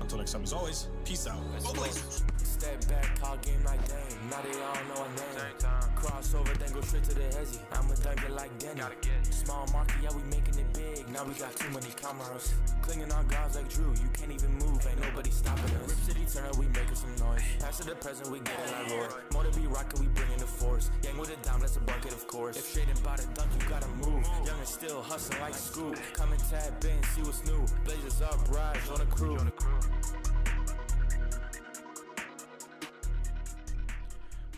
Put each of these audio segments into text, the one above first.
Until next time, as always, peace out. Go Blazers. Step back, call game like Dame. Now they all know our name. Crossover, then go straight to the hezzy. I'm a dunk it like Denny. Small market, yeah, we making it big. Now we got too many cameras. Clinging on guards like Drew. You can't even move, ain't nobody stopping us. Rip City turn, we making some noise. Pass to the present, we getting like Roy. More to be rockin', we bringing the force. Gang with a dime, that's a bucket, of course. If trading by the dunk, you gotta move. Young and still hustling like Scoop. Come and tap in, see what's new. Blazers Uprise on the crew.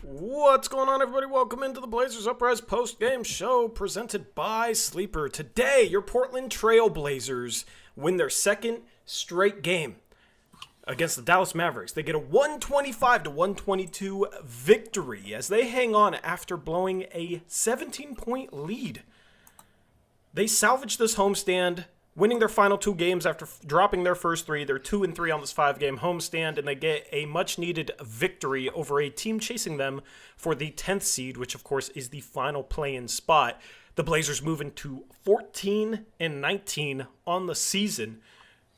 What's going on, everybody? Welcome into the Blazers Uprise post-game show presented by Sleeper. Today, your Portland Trail Blazers win their second straight game against the Dallas Mavericks. They get a 125-122 victory as they hang on after blowing a 17-point lead. They salvaged this homestand, winning their final two games after dropping their first three. They're 2-3 on this 5-game homestand, and they get a much-needed victory over a team chasing them for the 10th seed, which, of course, is the final play-in spot. The Blazers moving to 14-19 on the season.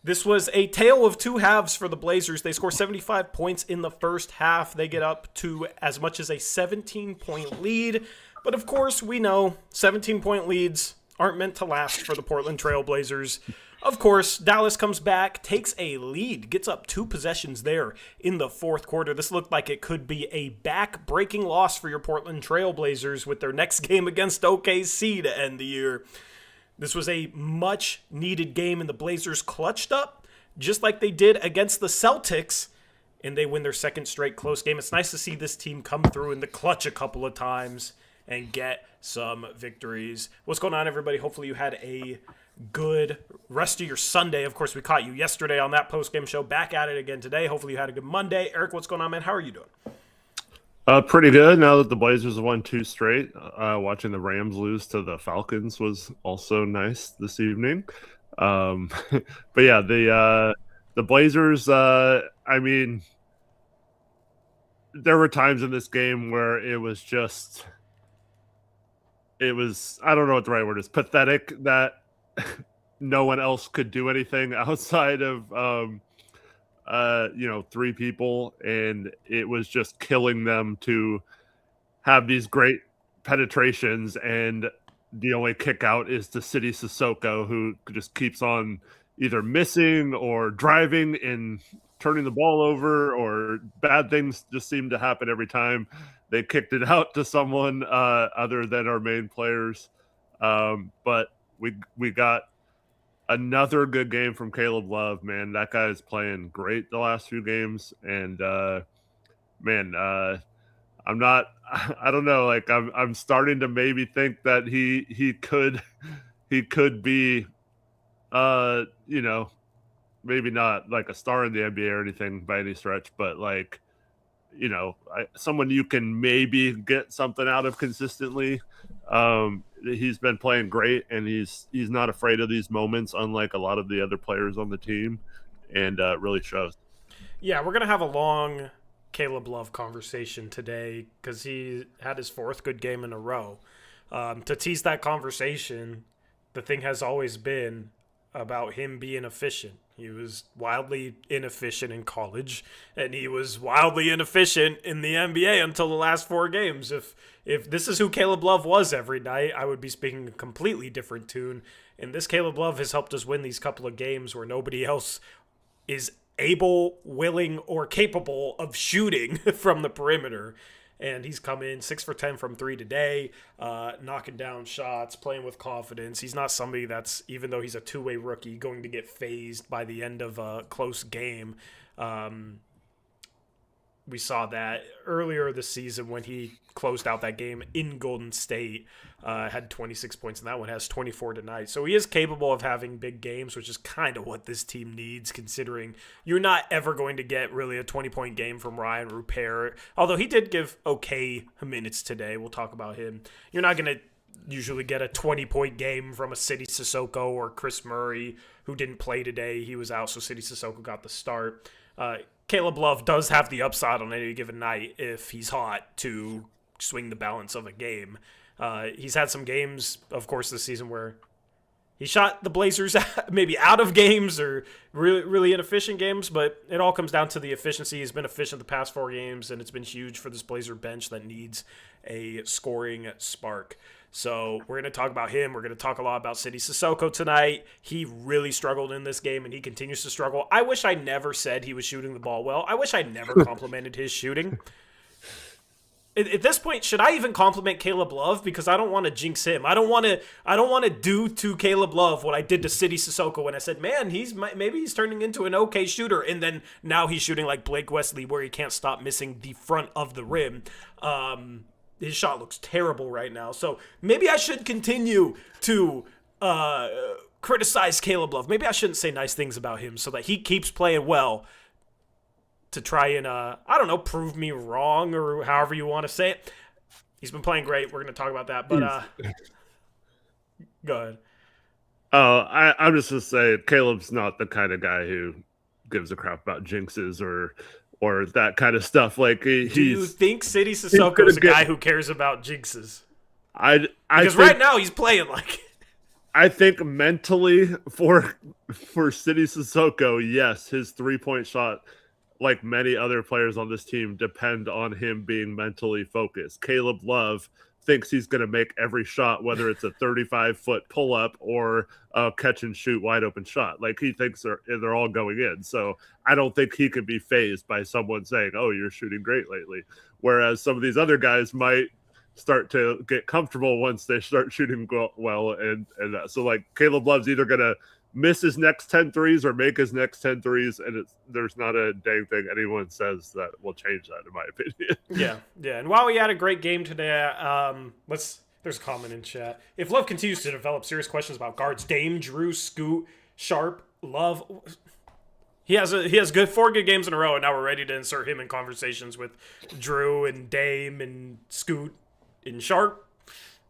This was a tale of two halves for the Blazers. They score 75 points in the first half. They get up to as much as a 17-point lead. But, of course, we know 17-point leads aren't meant to last for the Portland Trail Blazers. Of course, Dallas comes back, takes a lead, gets up 2 possessions there in the fourth quarter. This looked like it could be a back-breaking loss for your Portland Trail Blazers with their next game against OKC to end the year. This was a much-needed game, and the Blazers clutched up just like they did against the Celtics, and they win their second straight close game. It's nice to see this team come through in the clutch a couple of times and get some victories. What's going on, everybody? Hopefully you had a good rest of your Sunday. Of course, we caught you yesterday on that post-game show. Back at it again today. Hopefully you had a good Monday. Eric, what's going on, man? How are you doing? Pretty good. Now that the Blazers have won 2 straight, watching the Rams lose to the Falcons was also nice this evening. But yeah, the Blazers, I mean, there were times in this game where it was, I don't know what the right word is, pathetic that no one else could do anything outside of, 3 people, and it was just killing them to have these great penetrations, and the only kick out is to City Sissoko, who just keeps on either missing or driving and turning the ball over, or bad things just seem to happen every time they kicked it out to someone other than our main players. But we got another good game from Caleb Love, man. That guy is playing great the last few games. And I don't know, like I'm starting to maybe think that he could be maybe not like a star in the NBA or anything by any stretch, but like, someone you can maybe get something out of consistently. He's been playing great, and he's not afraid of these moments, unlike a lot of the other players on the team, and really shows. Yeah, we're going to have a long Caleb Love conversation today because he had his 4th good game in a row. To tease that conversation, the thing has always been about him being efficient. He was wildly inefficient in college, and he was wildly inefficient in the NBA until the last 4 games. If this is who Caleb Love was every night, I would be speaking a completely different tune. And this Caleb Love has helped us win these couple of games where nobody else is able, willing, or capable of shooting from the perimeter. And he's come in 6 for 10 from 3 today, knocking down shots, playing with confidence. He's not somebody that's, even though he's a two-way rookie, going to get phased by the end of a close game. We saw that earlier this season when he closed out that game in Golden State, had 26 points in that one, has 24 tonight. So he is capable of having big games, which is kind of what this team needs, considering you're not ever going to get really a 20-point game from Ryan Rupert, although he did give okay minutes today. We'll talk about him. You're not going to usually get a 20-point game from a City Sissoko or Chris Murray, who didn't play today. He was out, so City Sissoko got the start. Caleb Love does have the upside on any given night if he's hot to swing the balance of a game. He's had some games, of course, this season where He shot the Blazers maybe out of games or really, really inefficient games, but it all comes down to the efficiency. He's been efficient the past 4 games, and it's been huge for this Blazer bench that needs a scoring spark. So we're going to talk about him. We're going to talk a lot about City Sissoko tonight. He really struggled in this game, and he continues to struggle. I wish I never said he was shooting the ball well. I wish I never complimented his shooting. At this point, should I even compliment Caleb Love? Because I don't want to jinx him. I don't want to do to Caleb Love what I did to City Sissoko when I said, man, maybe he's turning into an okay shooter, and then now he's shooting like Blake Wesley, where he can't stop missing the front of the rim. His shot looks terrible right now. So maybe I should continue to criticize Caleb Love. Maybe I shouldn't say nice things about him so that he keeps playing well, to try and, I don't know, prove me wrong or however you want to say it. He's been playing great. We're going to talk about that, but go ahead. I'm just going to say Caleb's not the kind of guy who gives a crap about jinxes or that kind of stuff. Like Do you think City Sissoko is a guy who cares about jinxes? Because right now he's playing like I think mentally for City Sissoko, yes, his 3-point shot, like many other players on this team, depend on him being mentally focused. Caleb Love thinks he's going to make every shot, whether it's a 35-foot pull-up or a catch-and-shoot wide-open shot. Like, he thinks they're all going in. So I don't think he could be fazed by someone saying, oh, you're shooting great lately. Whereas some of these other guys might start to get comfortable once they start shooting well. And so, like, Caleb Love's either going to miss his next 10 threes or make his next 10 threes, and there's not a dang thing anyone says that will change that, in my opinion. Yeah. And while we had a great game today, there's a comment in chat. If Love continues to develop serious questions about guards, Dame, Drew, Scoot, Sharp, Love, he has good 4 good games in a row, and now we're ready to insert him in conversations with Drew and Dame and Scoot and Sharp.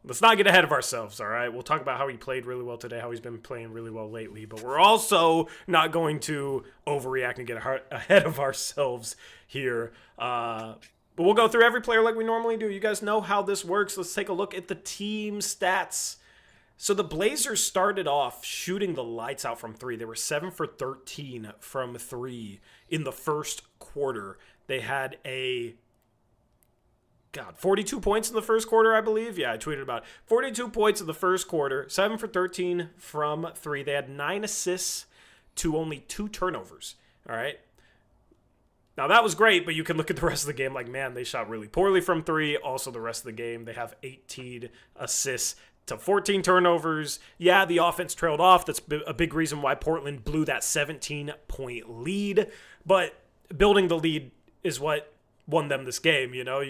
Let's not get ahead of ourselves, all right? We'll talk about how he played really well today, how he's been playing really well lately, but we're also not going to overreact and get ahead of ourselves here. But we'll go through every player like we normally do. You guys know how this works. Let's take a look at the team stats. So the Blazers started off shooting the lights out from 3. They were 7 for 13 from 3 in the first quarter. They had 42 points in the first quarter, I believe. Yeah, I tweeted about it. 42 points in the first quarter, 7 for 13 from 3. They had 9 assists to only 2 turnovers. All right. Now, that was great, but you can look at the rest of the game like, man, they shot really poorly from 3. Also, the rest of the game, they have 18 assists to 14 turnovers. Yeah, the offense trailed off. That's a big reason why Portland blew that 17-point lead. But building the lead is what won them this game. You know,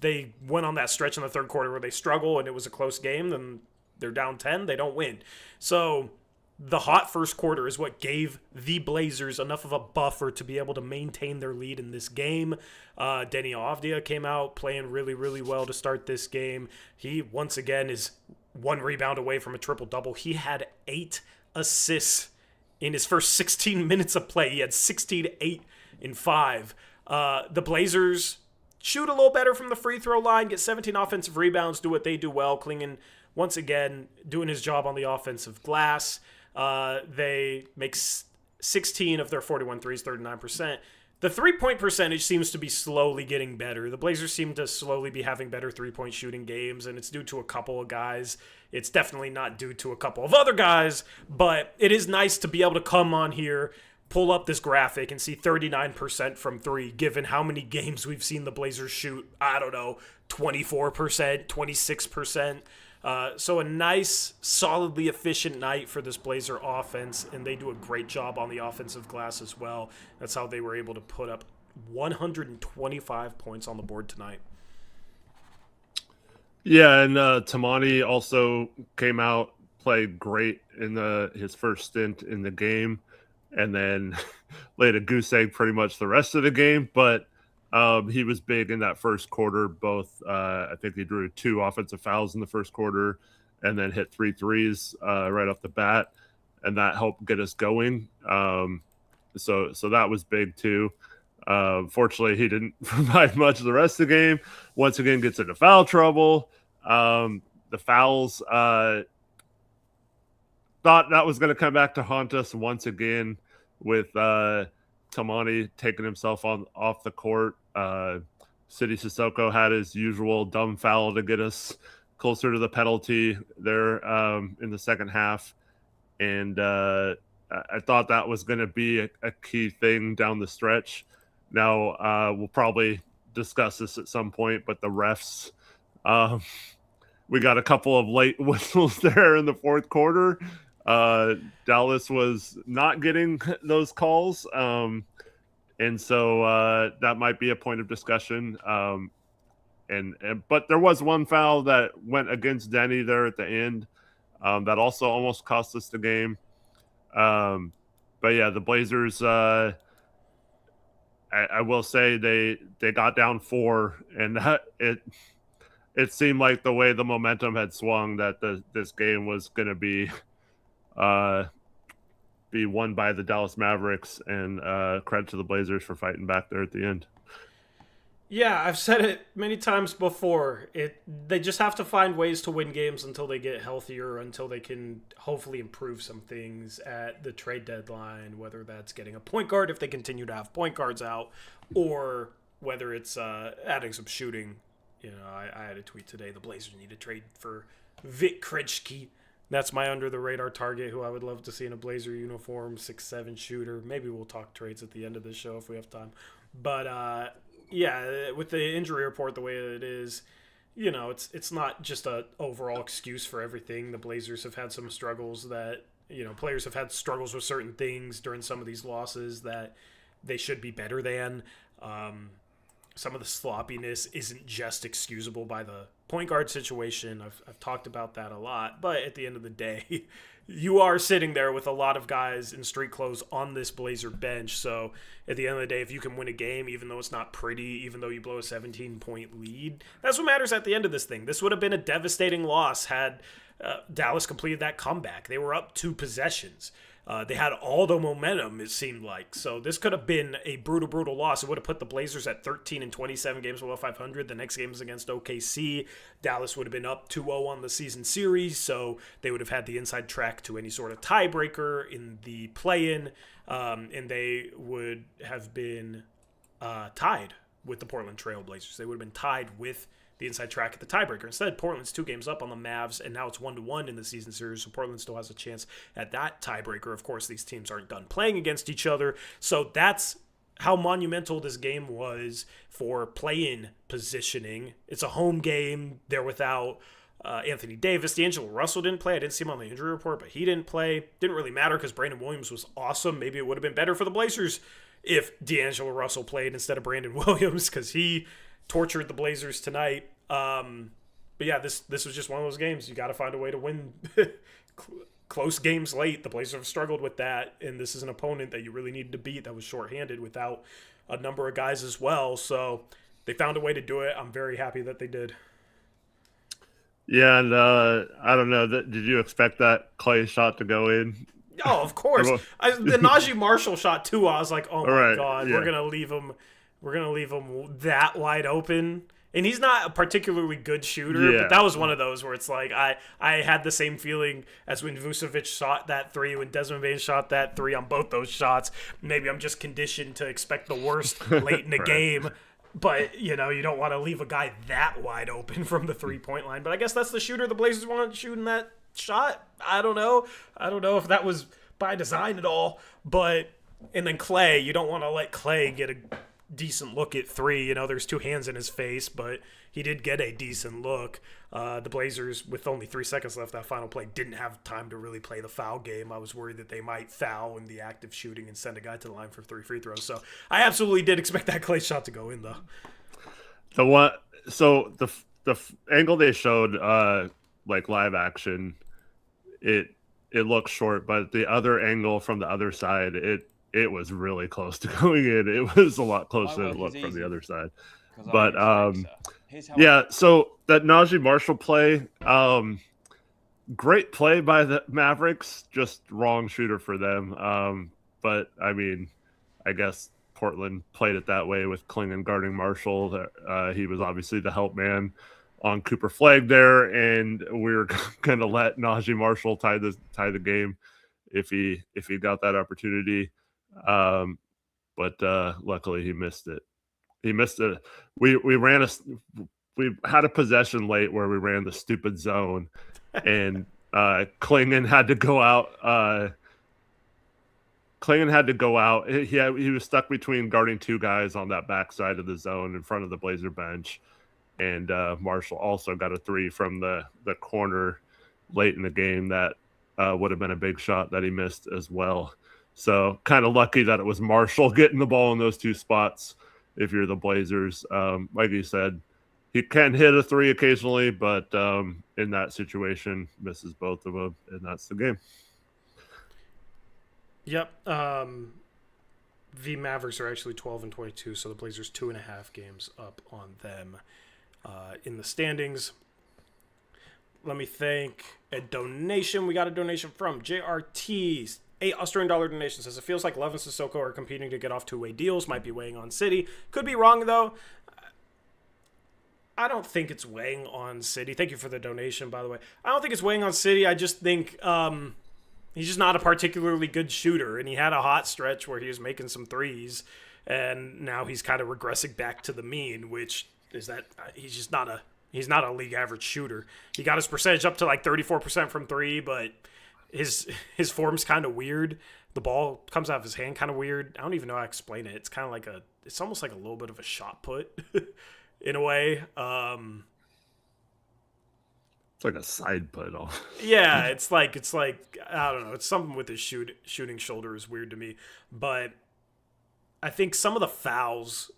they went on that stretch in the third quarter where they struggle and it was a close game, then they're down 10, they don't win. So the hot first quarter is what gave the Blazers enough of a buffer to be able to maintain their lead in this game. Denny Avdia came out playing really, really well to start this game. He, once again, is 1 rebound away from a triple-double. He had 8 assists in his first 16 minutes of play. He had 16, 8, and 5. The Blazers shoot a little better from the free throw line, get 17 offensive rebounds, do what they do well. Klingon, once again, doing his job on the offensive glass. They make 16 of their 41 threes, 39%. The 3-point percentage seems to be slowly getting better. The Blazers seem to slowly be having better 3-point shooting games, and it's due to a couple of guys. It's definitely not due to a couple of other guys, but it is nice to be able to come on here, pull up this graphic, and see 39% from 3, given how many games we've seen the Blazers shoot, 24%, 26%. So a nice, solidly efficient night for this Blazer offense, and they do a great job on the offensive glass as well. That's how they were able to put up 125 points on the board tonight. Yeah, and Tamani also came out, played great in his first stint in the game, and then laid a goose egg pretty much the rest of the game. But he was big in that first quarter. Both, I think he drew 2 offensive fouls in the first quarter and then hit 3 threes right off the bat. And that helped get us going. So that was big too. Fortunately, he didn't provide much of the rest of the game. Once again, gets into foul trouble. The fouls thought that was going to come back to haunt us once again with Tamani taking himself off the court. City Sissoko had his usual dumb foul to get us closer to the penalty there in the second half. And I thought that was going to be a key thing down the stretch. Now, we'll probably discuss this at some point, but the refs, we got a couple of late whistles there in the fourth quarter. Dallas was not getting those calls. And so that might be a point of discussion. But there was one foul that went against Denny there at the end that also almost cost us the game. But yeah, the Blazers, I will say they got down 4, and it seemed like the way the momentum had swung that this game was going to be won by the Dallas Mavericks, and credit to the Blazers for fighting back there at the end. Yeah, I've said it many times before. They just have to find ways to win games until they get healthier, until they can hopefully improve some things at the trade deadline, whether that's getting a point guard if they continue to have point guards out, or whether it's adding some shooting. You know, I had a tweet today, the Blazers need to trade for Vic Krejci. That's my under-the-radar target who I would love to see in a Blazer uniform, 6'7" shooter. Maybe we'll talk trades at the end of this show if we have time. But, yeah, with the injury report the way it is, you know, it's not just a overall excuse for everything. The Blazers have had some struggles that, you know, players have had struggles with certain things during some of these losses that they should be better than. Some of the sloppiness isn't just excusable by the point guard situation. I've talked about that a lot. But at the end of the day, you are sitting there with a lot of guys in street clothes on this Blazer bench. So at the end of the day, if you can win a game, even though it's not pretty, even though you blow a 17-point lead, that's what matters at the end of this thing. This would have been a devastating loss had Dallas completed that comeback. They were up 2 possessions. They had all the momentum, it seemed like. So this could have been a brutal, brutal loss. It would have put the Blazers at 13-27 games below 500. The next game is against OKC. Dallas would have been up 2-0 on the season series, so they would have had the inside track to any sort of tiebreaker in the play-in, and they would have been tied with the Portland Trail Blazers. They would have been tied with the inside track at the tiebreaker. Instead, Portland's 2 games up on the Mavs, and now it's 1-1 in the season series, so Portland still has a chance at that tiebreaker. Of course, these teams aren't done playing against each other, so that's how monumental this game was for play-in positioning. It's a home game. They're without Anthony Davis. D'Angelo Russell didn't play. I didn't see him on the injury report, but he didn't play. Didn't really matter because Brandon Williams was awesome. Maybe it would have been better for the Blazers if D'Angelo Russell played instead of Brandon Williams, because he tortured the Blazers tonight. But yeah, this was just one of those games. You got to find a way to win close games late. The Blazers have struggled with that, and this is an opponent that you really needed to beat that was shorthanded without a number of guys as well. So they found a way to do it. I'm very happy that they did. Yeah, and I don't know. Did you expect that Clay shot to go in? Oh, of course. The Najee Marshall shot too. I was like, oh my God, yeah. We're gonna leave him that wide open. And he's not a particularly good shooter, but that was one of those where it's like I had the same feeling as when Vucevic shot that 3, when Desmond Bane shot that 3 on both those shots. Maybe I'm just conditioned to expect the worst late in the game. But, you know, you don't want to leave a guy that wide open from the 3-point line. But I guess that's the shooter the Blazers wanted shooting that shot. I don't know. I don't know if that was by design at all. But, and then Clay, you don't want to let Clay get a decent look at 3. You know, there's 2 hands in his face, but he did get a decent look. The Blazers, with only 3 seconds left, that final play, didn't have time to really play the foul game. I was worried that they might foul in the act of shooting and send a guy to the line for 3 free throws. So I absolutely did expect that Clay shot to go in, though. The angle they showed, like live action, it looked short, but the other angle from the other side, it was really close to going in. It was a lot closer than it looked from the other side. But yeah, so that Najee Marshall play, great play by the Mavericks, just wrong shooter for them. But I mean, I guess Portland played it that way with Klingon guarding Marshall. He was obviously the help man on Cooper Flagg there, and we were going to let Najee Marshall tie the game if he got that opportunity. But luckily he missed it. He missed it. We had a possession late where we ran the stupid zone, and Klingon had to go out. He was stuck between guarding two guys on that backside of the zone in front of the Blazer bench, and Marshall also got a three from the corner late in the game that would have been a big shot that he missed as well. So kind of lucky that it was Marshall getting the ball in those two spots. If you're the Blazers, like you said, he can hit a three occasionally, but in that situation, misses both of them, and that's the game. Yep. The Mavericks are actually 12-22, so the Blazers 2.5 games up on them in the standings. Let me thank a donation. We got a donation from JRT. $8 donation says, it feels like Love and Sissoko are competing to get off two-way deals. Might be weighing on City. Could be wrong, though. I don't think it's weighing on City. Thank you for the donation, by the way. I don't think it's weighing on City. I just think he's just not a particularly good shooter, and he had a hot stretch where he was making some threes, and now he's kind of regressing back to the mean, which is that he's not a league average shooter. He got his percentage up to like 34% from three, but his form's kind of weird. The ball comes out of his hand kind of weird. I don't even know how to explain it. It's kind of like it's almost like a little bit of a shot put in a way. It's like a side put off. Yeah, it's like I don't know. It's something with his shooting shoulder is weird to me. But I think some of the fouls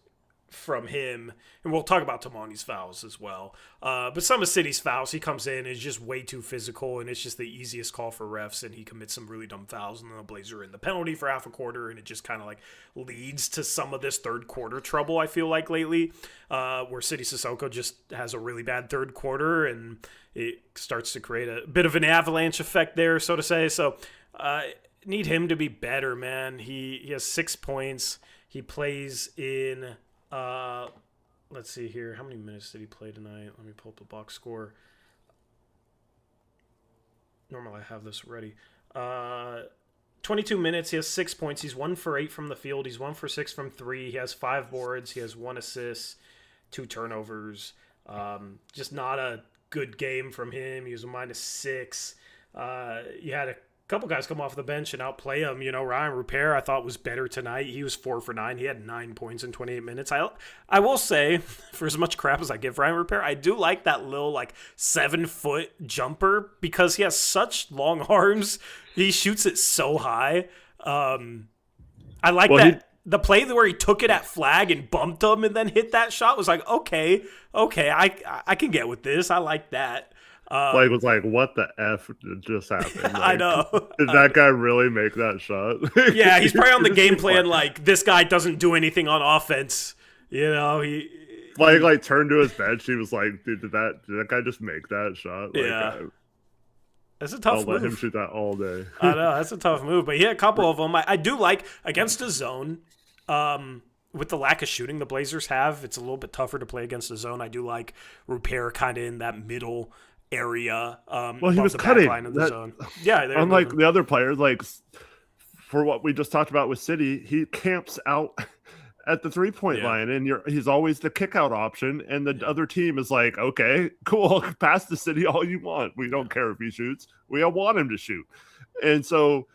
from him, and we'll talk about Tamani's fouls as well. But some of City's fouls, he comes in and is just way too physical, and it's just the easiest call for refs, and he commits some really dumb fouls, and then the Blazers are in the penalty for half a quarter, and it just kind of like leads to some of this third quarter trouble, I feel like, lately, where City Sissoko just has a really bad third quarter, and it starts to create a bit of an avalanche effect there, so to say. So need him to be better, man. He has 6 points. He plays in... let's see here. How many minutes did he play tonight? Let me pull up the box score. Normally I have this ready. 22 minutes. He has 6 points. He's 1 for 8 from the field. He's 1 for 6 from 3. He has 5 boards. He has 1 assist, 2 turnovers. Just not a good game from him. He was a -6. You had a couple guys come off the bench and outplay him. You know, Ryan Rupert, I thought, was better tonight. He was 4 for 9. He had 9 points in 28 minutes. I will say, for as much crap as I give Ryan Rupert, I do like that little, 7-foot jumper because he has such long arms. He shoots it so high. I like that. The play where he took it at flag and bumped him and then hit that shot was like, okay, I can get with this. I like that. Flag was like, what the F just happened? Like, I know. Did that guy really make that shot? Yeah, he's probably on the game plan like, this guy doesn't do anything on offense. You know, he... Like turned to his bench. He was like, dude, did that guy just make that shot? Like, yeah. That's a tough move. I'll let him shoot that all day. I know, that's a tough move. But he had a couple of them. I do like, against a zone, with the lack of shooting the Blazers have, it's a little bit tougher to play against a zone. I do like Rupert kind of in that middle area. Well, he was cutting. Zone. Yeah, unlike the other players, like for what we just talked about with City, he camps out at the 3-point line, and he's always the kick out option. And the other team is like, okay, cool, pass the City all you want. We don't care if he shoots. We all want him to shoot. And so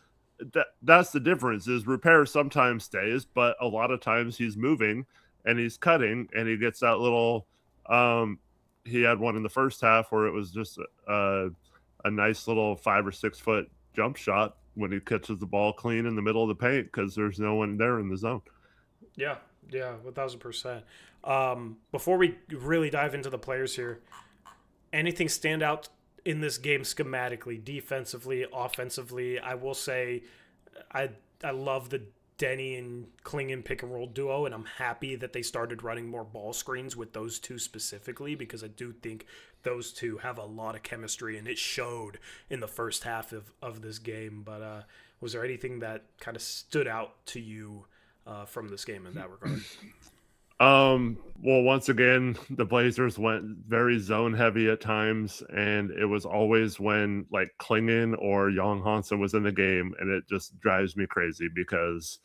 that's the difference. Is Rupert sometimes stays, but a lot of times he's moving and he's cutting, and he gets that little. He had one in the first half where it was just a nice little 5 or 6 foot jump shot when he catches the ball clean in the middle of the paint because there's no one there in the zone. Yeah, 1,000%. Before we really dive into the players here, anything stand out in this game schematically, defensively, offensively? I will say I love the Denny and Klingon pick and roll duo, and I'm happy that they started running more ball screens with those two specifically because I do think those two have a lot of chemistry, and it showed in the first half of this game. But was there anything that kind of stood out to you from this game in that regard? Well, once again, the Blazers went very zone heavy at times, and it was always when like Klingon or Young Hansen was in the game, and it just drives me crazy because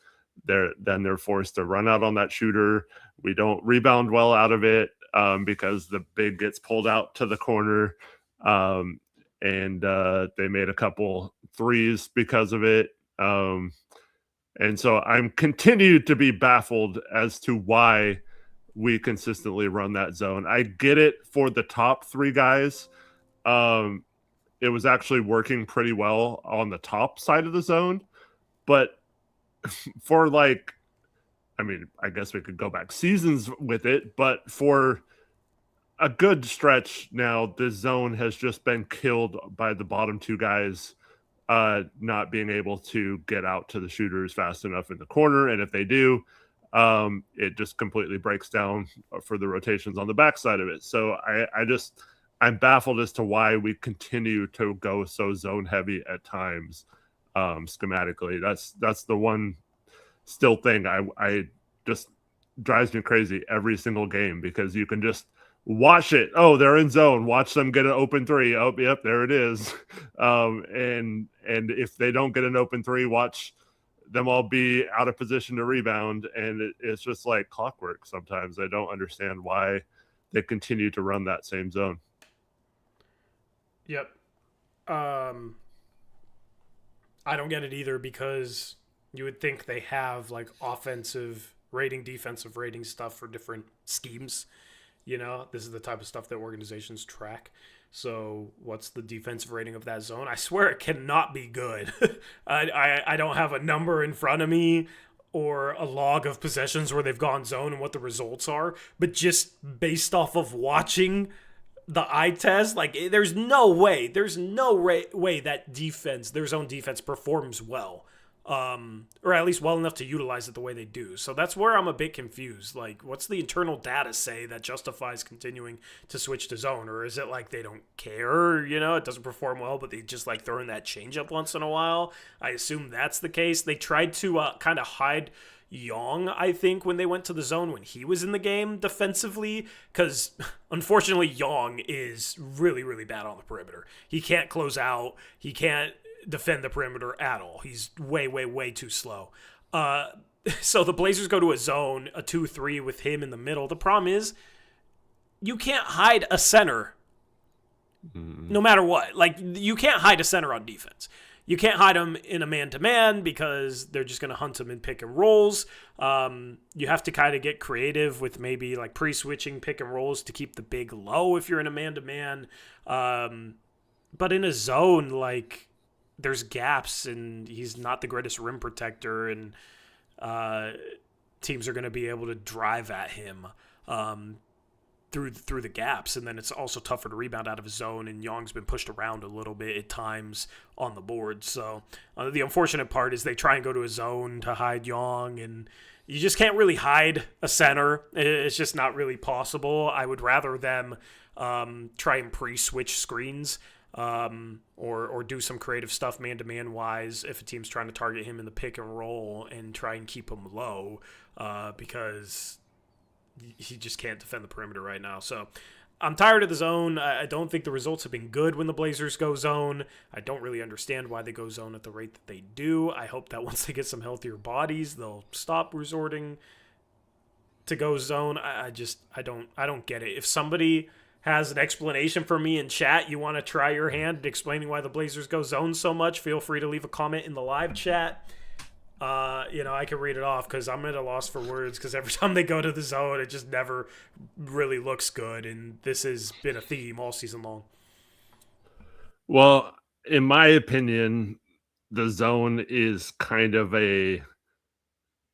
they're forced to run out on that shooter. We don't rebound well out of it because the big gets pulled out to the corner, and they made a couple threes because of it. And so I'm continued to be baffled as to why we consistently run that zone. I get it for the top three guys. It was actually working pretty well on the top side of the zone, but for like, I mean, I guess we could go back seasons with it, but for a good stretch now, this zone has just been killed by the bottom two guys not being able to get out to the shooters fast enough in the corner. And if they do, it just completely breaks down for the rotations on the backside of it. So I'm baffled as to why we continue to go so zone heavy at times schematically. That's the one still thing I just drives me crazy every single game, because you can just watch it. Oh, they're in zone. Watch them get an open three. Oh, yep, there it is. And if they don't get an open three, watch them all be out of position to rebound. And it's just like clockwork sometimes. I don't understand why they continue to run that same zone. Yep. I don't get it either, because you would think they have like offensive rating, defensive rating stuff for different schemes. You know, this is the type of stuff that organizations track. So what's the defensive rating of that zone? I swear it cannot be good. I don't have a number in front of me or a log of possessions where they've gone zone and what the results are. But just based off of watching the eye test, like there's no way that defense, their zone defense performs well. Or at least well enough to utilize it the way they do. So that's where I'm a bit confused. Like, what's the internal data say that justifies continuing to switch to zone? Or is it like they don't care, you know, it doesn't perform well, but they just like throwing that changeup once in a while? I assume that's the case. They tried to kind of hide Young, I think, when they went to the zone when he was in the game defensively, because unfortunately Young is really, really bad on the perimeter. He can't close out. He can't defend the perimeter at all. He's way, way, way too slow. So the Blazers go to a zone, a 2-3 with him in the middle. The problem is you can't hide a center no matter what. Like, you can't hide a center on defense. You can't hide him in a man-to-man because they're just going to hunt him in pick and rolls. You have to kind of get creative with maybe like pre-switching pick and rolls to keep the big low if you're in a man-to-man. But in a zone, like, there's gaps, and he's not the greatest rim protector, and teams are going to be able to drive at him through the gaps, and then it's also tougher to rebound out of a zone, and Young's been pushed around a little bit at times on the board. So the unfortunate part is they try and go to a zone to hide Young, and you just can't really hide a center. It's just not really possible. I would rather them try and pre-switch screens, or do some creative stuff man-to-man wise if a team's trying to target him in the pick and roll and try and keep him low, because he just can't defend the perimeter right now. So I'm tired of the zone. I don't think the results have been good when the Blazers go zone. I don't really understand why they go zone at the rate that they do. I hope that once they get some healthier bodies, they'll stop resorting to go zone. I don't get it. If somebody has an explanation for me in chat, you want to try your hand at explaining why the Blazers go zone so much, feel free to leave a comment in the live chat. I can read it off because I'm at a loss for words, because every time they go to the zone, it just never really looks good, and this has been a theme all season long. Well, in my opinion, the zone is kind of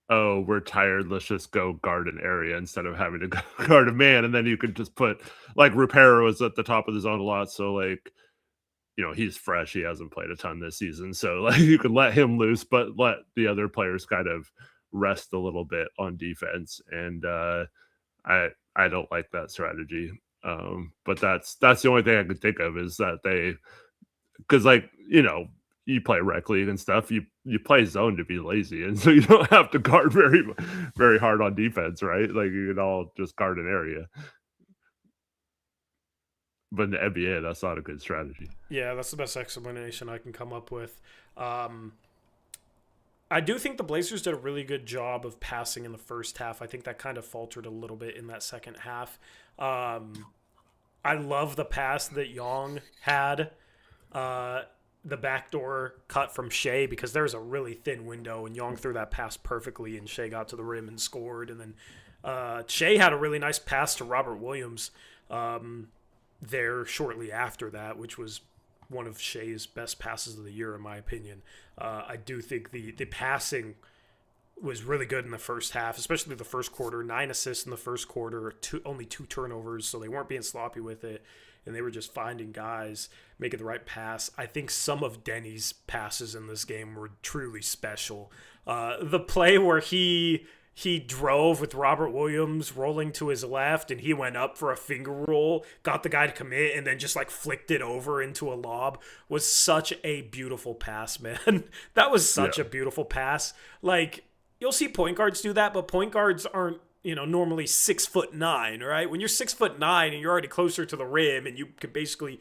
we're tired, let's just go guard an area instead of having to go guard a man. And then you could just put, like, Rupero was at the top of the zone a lot, so like, you know, he's fresh, he hasn't played a ton this season, so like you could let him loose, but let the other players kind of rest a little bit on defense. And I don't like that strategy. But that's the only thing I could think of, is that because, like, you know, you play rec league and stuff, you play zone to be lazy, and so you don't have to guard very hard on defense, right? Like you can all just guard an area. But in the NBA, that's not a good strategy. Yeah, that's the best explanation I can come up with. I do think the Blazers did a really good job of passing in the first half. I think that kind of faltered a little bit in that second half. I love the pass that Young had, the backdoor cut from Shea, because there's a really thin window, and Young threw that pass perfectly, and Shea got to the rim and scored. And then Shea had a really nice pass to Robert Williams there shortly after that, which was one of Shea's best passes of the year, in my opinion. I do think the passing was really good in the first half, especially the first quarter. 9 assists in the first quarter, only 2 turnovers, so they weren't being sloppy with it, and they were just finding guys, making the right pass. I think some of Denny's passes in this game were truly special. The play where he drove with Robert Williams rolling to his left, and he went up for a finger roll, got the guy to commit, and then just like flicked it over into a lob, was such a beautiful pass, man. That was such a beautiful pass. Like, you'll see point guards do that, but point guards aren't, normally 6'9", right? When you're 6'9" and you're already closer to the rim and you can basically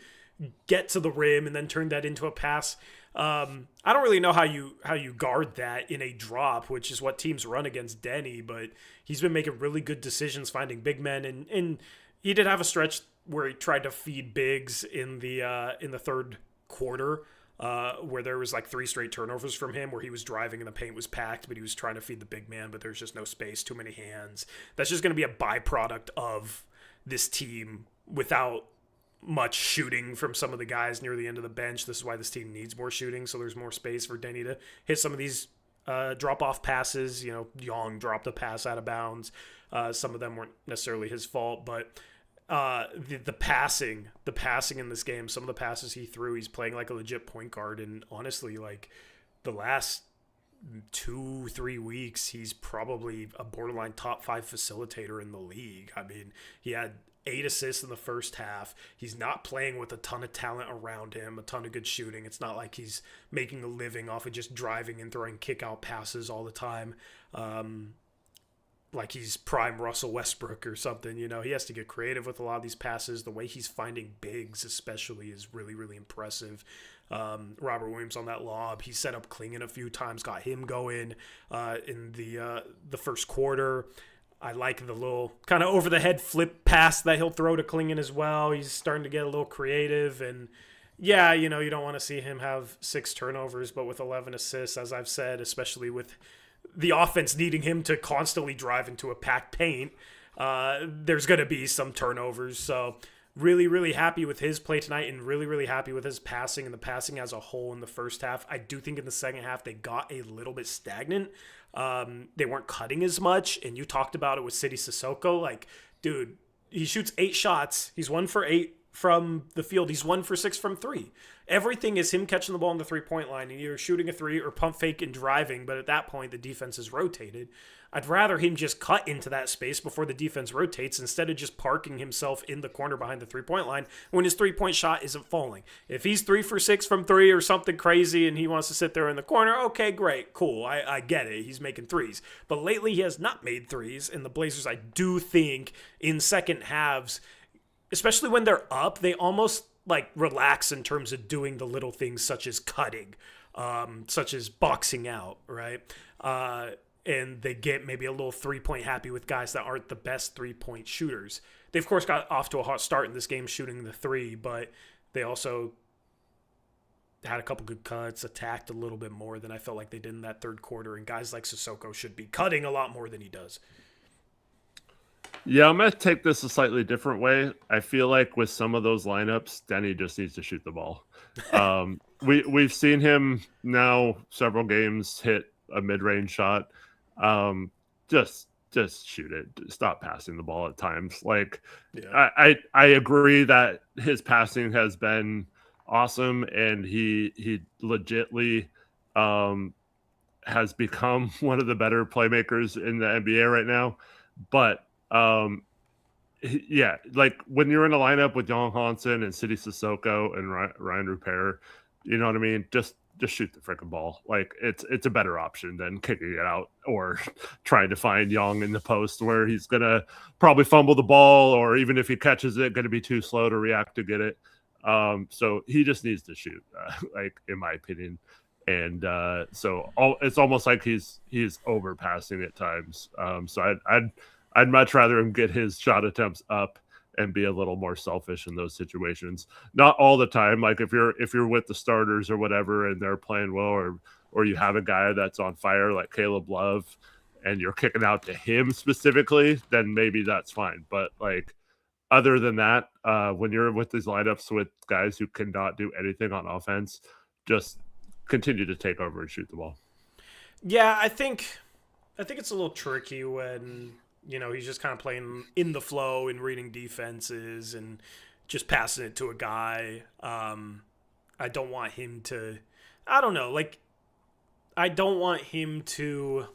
get to the rim and then turn that into a pass. I don't really know how you guard that in a drop, which is what teams run against Denny, but he's been making really good decisions finding big men, and he did have a stretch where he tried to feed bigs in the third quarter, where there was like 3 straight turnovers from him, where he was driving and the paint was packed, but he was trying to feed the big man, but there's just no space, too many hands. That's just going to be a byproduct of this team without much shooting from some of the guys near the end of the bench. This is why this team needs more shooting, so there's more space for Denny to hit some of these drop-off passes. Young dropped a pass out of bounds. Some of them weren't necessarily his fault, but the passing in this game, some of the passes he threw, he's playing like a legit point guard, and honestly, like the last 2-3 weeks, he's probably a borderline top 5 facilitator in the league. I mean, he had 8 assists in the first half. He's not playing with a ton of talent around him, a ton of good shooting. It's not like he's making a living off of just driving and throwing kick-out passes all the time, like he's prime Russell Westbrook or something. He has to get creative with a lot of these passes. The way he's finding bigs especially is really, really impressive. Robert Williams on that lob, he set up Klingon a few times, got him going in the first quarter. I like the little kind of over-the-head flip pass that he'll throw to Klingon as well. He's starting to get a little creative. And, yeah, you don't want to see him have 6 turnovers, but with 11 assists, as I've said, especially with the offense needing him to constantly drive into a packed paint, there's going to be some turnovers. So really, really happy with his play tonight, and really, really happy with his passing and the passing as a whole in the first half. I do think in the second half they got a little bit stagnant. They weren't cutting as much, and you talked about it with City Sissoko. Like, dude, he shoots 8 shots. He's 1 for 8 from the field. He's 1 for 6 from 3. Everything is him catching the ball on the 3-point line and either shooting a 3 or pump fake and driving, but at that point the defense is rotated. I'd rather him just cut into that space before the defense rotates instead of just parking himself in the corner behind the 3-point line when his 3-point shot isn't falling. If he's 3 for 6 from 3 or something crazy and he wants to sit there in the corner, okay, great, cool, I get it. He's making 3s. But lately he has not made 3s, and the Blazers, I do think, in second halves, especially when they're up, they almost like relax in terms of doing the little things such as cutting, such as boxing out, right? And they get maybe a little 3-point happy with guys that aren't the best 3-point shooters. They, of course, got off to a hot start in this game shooting the 3, but they also had a couple good cuts, attacked a little bit more than I felt like they did in that third quarter, and guys like Sissoko should be cutting a lot more than he does. Yeah, I'm going to take this a slightly different way. I feel like with some of those lineups, Denny just needs to shoot the ball. We've seen him now several games hit a mid-range shot. Just shoot it. Stop passing the ball at times. Like, yeah. I agree that his passing has been awesome, and he legitly has become one of the better playmakers in the NBA right now. But yeah, like when you're in a lineup with Young Hansen and City Sissoko and Ryan Rupert, you know what I mean? Just just shoot the freaking ball. Like it's a better option than kicking it out or trying to find Young in the post where he's gonna probably fumble the ball, or even if he catches it, going to be too slow to react to get it. So he just needs to shoot, like in my opinion. And it's almost like he's overpassing at times. So I'd much rather him get his shot attempts up and be a little more selfish in those situations. Not all the time. Like if you're with the starters or whatever and they're playing well, or you have a guy that's on fire like Caleb Love and you're kicking out to him specifically, then maybe that's fine. But like other than that, when you're with these lineups with guys who cannot do anything on offense, just continue to take over and shoot the ball. Yeah, I think it's a little tricky when, you know, he's just kind of playing in the flow and reading defenses and just passing it to a guy. I don't want him to, I don't want him to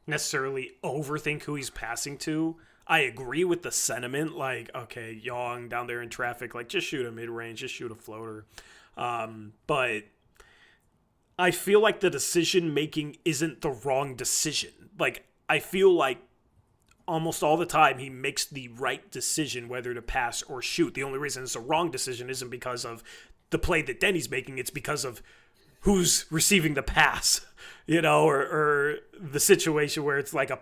necessarily overthink who he's passing to. I agree with the sentiment, like, okay, Young down there in traffic, like, just shoot a mid-range, just shoot a floater. But I feel like the decision-making isn't the wrong decision. Like, I feel like almost all the time he makes the right decision whether to pass or shoot. The only reason it's a wrong decision isn't because of the play that Denny's making. It's because of who's receiving the pass, you know, or the situation where it's like a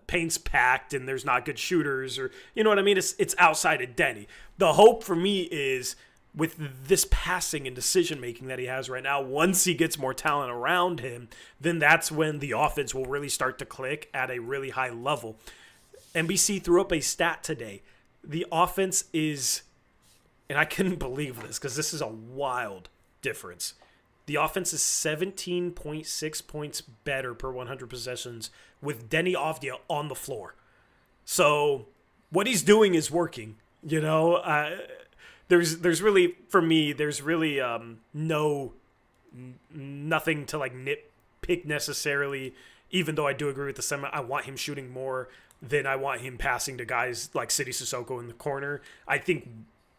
paint's packed and there's not good shooters, or, you know what I mean? It's outside of Denny. The hope for me is with this passing and decision-making that he has right now, once he gets more talent around him, then that's when the offense will really start to click at a really high level. NBC threw up a stat today. The offense is, and I couldn't believe this because this is a wild difference. The offense is 17.6 points better per 100 possessions with Denny Avdia on the floor. So what he's doing is working, you know. There's really, for me, there's really nothing to like nitpick necessarily, even though I do agree with the sentiment. I want him shooting more than I want him passing to guys like City Sissoko in the corner. I think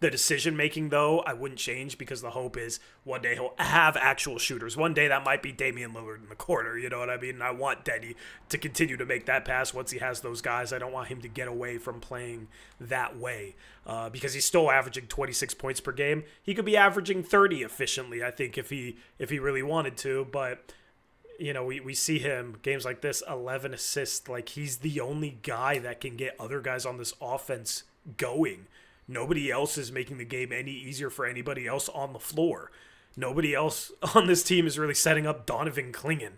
the decision-making, though, I wouldn't change because the hope is one day he'll have actual shooters. One day that might be Damian Lillard in the corner, you know what I mean? And I want Denny to continue to make that pass once he has those guys. I don't want him to get away from playing that way because he's still averaging 26 points per game. He could be averaging 30 efficiently, I think, if he really wanted to. But, you know, we see him, games like this, 11 assists. Like, he's the only guy that can get other guys on this offense going. Nobody else is making the game any easier for anybody else on the floor. Nobody else on this team is really setting up Donovan Clingan.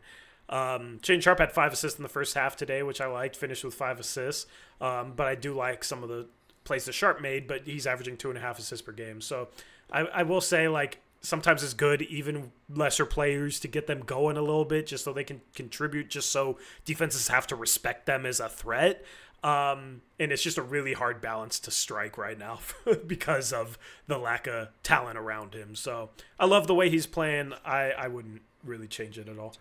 Shane Sharp had 5 assists in the first half today, which I liked, finished with 5 assists. But I do like some of the plays that Sharp made, but he's averaging 2.5 assists per game. So I will say, like, sometimes it's good, even lesser players, to get them going a little bit just so they can contribute, just so defenses have to respect them as a threat. And it's just a really hard balance to strike right now because of the lack of talent around him. So I love the way he's playing. I wouldn't really change it at all.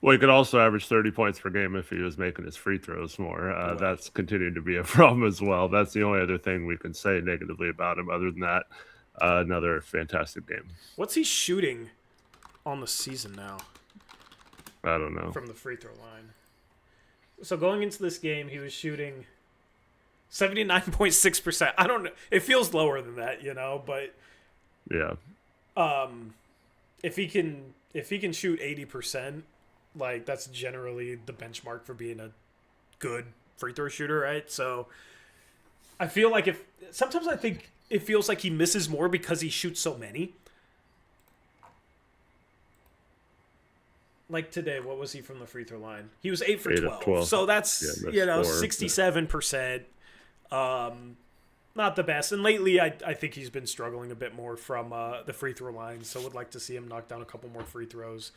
Well, he could also average 30 points per game if he was making his free throws more. That's continuing to be a problem as well. That's the only other thing we can say negatively about him. Other than that, another fantastic game. What's he shooting on the season now? I don't know. From the free throw line. So going into this game, he was shooting 79.6%. I don't know. It feels lower than that, you know, but yeah. If he can shoot 80%, like, that's generally the benchmark for being a good free throw shooter, right? So I feel like sometimes I think it feels like he misses more because he shoots so many. Like today, what was he from the free throw line? He was 8 for 12. So that's, you know, 67%. Not the best. And lately, I think he's been struggling a bit more from the free throw line. So would like to see him knock down a couple more free throws.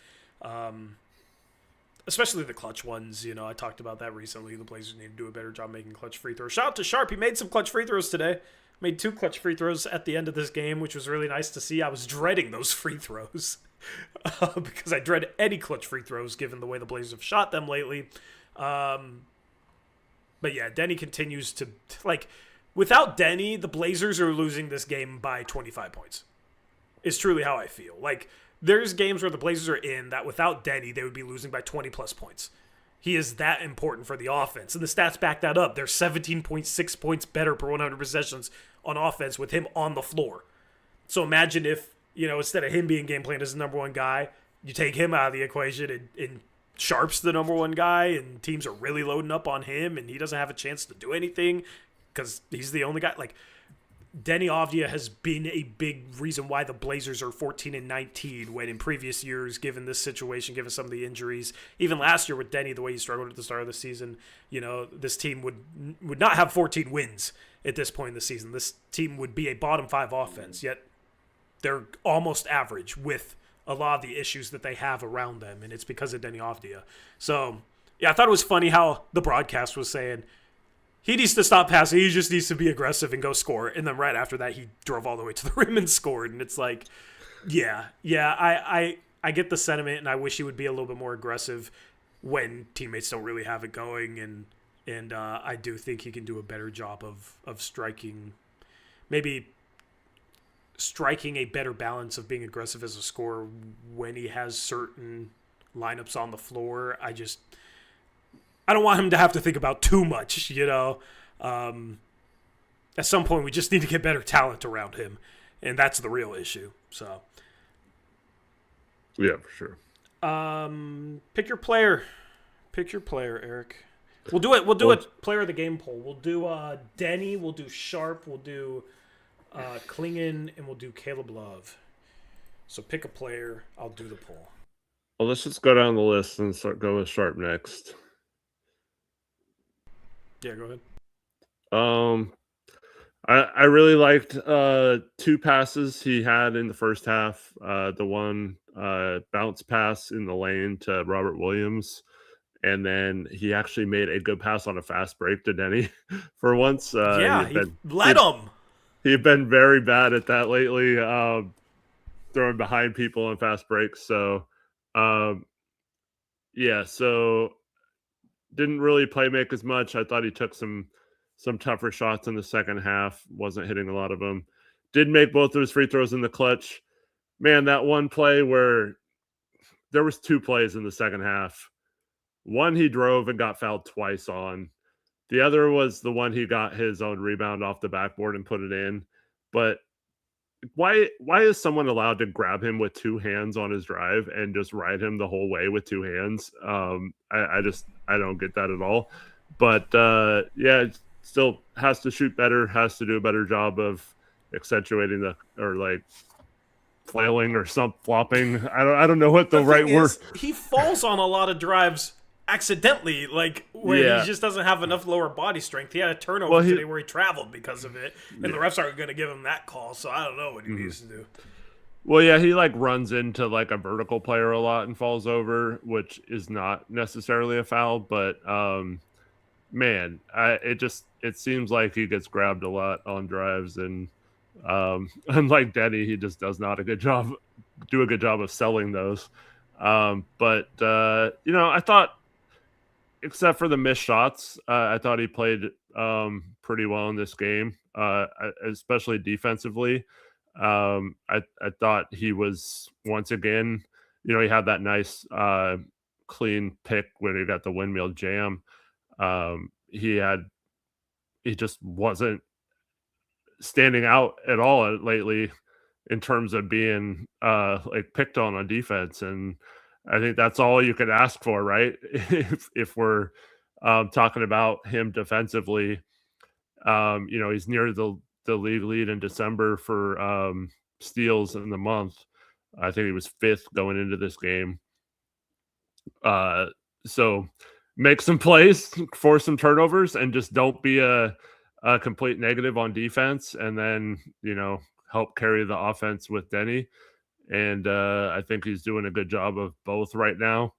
Especially the clutch ones. You know, I talked about that recently. The Blazers need to do a better job making clutch free throws. Shout out to Sharp. He made some clutch free throws today. Made 2 clutch free throws at the end of this game, which was really nice to see. I was dreading those free throws. Because I dread any clutch free throws given the way the Blazers have shot them lately. But yeah, Denny continues to, like, without Denny, the Blazers are losing this game by 25 points. It's truly how I feel. Like, there's games where the Blazers are in that without Denny, they would be losing by 20-plus points. He is that important for the offense. And the stats back that up. They're 17.6 points better per 100 possessions on offense with him on the floor. So imagine if, instead of him being game planned as the number one guy, you take him out of the equation and Sharp's the number one guy, and teams are really loading up on him, and he doesn't have a chance to do anything because he's the only guy. Like, Denny Avdia has been a big reason why the Blazers are 14-19 when in previous years, given this situation, given some of the injuries, even last year with Denny, the way he struggled at the start of the season, this team would not have 14 wins at this point in the season. This team would be a bottom 5 offense, yet they're almost average with a lot of the issues that they have around them, and it's because of Denny Avdia. So, yeah, I thought it was funny how the broadcast was saying, he needs to stop passing. He just needs to be aggressive and go score. And then right after that, he drove all the way to the rim and scored. And it's like, I get the sentiment, and I wish he would be a little bit more aggressive when teammates don't really have it going. And I do think he can do a better job of striking a better balance of being aggressive as a scorer when he has certain lineups on the floor. I don't want him to have to think about too much, At some point, we just need to get better talent around him, and that's the real issue. So, yeah, for sure. Pick your player. Pick your player, Eric. We'll do it. We'll do a player of the game poll. We'll do Denny. We'll do Sharp. We'll do Klingon, and we'll do Caleb Love. So pick a player. I'll do the poll. Well, let's just go down the list and go with Sharp next. Yeah, go ahead. I really liked 2 passes he had in the first half. The one bounce pass in the lane to Robert Williams, and then he actually made a good pass on a fast break to Denny for once. He led him. He had been very bad at that lately, throwing behind people on fast breaks. So, so didn't really play make as much. I thought he took some tougher shots in the second half. Wasn't hitting a lot of them. Did make both of his free throws in the clutch. Man, that one play where there was 2 plays in the second half. One he drove and got fouled twice on. The other was the one he got his own rebound off the backboard and put it in. But why is someone allowed to grab him with 2 hands on his drive and just ride him the whole way with 2 hands? I don't get that at all. But it still has to shoot better, has to do a better job of accentuating flailing or flopping. I don't know what the right word. He falls on a lot of drives accidentally, where he just doesn't have enough lower body strength. He had a turnover today where he traveled because of it, and the refs aren't going to give him that call, so I don't know what he needs to do. Well, yeah, he runs into a vertical player a lot and falls over, which is not necessarily a foul, but man, it seems like he gets grabbed a lot on drives, and unlike Denny, he just does not do a good job of selling those. But I thought, except for the missed shots, I thought he played pretty well in this game, especially defensively. I thought he was, once again, he had that nice clean pick when he got the windmill jam. He just wasn't standing out at all lately in terms of being picked on defense, and I think that's all you could ask for, right? if we're talking about him defensively, he's near the league lead in December for steals in the month. I think he was 5th going into this game. So make some plays, force some turnovers, and just don't be a complete negative on defense, and then help carry the offense with Denny. And I think he's doing a good job of both right now.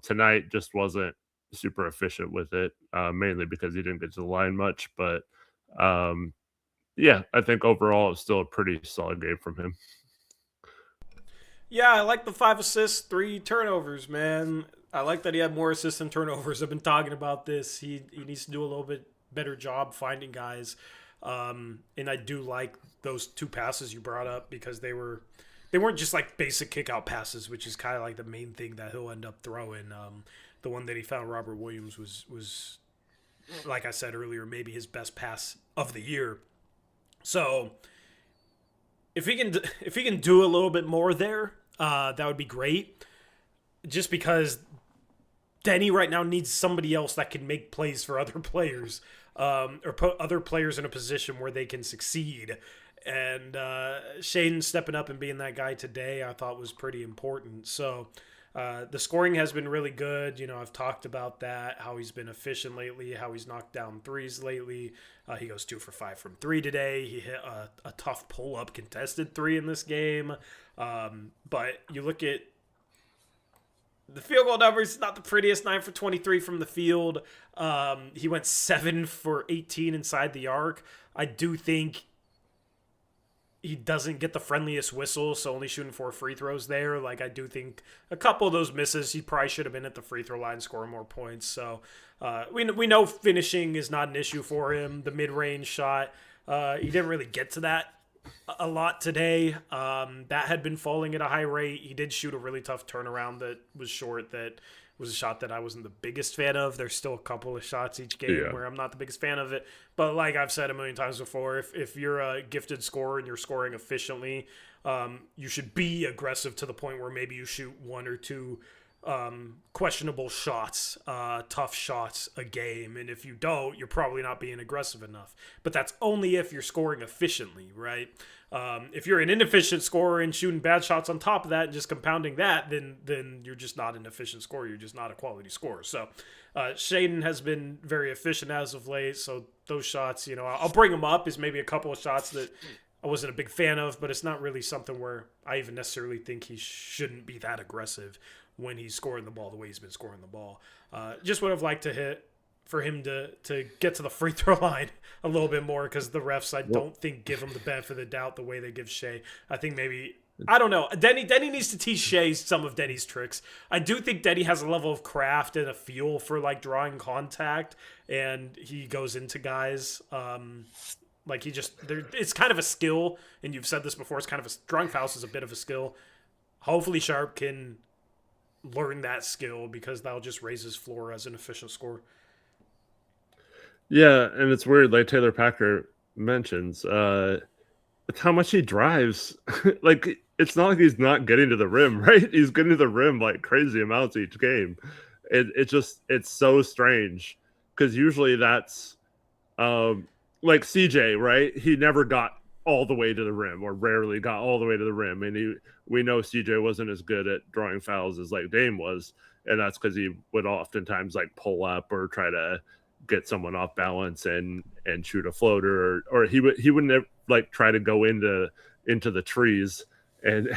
Tonight just wasn't super efficient with it, mainly because he didn't get to the line much. But I think overall it's still a pretty solid game from him. Yeah, I like the 5 assists, 3 turnovers, man. I like that he had more assists than turnovers. I've been talking about this. He needs to do a little bit better job finding guys. And I do like those 2 passes you brought up because they were they weren't just like basic kick out passes, which is kind of like the main thing that he'll end up throwing. The one that he found Robert Williams was like I said earlier, maybe his best pass of the year. So if he can do a little bit more there, that would be great. Just because Denny right now needs somebody else that can make plays for other players, or put other players in a position where they can succeed. And Shane stepping up and being that guy today, I thought was pretty important. So the scoring has been really good. You know, I've talked about that, how he's been efficient lately, how he's knocked down threes lately. He goes 2 for 5 from 3 today. He hit a tough pull-up contested 3 in this game. But you look at the field goal numbers, not the prettiest. 9 for 23 from the field. He went 7 for 18 inside the arc. I do think he doesn't get the friendliest whistle, so only shooting 4 free throws there. Like, I do think a couple of those misses, he probably should have been at the free throw line scoring more points. So we know finishing is not an issue for him. The mid-range shot, he didn't really get to that a lot today. That had been falling at a high rate. He did shoot a really tough turnaround that was short, that was a shot that I wasn't the biggest fan of. There's still a couple of shots each game where I'm not the biggest fan of it. But like I've said a million times before, if you're a gifted scorer and you're scoring efficiently, you should be aggressive to the point where maybe you shoot 1 or 2 questionable shots, tough shots a game. And if you don't, you're probably not being aggressive enough. But that's only if you're scoring efficiently, right? If you're an inefficient scorer and shooting bad shots on top of that and just compounding that, then you're just not an efficient scorer. You're just not a quality scorer. So Shaden has been very efficient as of late. So those shots, you know, I'll bring them up as maybe a couple of shots that I wasn't a big fan of, but it's not really something where I even necessarily think he shouldn't be that aggressive when he's scoring the ball the way he's been scoring the ball. Just would have liked to hit for him to get to the free throw line a little bit more, because the refs, I don't think, give him the benefit of the doubt the way they give Shea. I think maybe, I don't know. Denny needs to teach Shea some of Denny's tricks. I do think Denny has a level of craft and a feel for like drawing contact, and he goes into guys. Like it's kind of a skill, and you've said this before, it's kind of drawing fouls is a bit of a skill. Hopefully Sharp can learn that skill, because that'll just raise his floor as an efficient scorer. Yeah, and it's weird, like Taylor Packer mentions, it's how much he drives. Like, it's not like he's not getting to the rim, right? He's getting to the rim like crazy amounts each game. It's so strange, because usually that's like CJ, right? He never got all the way to the rim, or rarely got all the way to the rim. And we know CJ wasn't as good at drawing fouls as like Dame was. And that's because he would oftentimes like pull up or try to get someone off balance and shoot a floater, or he wouldn't like try to go into the trees and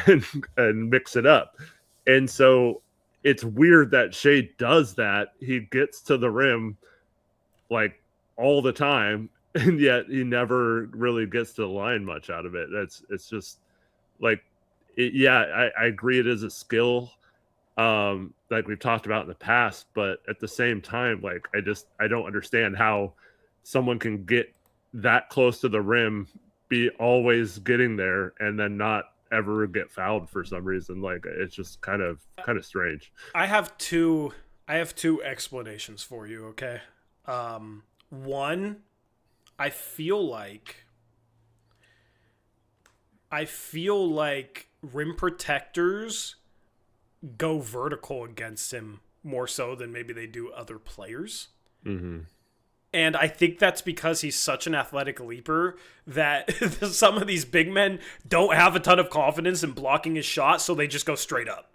mix it up. And so it's weird that Shea does that. He gets to the rim like all the time, and yet he never really gets to the line much out of it. It's just like, I agree it is a skill, like we've talked about in the past, but at the same time, like I don't understand how someone can get that close to the rim, be always getting there, and then not ever get fouled for some reason. Like, it's just kind of strange. I have two explanations for you, okay? One, I feel like rim protectors go vertical against him more so than maybe they do other players. Mm-hmm. And I think that's because he's such an athletic leaper that some of these big men don't have a ton of confidence in blocking his shot, so they just go straight up.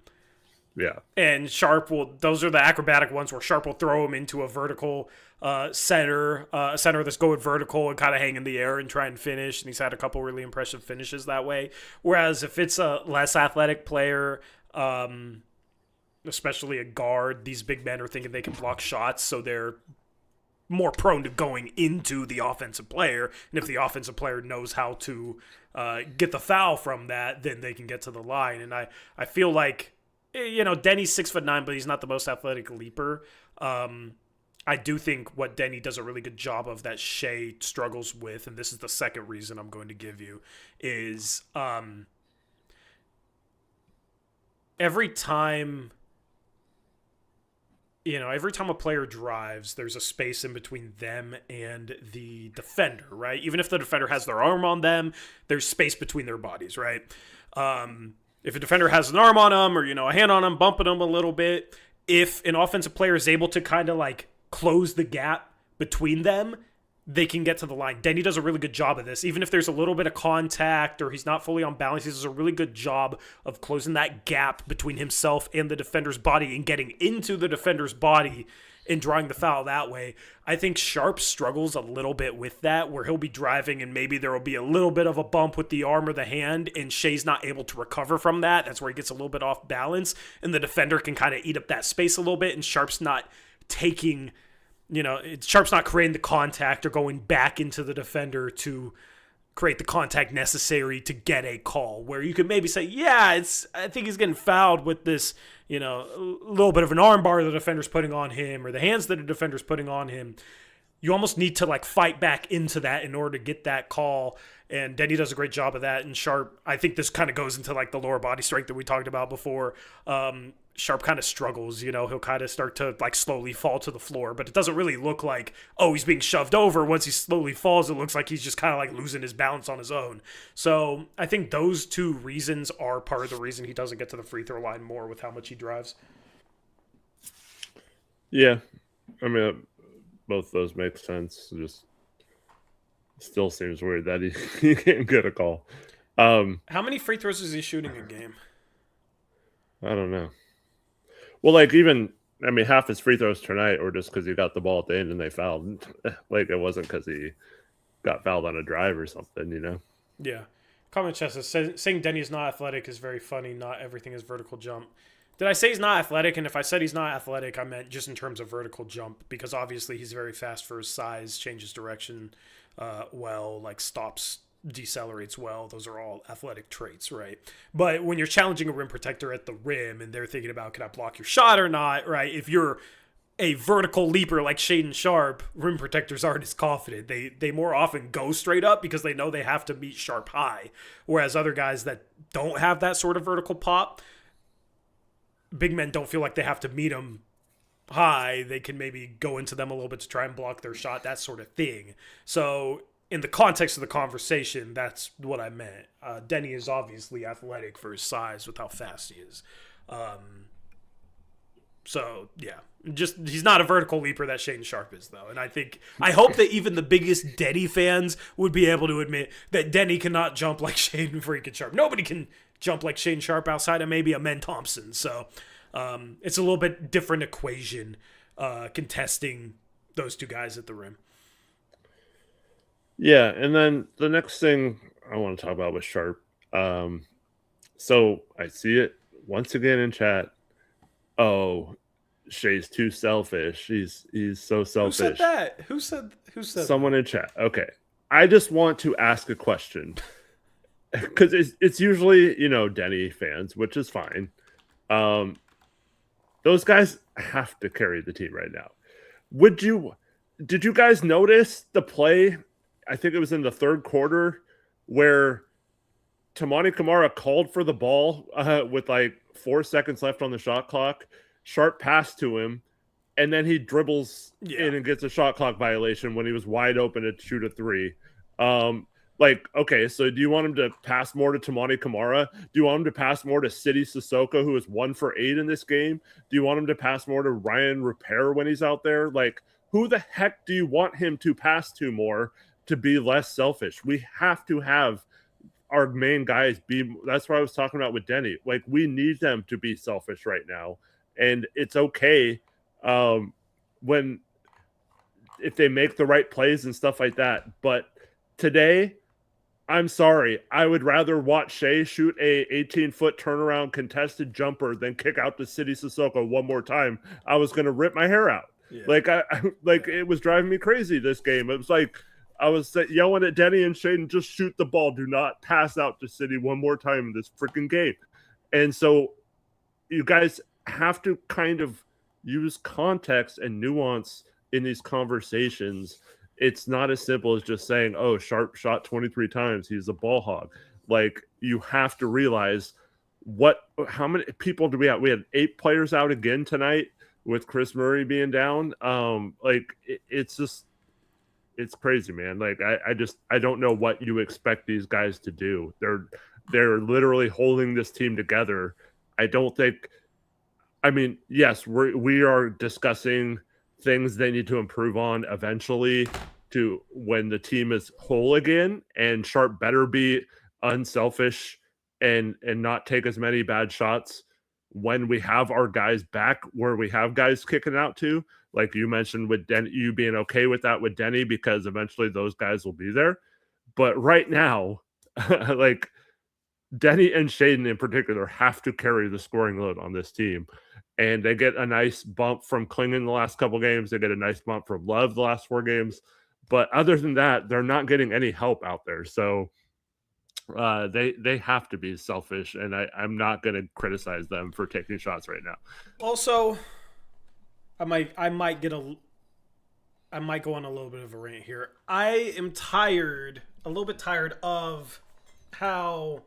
Yeah. And those are the acrobatic ones where Sharp will throw him into a vertical center that's going vertical and kind of hang in the air and try and finish. And he's had a couple really impressive finishes that way. Whereas if it's a less athletic player, especially a guard, these big men are thinking they can block shots, so they're more prone to going into the offensive player. And if the offensive player knows how to get the foul from that, then they can get to the line. And I feel like, you know, Denny's 6'9", but he's not the most athletic leaper. I do think what Denny does a really good job of that Shea struggles with, and this is the second reason I'm going to give you, is every time a player drives, there's a space in between them and the defender, right? Even if the defender has their arm on them, there's space between their bodies, right? If a defender has an arm on them or, a hand on them, bumping them a little bit, if an offensive player is able to kind of like close the gap between them, they can get to the line. Denny does a really good job of this. Even if there's a little bit of contact or he's not fully on balance, he does a really good job of closing that gap between himself and the defender's body and getting into the defender's body and drawing the foul that way. I think Sharp struggles a little bit with that, where he'll be driving and maybe there will be a little bit of a bump with the arm or the hand, and Shea's not able to recover from that. That's where he gets a little bit off balance, and the defender can kind of eat up that space a little bit, and Sharp's not taking... Sharp's not creating the contact or going back into the defender to create the contact necessary to get a call, where you could maybe say, I think he's getting fouled with this, a little bit of an arm bar the defender's putting on him or the hands that the defender's putting on him. You almost need to like fight back into that in order to get that call. And Denny does a great job of that. And Sharp, I think this kind of goes into like the lower body strength that we talked about before. Sharp kind of struggles, he'll kind of start to like slowly fall to the floor, but it doesn't really look like, he's being shoved over. Once he slowly falls, it looks like he's just kind of like losing his balance on his own. So I think those two reasons are part of the reason he doesn't get to the free throw line more with how much he drives. Yeah. I mean, both those make sense. Just still seems weird that he can't get a call. How many free throws is he shooting a game? I don't know. Well, half his free throws tonight were just because he got the ball at the end and they fouled. Like, it wasn't because he got fouled on a drive or something, Yeah. Comment Chess says, saying Denny is not athletic is very funny. Not everything is vertical jump. Did I say he's not athletic? And if I said he's not athletic, I meant just in terms of vertical jump, because obviously he's very fast for his size, changes direction stops, decelerates well. Those are all athletic traits, right? But when you're challenging a rim protector at the rim and they're thinking about, can I block your shot or not, right? If you're a vertical leaper like Shaedon Sharp, rim protectors aren't as confident. They more often go straight up because they know they have to meet Sharp high. Whereas other guys that don't have that sort of vertical pop, big men don't feel like they have to meet them high. They can maybe go into them a little bit to try and block their shot, that sort of thing. So in the context of the conversation, that's what I meant. Denny is obviously athletic for his size with how fast he is. So, yeah. Just he's not a vertical leaper that Shaedon Sharp is, though. And I hope that even the biggest Denny fans would be able to admit that Denny cannot jump like Shaedon freaking Sharp. Nobody can jump like Shaedon Sharp outside of maybe Amen Thompson. So it's a little bit different equation contesting those two guys at the rim. Yeah, and then the next thing I want to talk about was Sharp. So I see it once again in chat. Oh, Shea's too selfish. He's so selfish. Who said that? Who said Someone in chat. Okay. I just want to ask a question. Because it's usually, Denny fans, which is fine. Those guys have to carry the team right now. Did you guys notice the play? I think it was in the third quarter where Tamani Kamara called for the ball with like 4 seconds left on the shot clock. Sharp pass to him, and then he dribbles in and gets a shot clock violation when he was wide open to shoot a three. Okay, so do you want him to pass more to Tamani Kamara? Do you want him to pass more to City Sissoko, who is 1 for 8 in this game? Do you want him to pass more to Ryan Repair when he's out there? Like, who the heck do you want him to pass to more to be less selfish? We have to have our main guys be. That's what I was talking about with Denny. Like, we need them to be selfish right now. And it's okay if they make the right plays and stuff like that. But today, I'm sorry, I would rather watch Shea shoot a 18-foot turnaround contested jumper than kick out to City Sissoko one more time. I was going to rip my hair out. Yeah. It was driving me crazy this game. It was like I was yelling at Denny and Shaedon, just shoot the ball. Do not pass out to City one more time in this freaking game. And so you guys have to kind of use context and nuance in these conversations. It's not as simple as just saying, oh, Sharp shot 23 times, he's a ball hog. Like, you have to realize how many people do we have? We had 8 players out again tonight with Chris Murray being down. It's just, it's crazy, man. Like I don't know what you expect these guys to do. They're literally holding this team together. I don't think, I mean, yes, we are discussing things they need to improve on eventually to when the team is whole again, and Sharp better be unselfish and not take as many bad shots when we have our guys back, where we have guys kicking out to, like you mentioned with you being okay with that with Denny, because eventually those guys will be there. But right now, like Denny and Shaden in particular have to carry the scoring load on this team. And they get a nice bump from Klingon the last couple games. They get a nice bump from Love the last 4 games. But other than that, they're not getting any help out there. So they have to be selfish, and I'm not going to criticize them for taking shots right now. Also, I might go on a little bit of a rant here. I am a little bit tired of how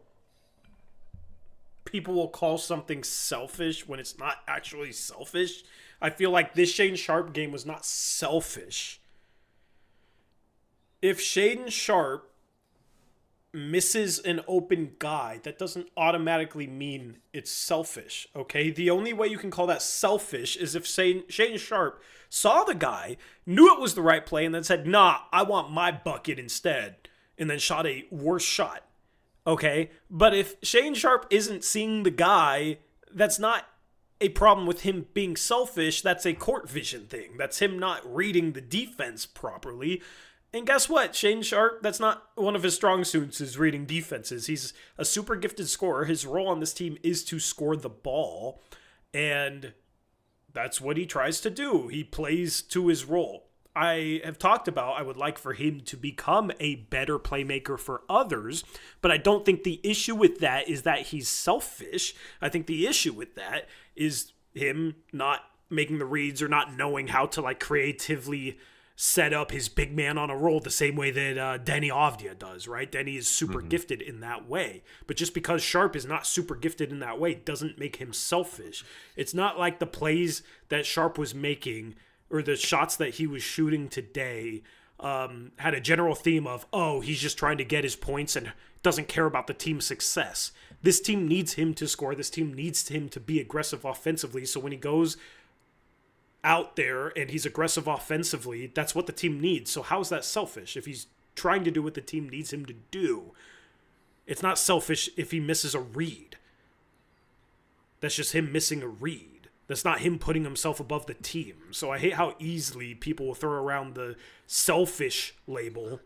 people will call something selfish when it's not actually selfish. I feel like this Shaden Sharp game was not selfish. If Shaden Sharp misses an open guy, that doesn't automatically mean it's selfish, okay? The only way you can call that selfish is if Shaden Sharp saw the guy, knew it was the right play, and then said, nah, I want my bucket instead, and then shot a worse shot, okay? But if Shaden Sharp isn't seeing the guy, that's not a problem with him being selfish. That's a court vision thing. That's him not reading the defense properly. And guess what? Shaden Sharp, that's not one of his strong suits, is reading defenses. He's a super gifted scorer. His role on this team is to score the ball. And that's what he tries to do. He plays to his role. I have talked about I would like for him to become a better playmaker for others, but I don't think the issue with that is that he's selfish. I think the issue with that is him not making the reads or not knowing how to like creatively set up his big man on a roll the same way that Denny Avdia does, right? Denny is super gifted in that way. But just because Sharp is not super gifted in that way doesn't make him selfish. It's not like the plays that Sharp was making or the shots that he was shooting today had a general theme of, oh, he's just trying to get his points and doesn't care about the team's success. This team needs him to score. This team needs him to be aggressive offensively. So when he goes out there and he's aggressive offensively, that's what the team needs. So how is that selfish? If he's trying to do what the team needs him to do, it's not selfish if he misses a read. That's just him missing a read. That's not him putting himself above the team. So I hate how easily people will throw around the selfish label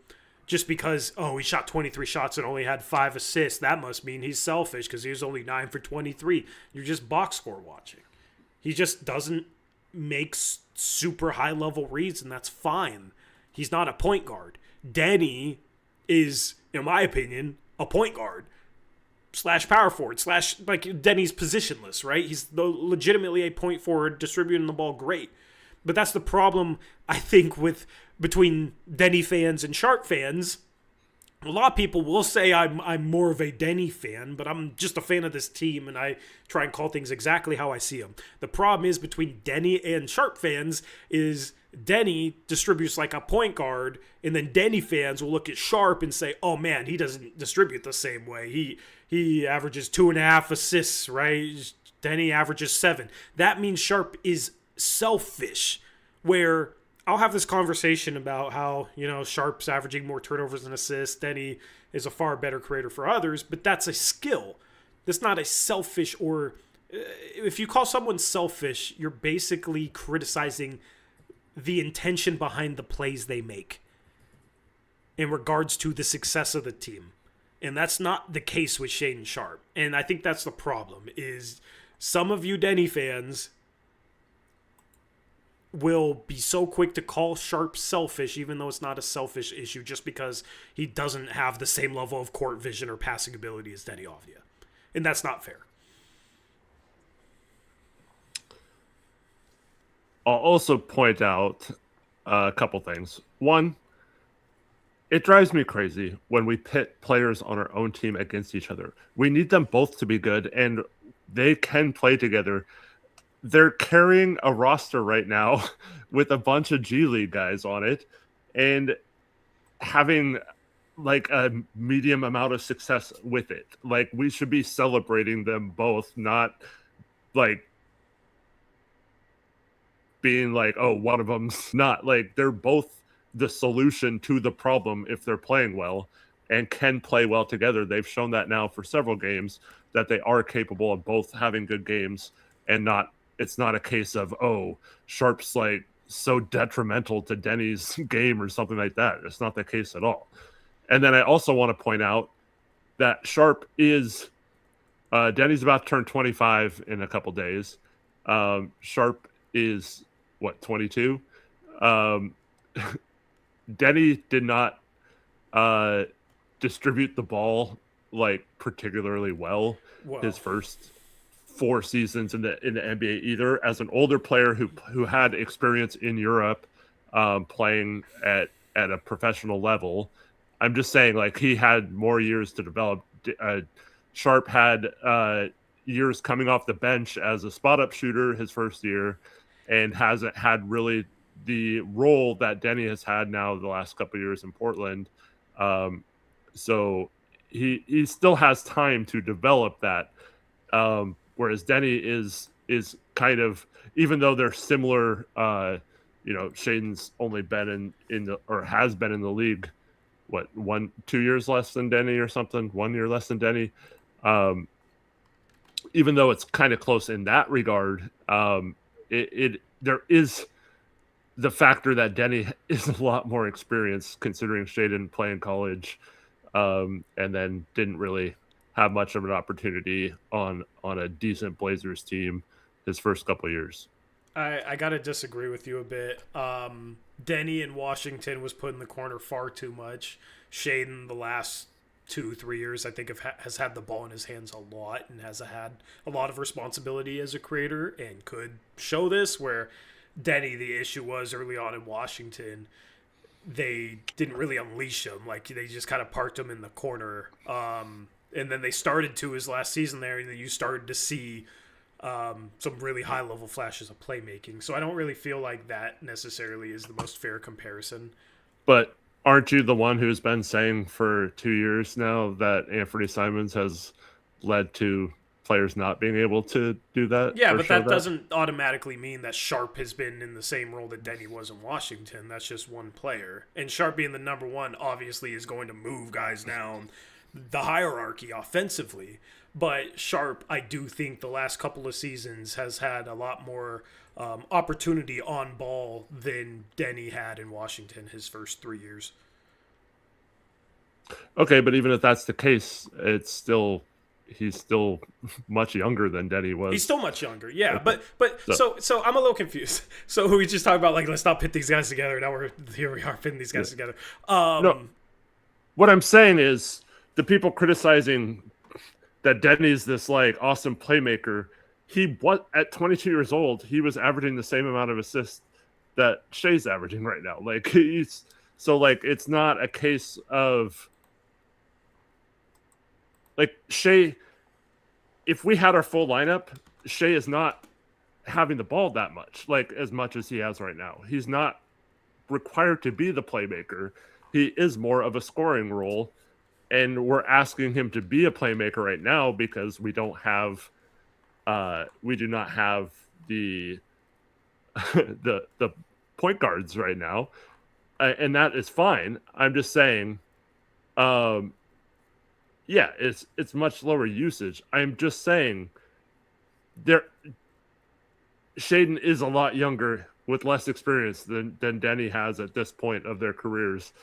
just because, oh, he shot 23 shots and only had 5 assists. That must mean he's selfish because he was only 9 for 23. You're just box score watching. He just doesn't makes super high level reads, and that's fine. He's not a point guard. Denny is, in my opinion, a point guard / power forward / like Denny's positionless, right? He's legitimately a point forward distributing the ball great. But that's the problem, I think, with between Denny fans and Sharp fans. A lot of people will say I'm more of a Denny fan, but I'm just a fan of this team, and I try and call things exactly how I see them. The problem is between Denny and Sharp fans is Denny distributes like a point guard, and then Denny fans will look at Sharp and say, oh man, he doesn't distribute the same way. He averages 2.5 assists, right? Denny averages 7. That means Sharp is selfish, where I'll have this conversation about how, Sharp's averaging more turnovers than assists. Denny is a far better creator for others, but that's a skill. That's not a selfish or... If you call someone selfish, you're basically criticizing the intention behind the plays they make in regards to the success of the team. And that's not the case with Shaden Sharp. And I think that's the problem, is some of you Denny fans will be so quick to call Sharp selfish, even though it's not a selfish issue, just because he doesn't have the same level of court vision or passing ability as Denny Avdia. And that's not fair. I'll also point out a couple things. One, It drives me crazy when we pit players on our own team against each other. We need them both to be good, and they can play together. They're carrying a roster right now with a bunch of G League guys on it, and having like a medium amount of success with it. Like, we should be celebrating them both, not like being like, oh, one of them's not. Like, they're both the solution to the problem if they're playing well and can play well together. They've shown that now for several games that they are capable of both having good games, and it's not a case of, oh, Sharp's like so detrimental to Denny's game or something like that. It's not the case at all. And then I also want to point out that Sharp is Denny's about to turn 25 in a couple days. Sharp is what, 22? Denny did not distribute the ball like particularly well his first 4 seasons in the NBA either. As an older player who had experience in Europe playing at a professional level, I'm just saying, like, he had more years to develop. Sharp had years coming off the bench as a spot-up shooter his first year, and hasn't had really the role that Denny has had now the last couple of years in Portland. So he still has time to develop that. Whereas Denny is kind of, even though they're similar, Shaden's only been in the, or has been in the league, what, 2 years less than Denny or something, 1 year less than Denny. Even though it's kind of close in that regard, there is the factor that Denny is a lot more experienced, considering Shaden playing college, and then didn't really have much of an opportunity on a decent Blazers team his first couple of years. I got to disagree with you a bit. Denny in Washington was put in the corner far too much. Shaden, the last 2-3 years, I think has had the ball in his hands a lot and has had a lot of responsibility as a creator and could show this, where Denny, the issue was early on in Washington, they didn't really unleash him. Like, they just kind of parked him in the corner. And then they started to his last season there, and then you started to see some really high-level flashes of playmaking. So I don't really feel like that necessarily is the most fair comparison. But aren't you the one who's been saying for 2 years now that Anthony Simons has led to players not being able to do that? Yeah, but that doesn't automatically mean that Sharp has been in the same role that Denny was in Washington. That's just one player. And Sharp being the number one obviously is going to move guys down the hierarchy offensively. But Sharp, I do think the last couple of seasons has had a lot more opportunity on ball than Denny had in Washington his first 3 years. Okay, but even if that's the case, he's still much younger than Denny was. He's still much younger, yeah. Okay. But so I'm a little confused. So we just talk about, like, let's not pit these guys together. Now here we are pitting these guys together. No, what I'm saying is, the people criticizing that Denny's this like awesome playmaker, at 22 years old, he was averaging the same amount of assists that Shai's averaging right now. Like, it's not a case of like Shai. If we had our full lineup, Shai is not having the ball that much, like as much as he has right now. He's not required to be the playmaker. He is more of a scoring role. And we're asking him to be a playmaker right now because we do not have the the point guards right now, and that is fine. I'm just saying, it's much lower usage. I'm just saying, Shaden is a lot younger with less experience than Denny has at this point of their careers.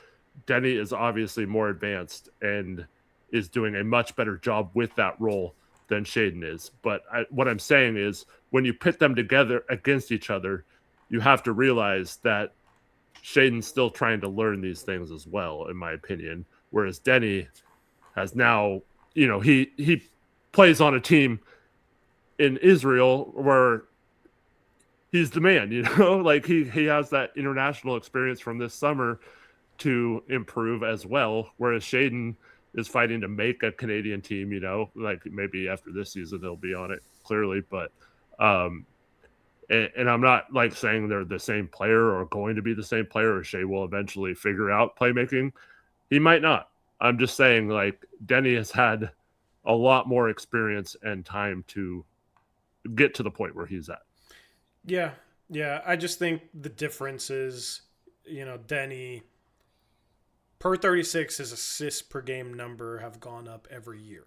Denny is obviously more advanced and is doing a much better job with that role than Shaden is. But what I'm saying is, when you pit them together against each other, you have to realize that Shaden's still trying to learn these things as well, in my opinion. Whereas Denny has now, he plays on a team in Israel where he's the man, like he has that international experience from this summer to improve as well, whereas Shaden is fighting to make a Canadian team, like maybe after this season they'll be on it clearly, but and I'm not like saying they're the same player or going to be the same player, or Shea will eventually figure out playmaking. He might not. I'm just saying, like, Denny has had a lot more experience and time to get to the point where he's at. Yeah. I just think the difference is, Denny, per 36, his assists per game number have gone up every year.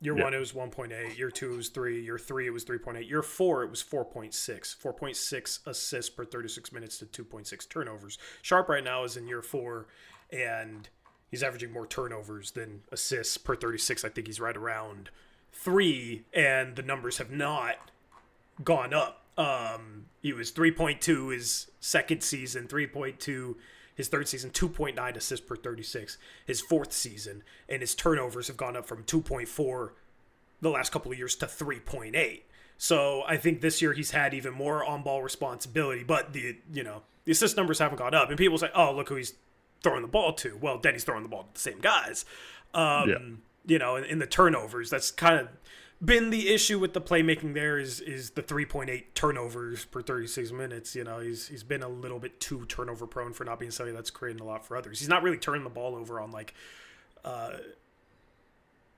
Year 1, it was 1.8. Year 2, it was 3. Year 3, it was 3.8. Year 4, it was 4.6. 4.6 assists per 36 minutes to 2.6 turnovers. Sharp right now is in year 4, and he's averaging more turnovers than assists per 36. I think he's right around 3, and the numbers have not gone up. He was 3.2 his second season, 3.2 his third season, 2.9 assists per 36 his fourth season, and his turnovers have gone up from 2.4 the last couple of years to 3.8. So I think this year he's had even more on-ball responsibility, but the assist numbers haven't gone up. And people say, oh, look who he's throwing the ball to. Well, Denny's throwing the ball to the same guys. In the turnovers, that's kind of been the issue with the playmaking there is the 3.8 turnovers per 36 minutes. He's been a little bit too turnover prone for not being somebody that's creating a lot for others. He's not really turning the ball over on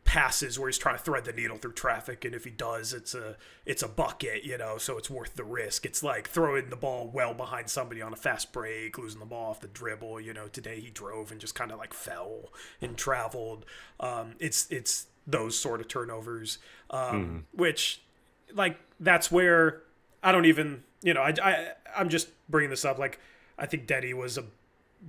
passes where he's trying to thread the needle through traffic, and if he does, it's a bucket, so it's worth the risk. It's like throwing the ball well behind somebody on a fast break, losing the ball off the dribble. Today he drove and just kind of like fell and traveled. It's those sort of turnovers, which, like, that's where I don't even, I'm just bringing this up. Like, I think Denny was a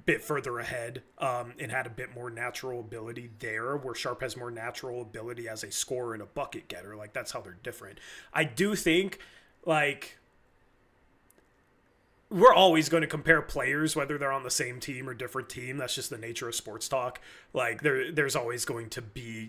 bit further ahead and had a bit more natural ability there, where Sharp has more natural ability as a scorer and a bucket getter. Like, that's how they're different. I do think, like, we're always going to compare players, whether they're on the same team or different team. That's just the nature of sports talk. Like, there's always going to be,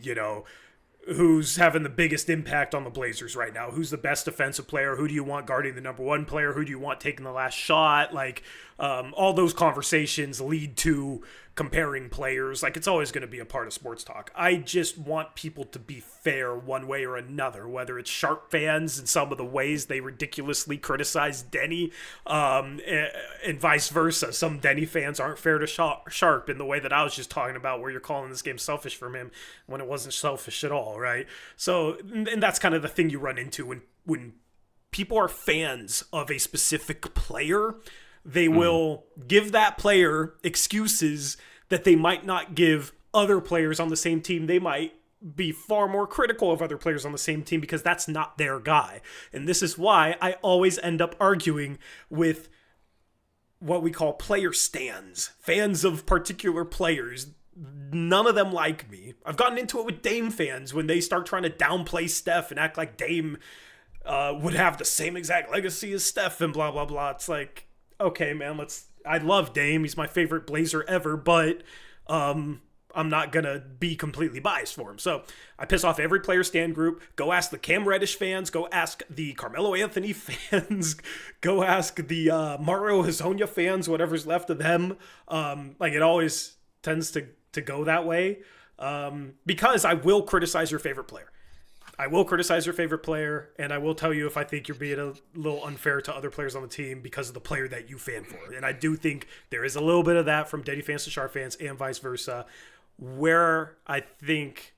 who's having the biggest impact on the Blazers right now? Who's the best defensive player? Who do you want guarding the number one player? Who do you want taking the last shot? Like, all those conversations lead to comparing players. Like, it's always going to be a part of sports talk. I just want people to be fair one way or another, whether it's Sharp fans and some of the ways they ridiculously criticize Denny, and vice versa. Some Denny fans aren't fair to Sharp in the way that I was just talking about, where you're calling this game selfish from him when it wasn't selfish at all, right? So, and that's kind of the thing you run into when people are fans of a specific player. They will give that player excuses that they might not give other players on the same team. They might be far more critical of other players on the same team because that's not their guy. And this is why I always end up arguing with what we call player stans, fans of particular players. None of them like me. I've gotten into it with Dame fans when they start trying to downplay Steph and act like Dame would have the same exact legacy as Steph and blah, blah, blah. It's like, okay, man, I love Dame. He's my favorite Blazer ever, but I'm not going to be completely biased for him. So I piss off every player stand group. Go ask the Cam Reddish fans. Go ask the Carmelo Anthony fans. Go ask the Mario Hezonja fans, whatever's left of them. Like, it always tends to go that way, because I will criticize your favorite player. I will criticize your favorite player, and I will tell you if I think you're being a little unfair to other players on the team because of the player that you fan for. And I do think there is a little bit of that from Denny fans to Sharp fans and vice versa, where I think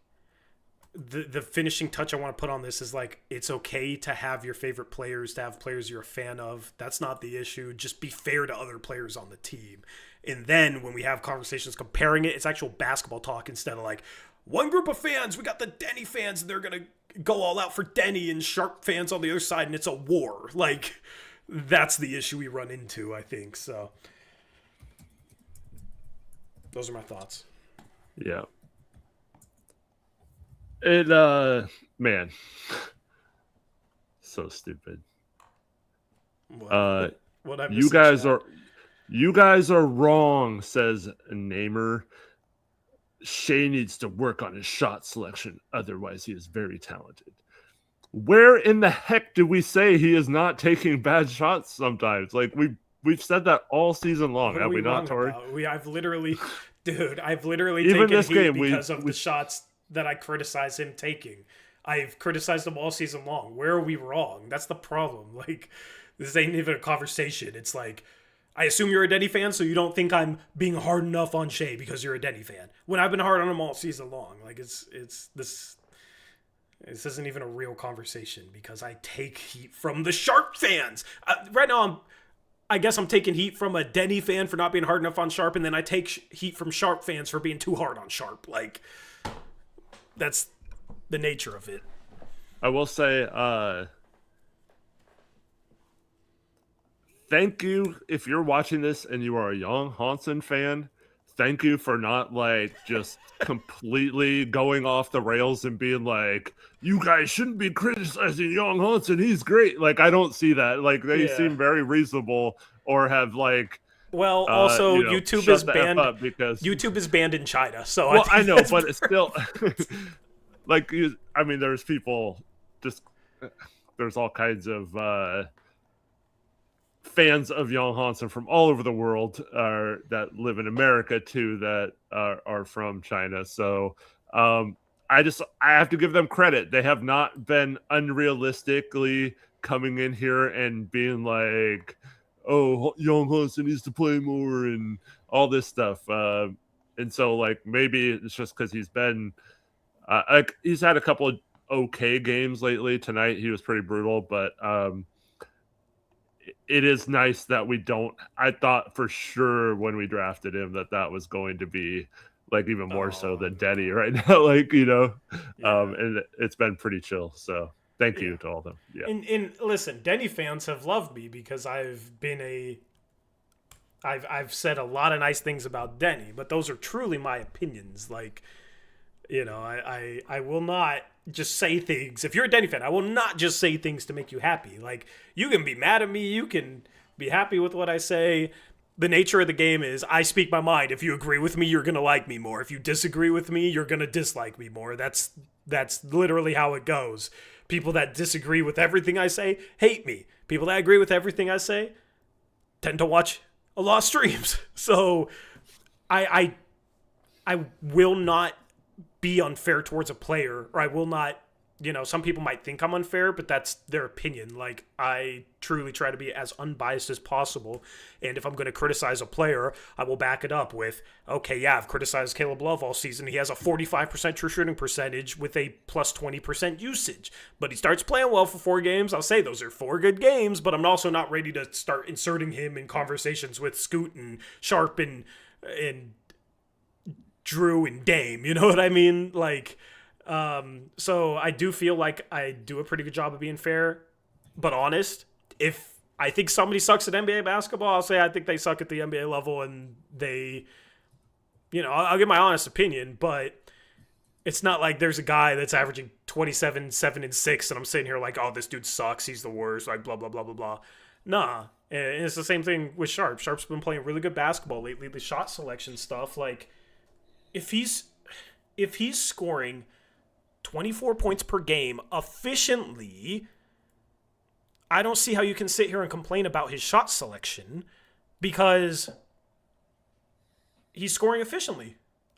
the finishing touch I want to put on this is, like, it's okay to have your favorite players, to have players you're a fan of. That's not the issue. Just be fair to other players on the team. And then when we have conversations comparing it, it's actual basketball talk instead of like, one group of fans, we got the Denny fans, and they're going to go all out for Denny, and Sharp fans on the other side, and it's a war. Like, that's the issue we run into, I think. So those are my thoughts. Yeah. Man, so stupid. What I you guys are wrong, says Namer. Shea needs to work on his shot selection. Otherwise, he is very talented. Where in the heck do we say he is not taking bad shots sometimes? Like, we we've said that all season long, What are have we not, wrong Tori? about? I've literally Even taken this heat game, because of the shots that I criticize him taking. I've criticized him all season long. Where are we wrong? That's the problem. Like, this ain't even a conversation. It's like, I assume you're a Denny fan, so you don't think I'm being hard enough on Shea because you're a Denny fan. When I've been hard on him all season long. Like, it's this isn't even a real conversation because I take heat from the Sharp fans. Right now, I guess I'm taking heat from a Denny fan for not being hard enough on Sharp, and then I take heat from Sharp fans for being too hard on Sharp. Like, that's the nature of it. I will say, thank you if you're watching this and you are a Young Hansen fan. Thank you for not like just completely going off the rails and being like, you guys shouldn't be criticizing Young Hansen. He's great. Like, I don't see that. Like, they seem very reasonable or have like. Well, also YouTube is banned because YouTube is banned in China. So well, I know, but it's still like I mean, there's people just there's all kinds of fans of Young Hansen from all over the world that live in America too that are from China. So I have to give them credit. They have not been unrealistically coming in here and being like, oh, Young Hansen needs to play more and all this stuff. And so like maybe it's just because he's been like he's had a couple of okay games lately. Tonight he was pretty brutal, but it is nice that we don't. I thought for sure when we drafted him that was going to be like even more so than Denny right now. Like, and it's been pretty chill. So thank you to all of them. Yeah. And listen, Denny fans have loved me because I've said a lot of nice things about Denny, but those are truly my opinions. Like, I will not just say things. If you're a Denny fan, I will not just say things to make you happy. Like, you can be mad at me, you can be happy with what I say. The nature of the game is I speak my mind. If you agree with me, you're going to like me more. If you disagree with me, you're going to dislike me more. That's literally how it goes. People that disagree with everything I say hate me. People that agree with everything I say tend to watch a lot of streams. So I will not be unfair towards a player, or I will not, some people might think I'm unfair, but that's their opinion. Like, I truly try to be as unbiased as possible. And if I'm going to criticize a player, I will back it up with, okay, yeah, I've criticized Caleb Love all season. He has a 45% true shooting percentage with a plus 20% usage, but he starts playing well for 4 games. I'll say those are 4 good games, but I'm also not ready to start inserting him in conversations with Scoot and Sharp and Drew and Dame, you know what I mean? Like, so I do feel like I do a pretty good job of being fair, but honest. If I think somebody sucks at NBA basketball, I'll say I think they suck at the NBA level, and they, I'll give my honest opinion, but it's not like there's a guy that's averaging 27, 7, and 6, and I'm sitting here like, oh, this dude sucks, he's the worst, like, blah, blah, blah, blah, blah. Nah, and it's the same thing with Sharp. Sharp's been playing really good basketball lately. The shot selection stuff, like, if he's scoring 24 points per game efficiently, I don't see how you can sit here and complain about his shot selection because he's scoring efficiently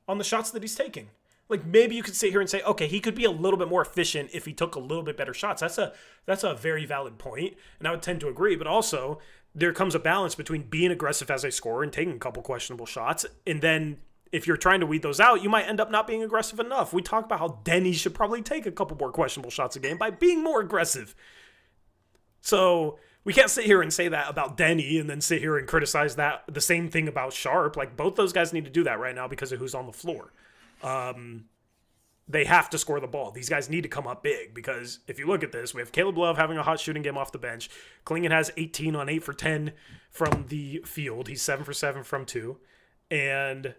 on the shots that he's taking. Like, maybe you could sit here and say, okay, he could be a little bit more efficient if he took a little bit better shots. That's a very valid point, and I would tend to agree. But also, there comes a balance between being aggressive as a scorer and taking a couple questionable shots, and then if you're trying to weed those out, you might end up not being aggressive enough. We talk about how Denny should probably take a couple more questionable shots a game by being more aggressive. So we can't sit here and say that about Denny and then sit here and criticize the same thing about Sharp. Like, both those guys need to do that right now because of who's on the floor. They have to score the ball. These guys need to come up big because if you look at this, we have Caleb Love having a hot shooting game off the bench. Klingon has 18 on 8 for 10 from the field. He's 7 for 7 from 2. And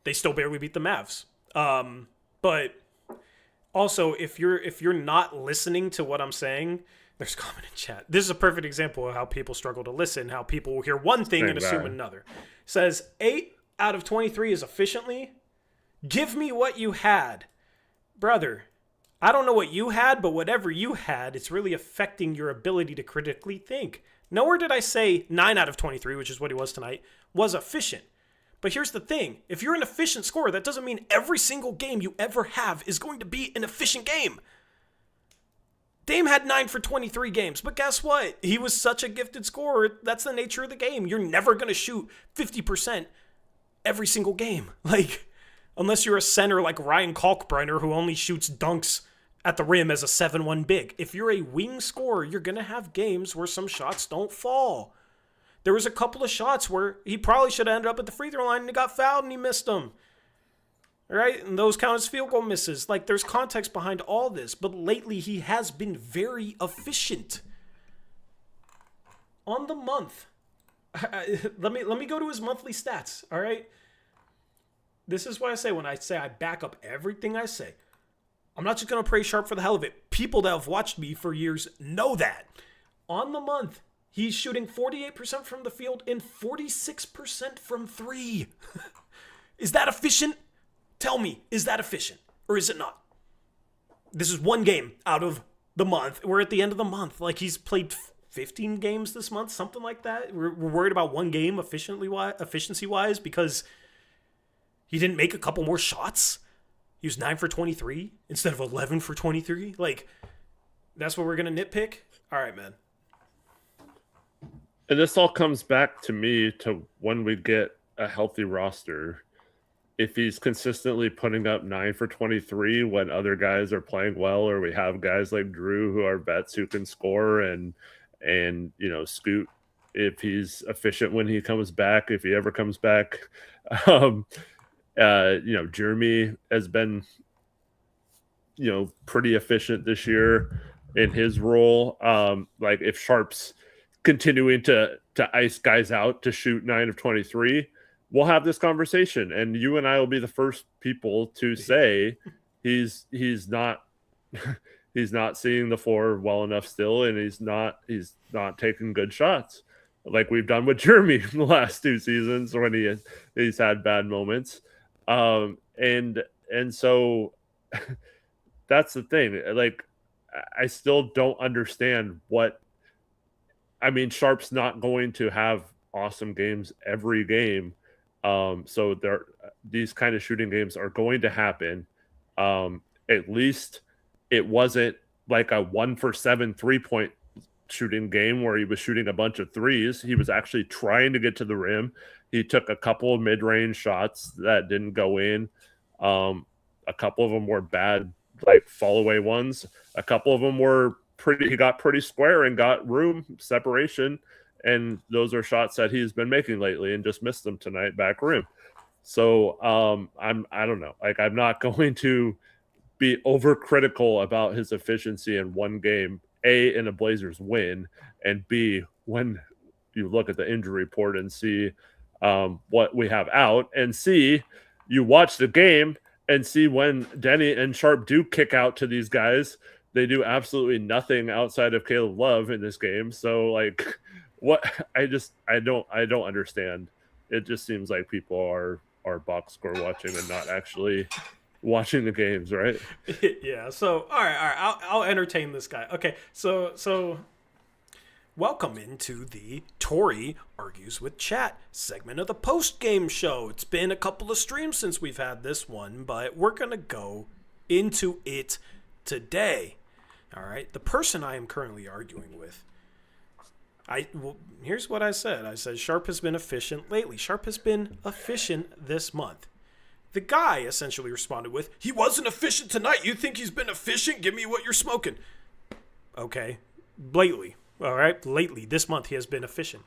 they still barely beat the Mavs. But also, if you're not listening to what I'm saying, there's a comment in chat. This is a perfect example of how people struggle to listen, how people will hear one thing and assume another. It says 8 out of 23 is efficiently. Give me what you had. Brother, I don't know what you had, but whatever you had, it's really affecting your ability to critically think. Nowhere did I say 9 out of 23, which is what he was tonight, was efficient. But here's the thing. If you're an efficient scorer, that doesn't mean every single game you ever have is going to be an efficient game. Dame had 9 for 23 games, but guess what? He was such a gifted scorer. That's the nature of the game. You're never going to shoot 50% every single game. Like, unless you're a center like Ryan Kalkbrenner who only shoots dunks at the rim as a 7-1 big. If you're a wing scorer, you're going to have games where some shots don't fall. There was a couple of shots where he probably should have ended up at the free throw line and he got fouled and he missed them. All right? And those count as field goal misses. Like, there's context behind all this. But lately, he has been very efficient. On the month, let me go to his monthly stats, all right? This is what I say when I say I back up everything I say. I'm not just going to praise Sharp for the hell of it. People that have watched me for years know that. On the month, he's shooting 48% from the field and 46% from three. Is that efficient? Tell me, is that efficient or is it not? This is one game out of the month. We're at the end of the month. Like, he's played 15 games this month, something like that. We're worried about one game efficiency-wise because he didn't make a couple more shots. He was 9 for 23 instead of 11 for 23. Like, that's what we're going to nitpick? All right, man. And this all comes back to me to when we get a healthy roster. If he's consistently putting up 9 for 23 when other guys are playing well, or we have guys like Drew who are vets who can score and Scoot, if he's efficient when he comes back, if he ever comes back, Jeremy has been, pretty efficient this year in his role. Like, if Sharp's continuing to ice guys out to shoot 9 of 23, we'll have this conversation, and you and I will be the first people to say he's not he's not seeing the floor well enough still, and he's not taking good shots like we've done with Jeremy in the last 2 seasons when he's had bad moments. And so that's the thing. Like, I still don't understand Sharp's not going to have awesome games every game. So these kind of shooting games are going to happen. At least it wasn't like a 1 for 7 3-point shooting game where he was shooting a bunch of threes. He was actually trying to get to the rim. He took a couple of mid-range shots that didn't go in. A couple of them were bad, like fall-away ones. A couple of them were he got pretty square and got room separation. And those are shots that he's been making lately and just missed them tonight back rim. So I don't know. Like, I'm not going to be overcritical about his efficiency in one game, A, in a Blazers win, and B, when you look at the injury report and see what we have out, and C, you watch the game and see when Denny and Sharp do kick out to these guys, they do absolutely nothing outside of Caleb Love in this game. So, like, what I don't understand. It just seems like people are box score watching and not actually watching the games, right? Yeah. So all right. I'll entertain this guy. Okay. So welcome into the Tori Argues with Chat segment of the post-game show. It's been a couple of streams since we've had this one, but we're gonna go into it today. All right. The person I am currently arguing with. Here's what I said. I said Sharp has been efficient lately. Sharp has been efficient this month. The guy essentially responded with, he wasn't efficient tonight. You think he's been efficient? Give me what you're smoking. Okay. Lately. All right. Lately, this month, he has been efficient.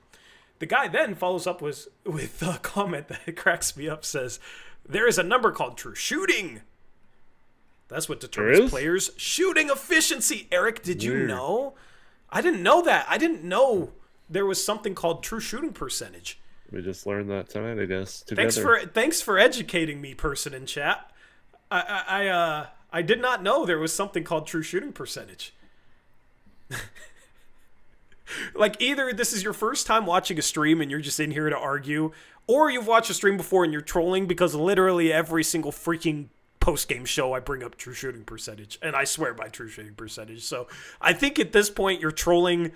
The guy then follows up with a comment that cracks me up, says, there is a number called true shooting. That's what determines players' shooting efficiency. Eric, did you know? I didn't know that. I didn't know there was something called true shooting percentage. We just learned that tonight, I guess. Thanks for educating me, person in chat. I did not know there was something called true shooting percentage. Like, either this is your first time watching a stream and you're just in here to argue, or you've watched a stream before and you're trolling because literally every single freaking post-game show I bring up true shooting percentage, and I swear by true shooting percentage. So I think at this point you're trolling,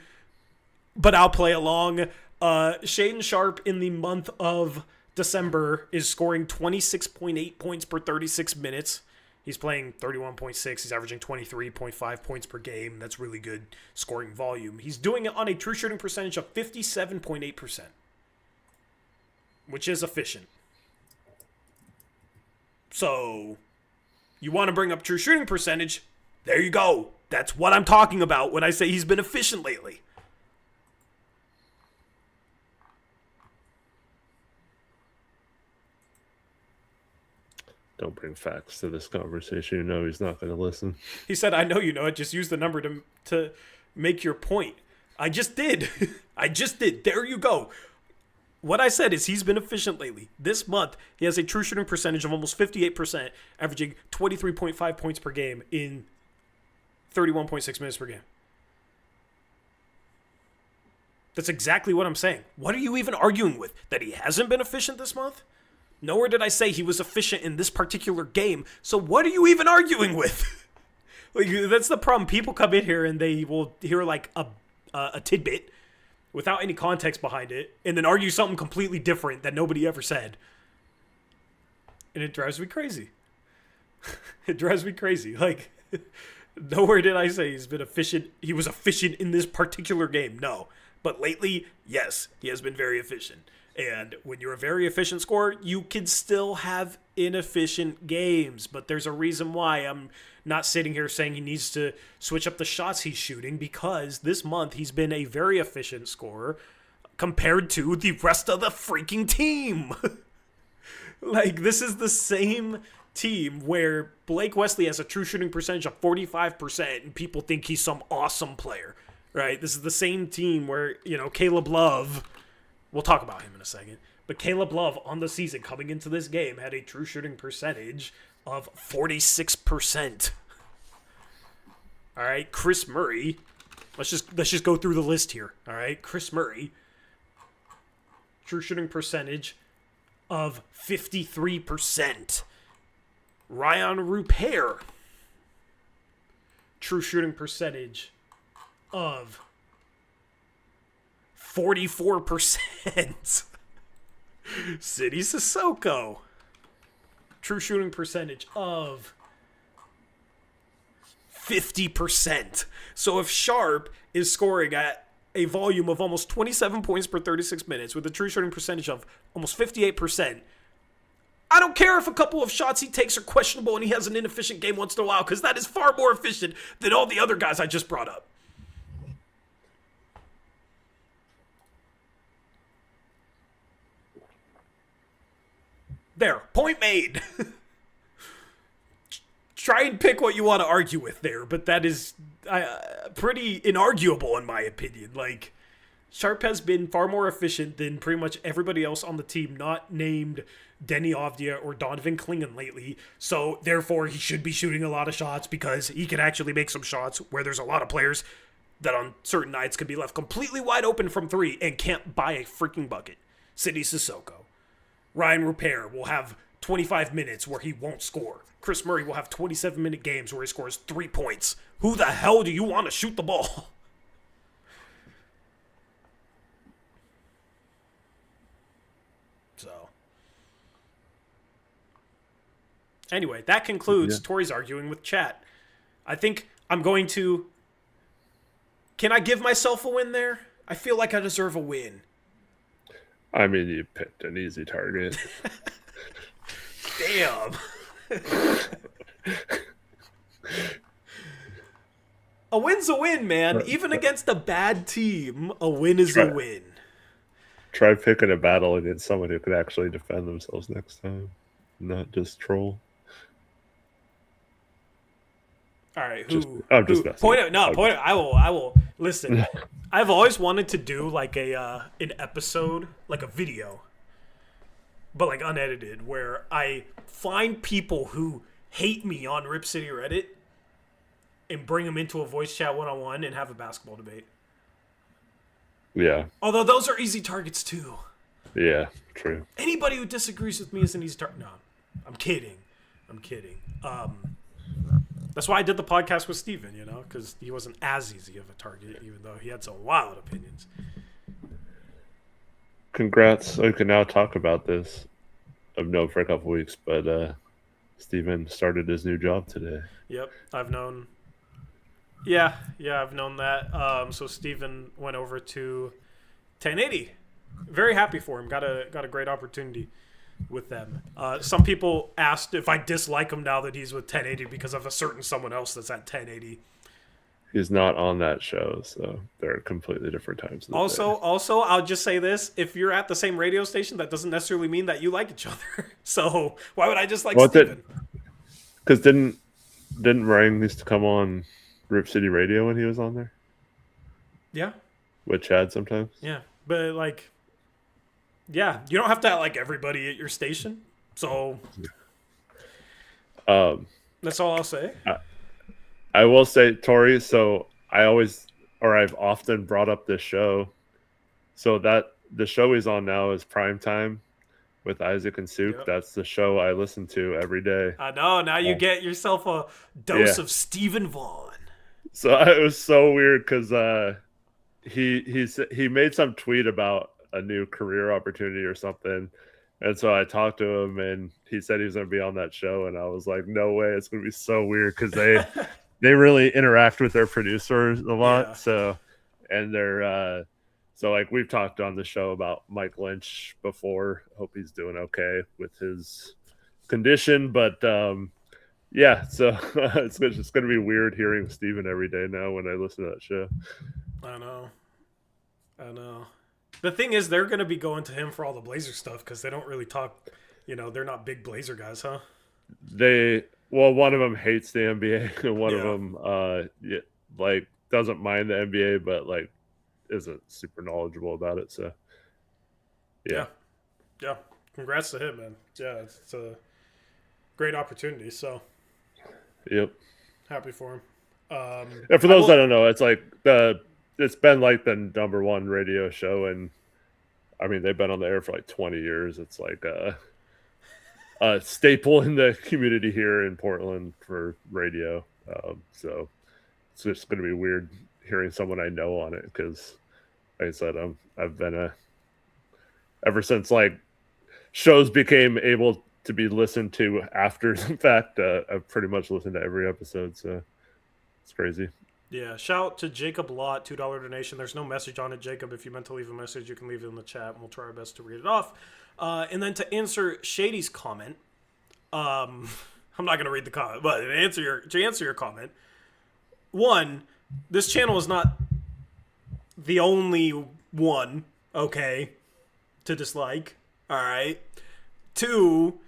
but I'll play along. Shaden Sharp in the month of December is scoring 26.8 points per 36 minutes. He's playing 31.6. He's averaging 23.5 points per game. That's really good scoring volume. He's doing it on a true shooting percentage of 57.8%, which is efficient. So, you want to bring up true shooting percentage? There you go. That's what I'm talking about when I say he's been efficient lately. Don't bring facts to this conversation. You know he's not going to listen. He said, I know you know it. Just use the number to make your point. I just did. I just did. There you go. What I said is he's been efficient lately. This month, he has a true shooting percentage of almost 58%, averaging 23.5 points per game in 31.6 minutes per game. That's exactly what I'm saying. What are you even arguing with? That he hasn't been efficient this month? Nowhere did I say he was efficient in this particular game. So what are you even arguing with? Like, that's the problem. People come in here and they will hear like a tidbit without any context behind it, and then argue something completely different that nobody ever said. And it drives me crazy. It drives me crazy. Like, nowhere did I say he's been efficient. He was efficient in this particular game. No. But lately, yes, he has been very efficient. And when you're a very efficient scorer, you can still have inefficient games. But there's a reason why I'm not sitting here saying he needs to switch up the shots he's shooting, because this month he's been a very efficient scorer compared to the rest of the freaking team. Like, this is the same team where Blake Wesley has a true shooting percentage of 45% and people think he's some awesome player, right? This is the same team where, Caleb Love... We'll talk about him in a second. But Caleb Love on the season coming into this game had a true shooting percentage of 46%. All right, Chris Murray. Let's just go through the list here. All right, Chris Murray. True shooting percentage of 53%. Ryan Rupert. True shooting percentage of 44%. City Sissoko. True shooting percentage of 50%. So if Sharp is scoring at a volume of almost 27 points per 36 minutes with a true shooting percentage of almost 58%, I don't care if a couple of shots he takes are questionable and he has an inefficient game once in a while, because that is far more efficient than all the other guys I just brought up. There, point made. Try and pick what you want to argue with there, but that is pretty inarguable in my opinion. Like, Sharp has been far more efficient than pretty much everybody else on the team, not named Denny Avdia or Donovan Clingan lately. So, therefore, he should be shooting a lot of shots because he can actually make some shots where there's a lot of players that on certain nights could be left completely wide open from three and can't buy a freaking bucket. City Sissoko. Ryan Rupert will have 25 minutes where he won't score. Chris Murray will have 27-minute games where he scores 3 points. Who the hell do you want to shoot the ball? So. Anyway, that concludes Tori's arguing with chat. I think I'm going to... Can I give myself a win there? I feel like I deserve a win. I mean, you picked an easy target. Damn. A win's a win, man. Even against a bad team, a win is a win. Try picking a battle against someone who could actually defend themselves next time, not just troll. All right, I'm just messing. Point out. No, point out. I will listen. I've always wanted to do like an episode, like a video, but like unedited, where I find people who hate me on Rip City Reddit and bring them into a voice chat one-on-one and have a basketball debate. Yeah. Although those are easy targets too. Yeah, true. Anybody who disagrees with me is an easy target. No, I'm kidding. I'm kidding. That's why I did the podcast with Steven, because he wasn't as easy of a target, even though he had some wild opinions. Congrats. We can now talk about this. I've known for a couple weeks, but Steven started his new job today. Yep, I've known. Yeah, I've known that. So Steven went over to 1080. Very happy for him. Got a great opportunity with them. Some people asked if I dislike him now that he's with 1080 because of a certain someone else that's at 1080. He's not on that show, so they're completely different times. Also, I'll just say this: if you're at the same radio station, that doesn't necessarily mean that you like each other. So why would I just like Steven? Because didn't Ryan used to come on Rip City Radio when he was on there? Yeah. With Chad sometimes? Yeah. But yeah, you don't have to like everybody at your station. So that's all I'll say. I will say, Tori, so I've often brought up this show. So that the show he's on now is Primetime with Isaac and Souk. Yep. That's the show I listen to every day. I know. Now you get yourself a dose of Stephen Vaughn. So it was so weird because he made some tweet about a new career opportunity or something. And so I talked to him and he said he was going to be on that show. And I was like, no way. It's going to be so weird because they really interact with their producers a lot. Yeah. So, and they're, so like we've talked on the show about Mike Lynch before. Hope he's doing okay with his condition, but, yeah, so it's just going to be weird hearing Steven every day now when I listen to that show. I know. The thing is, they're going to be going to him for all the Blazer stuff because they don't really talk, they're not big Blazer guys, huh? One of them hates the NBA, and one of them, doesn't mind the NBA, but, isn't super knowledgeable about it, so, yeah. Yeah, congrats to him, man. Yeah, it's a great opportunity, so. Yep. Happy for him. And for those that don't know, it's it's been the number one radio show, and I mean they've been on the air for 20 years. It's a staple in the community here in Portland for radio. So it's just going to be weird hearing someone I know on it because, like I said, I've been ever since shows became able to be listened to after the fact. I've pretty much listened to every episode, so it's crazy. Yeah, shout out to Jacob Lott, $2 donation. There's no message on it, Jacob. If you meant to leave a message, you can leave it in the chat, and we'll try our best to read it off. And then to answer Shady's comment, I'm not going to read the comment, but to answer your comment, one, this channel is not the only one, okay, to dislike, all right? Two,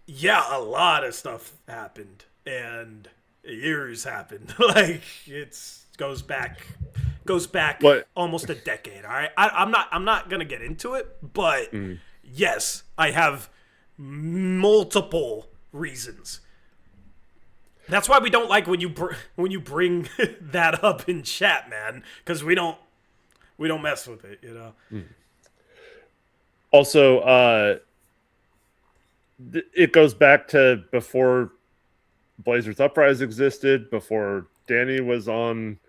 yeah, a lot of stuff happened, and years happened. It goes back what? Almost a decade. All right, I'm not gonna get into it, but yes, I have multiple reasons. That's why we don't like when you bring that up in chat, man, because we don't mess with it, Also, it goes back to before Blazers Uprise existed, before Danny was on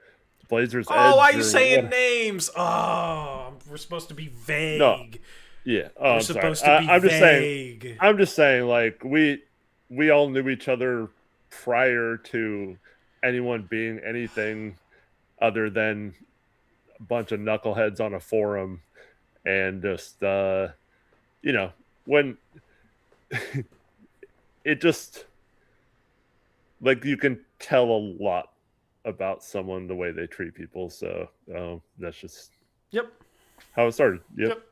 Blazers Edge. Oh, why are you saying names? Oh, we're supposed to be vague. No. Yeah. Oh, we're supposed to be vague. I'm just saying, we all knew each other prior to anyone being anything other than a bunch of knuckleheads on a forum, and just when it just you can tell a lot about someone the way they treat people. So that's just how it started. Yep.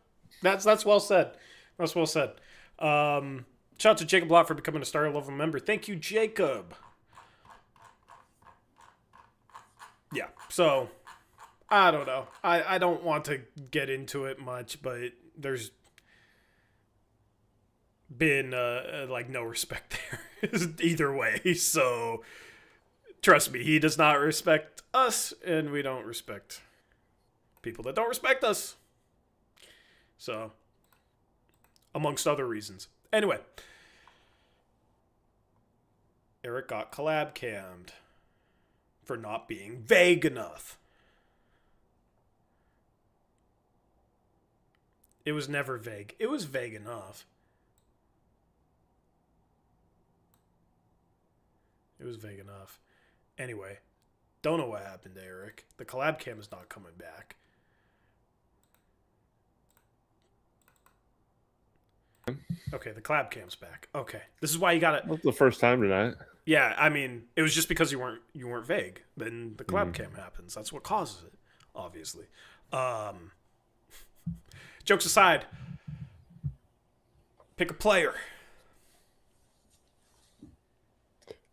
That's well said. That's well said. Shout out to Jacob Lott for becoming a starter level member. Thank you, Jacob. Yeah. So I don't know. I don't want to get into it much, but there's been no respect there either way. So trust me, he does not respect us, and we don't respect people that don't respect us. So amongst other reasons. Anyway, Eric got collab cammed for not being vague enough. It was never vague. It was vague enough. It was vague enough. Anyway, don't know what happened to Eric. The collab cam is not coming back. Okay, the collab cam's back. Okay, this is why you got it. That's the first time tonight. Yeah, I mean, it was just because you weren't vague. Then the collab cam happens. That's what causes it, obviously. Jokes aside, pick a player.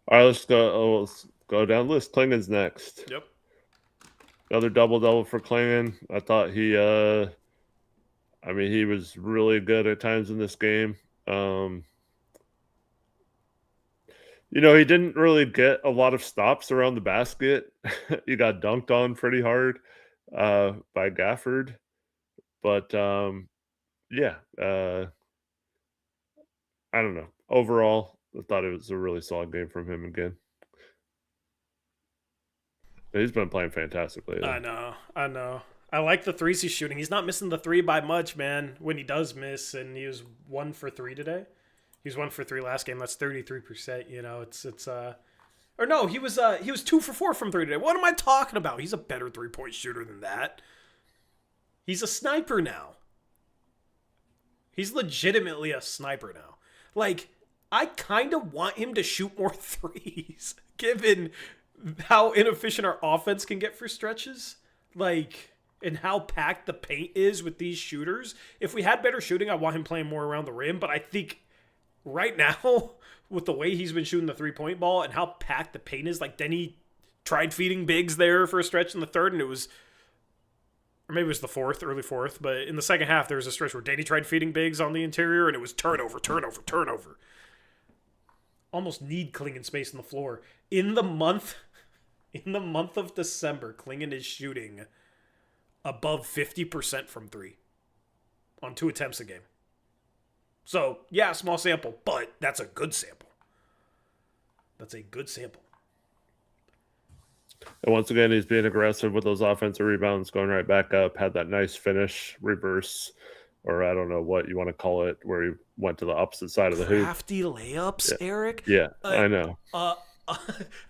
All right, let's go down the list. Klingen's next. Yep. Another double for Klingen. I thought he was really good at times in this game. He didn't really get a lot of stops around the basket. He got dunked on pretty hard by Gafford. But, I don't know. Overall, I thought it was a really solid game from him again. He's been playing fantastically. I know. I like the threes he's shooting. He's not missing the three by much, man, when he does miss, and he was 1 for 3 today. He was 1 for 3 last game. That's 33%. Or no, he was 2 for 4 from 3 today. What am I talking about? He's a better 3-point shooter than that. He's a sniper now. He's legitimately a sniper now. Like, I kind of want him to shoot more threes, given how inefficient our offense can get for stretches. Like, and how packed the paint is with these shooters. If we had better shooting, I want him playing more around the rim. But I think right now, with the way he's been shooting the 3-point ball and how packed the paint is, like, Denny tried feeding bigs there for a stretch in the third, and it was, or maybe it was the fourth, early fourth, but in the second half, there was a stretch where Denny tried feeding bigs on the interior, and it was turnover. Almost need Klingen space on the floor. In the month of December, Klingen is shooting above 50% from 3 on 2 attempts a game. So, yeah, small sample, but that's a good sample. And once again, he's being aggressive with those offensive rebounds, going right back up, had that nice finish, reverse, or I don't know what you want to call it, where he went to the opposite side of the hoop. Crafty layups, yeah. Eric? Yeah, I know.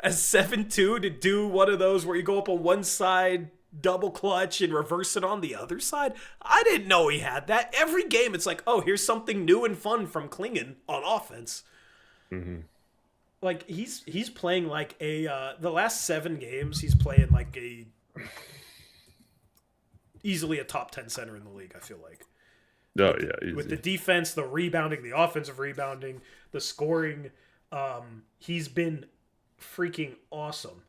As 7-2 to do one of those where you go up on one side, double clutch, and reverse it on the other side? I didn't know he had that. Every game, it's like, oh, here's something new and fun from Klingen on offense. Mm-hmm. Like, he's playing like the last 7 games, he's playing like easily a top 10 center in the league, I feel like. Oh, yeah, easy. With the defense, the rebounding, the offensive rebounding, the scoring, he's been freaking awesome.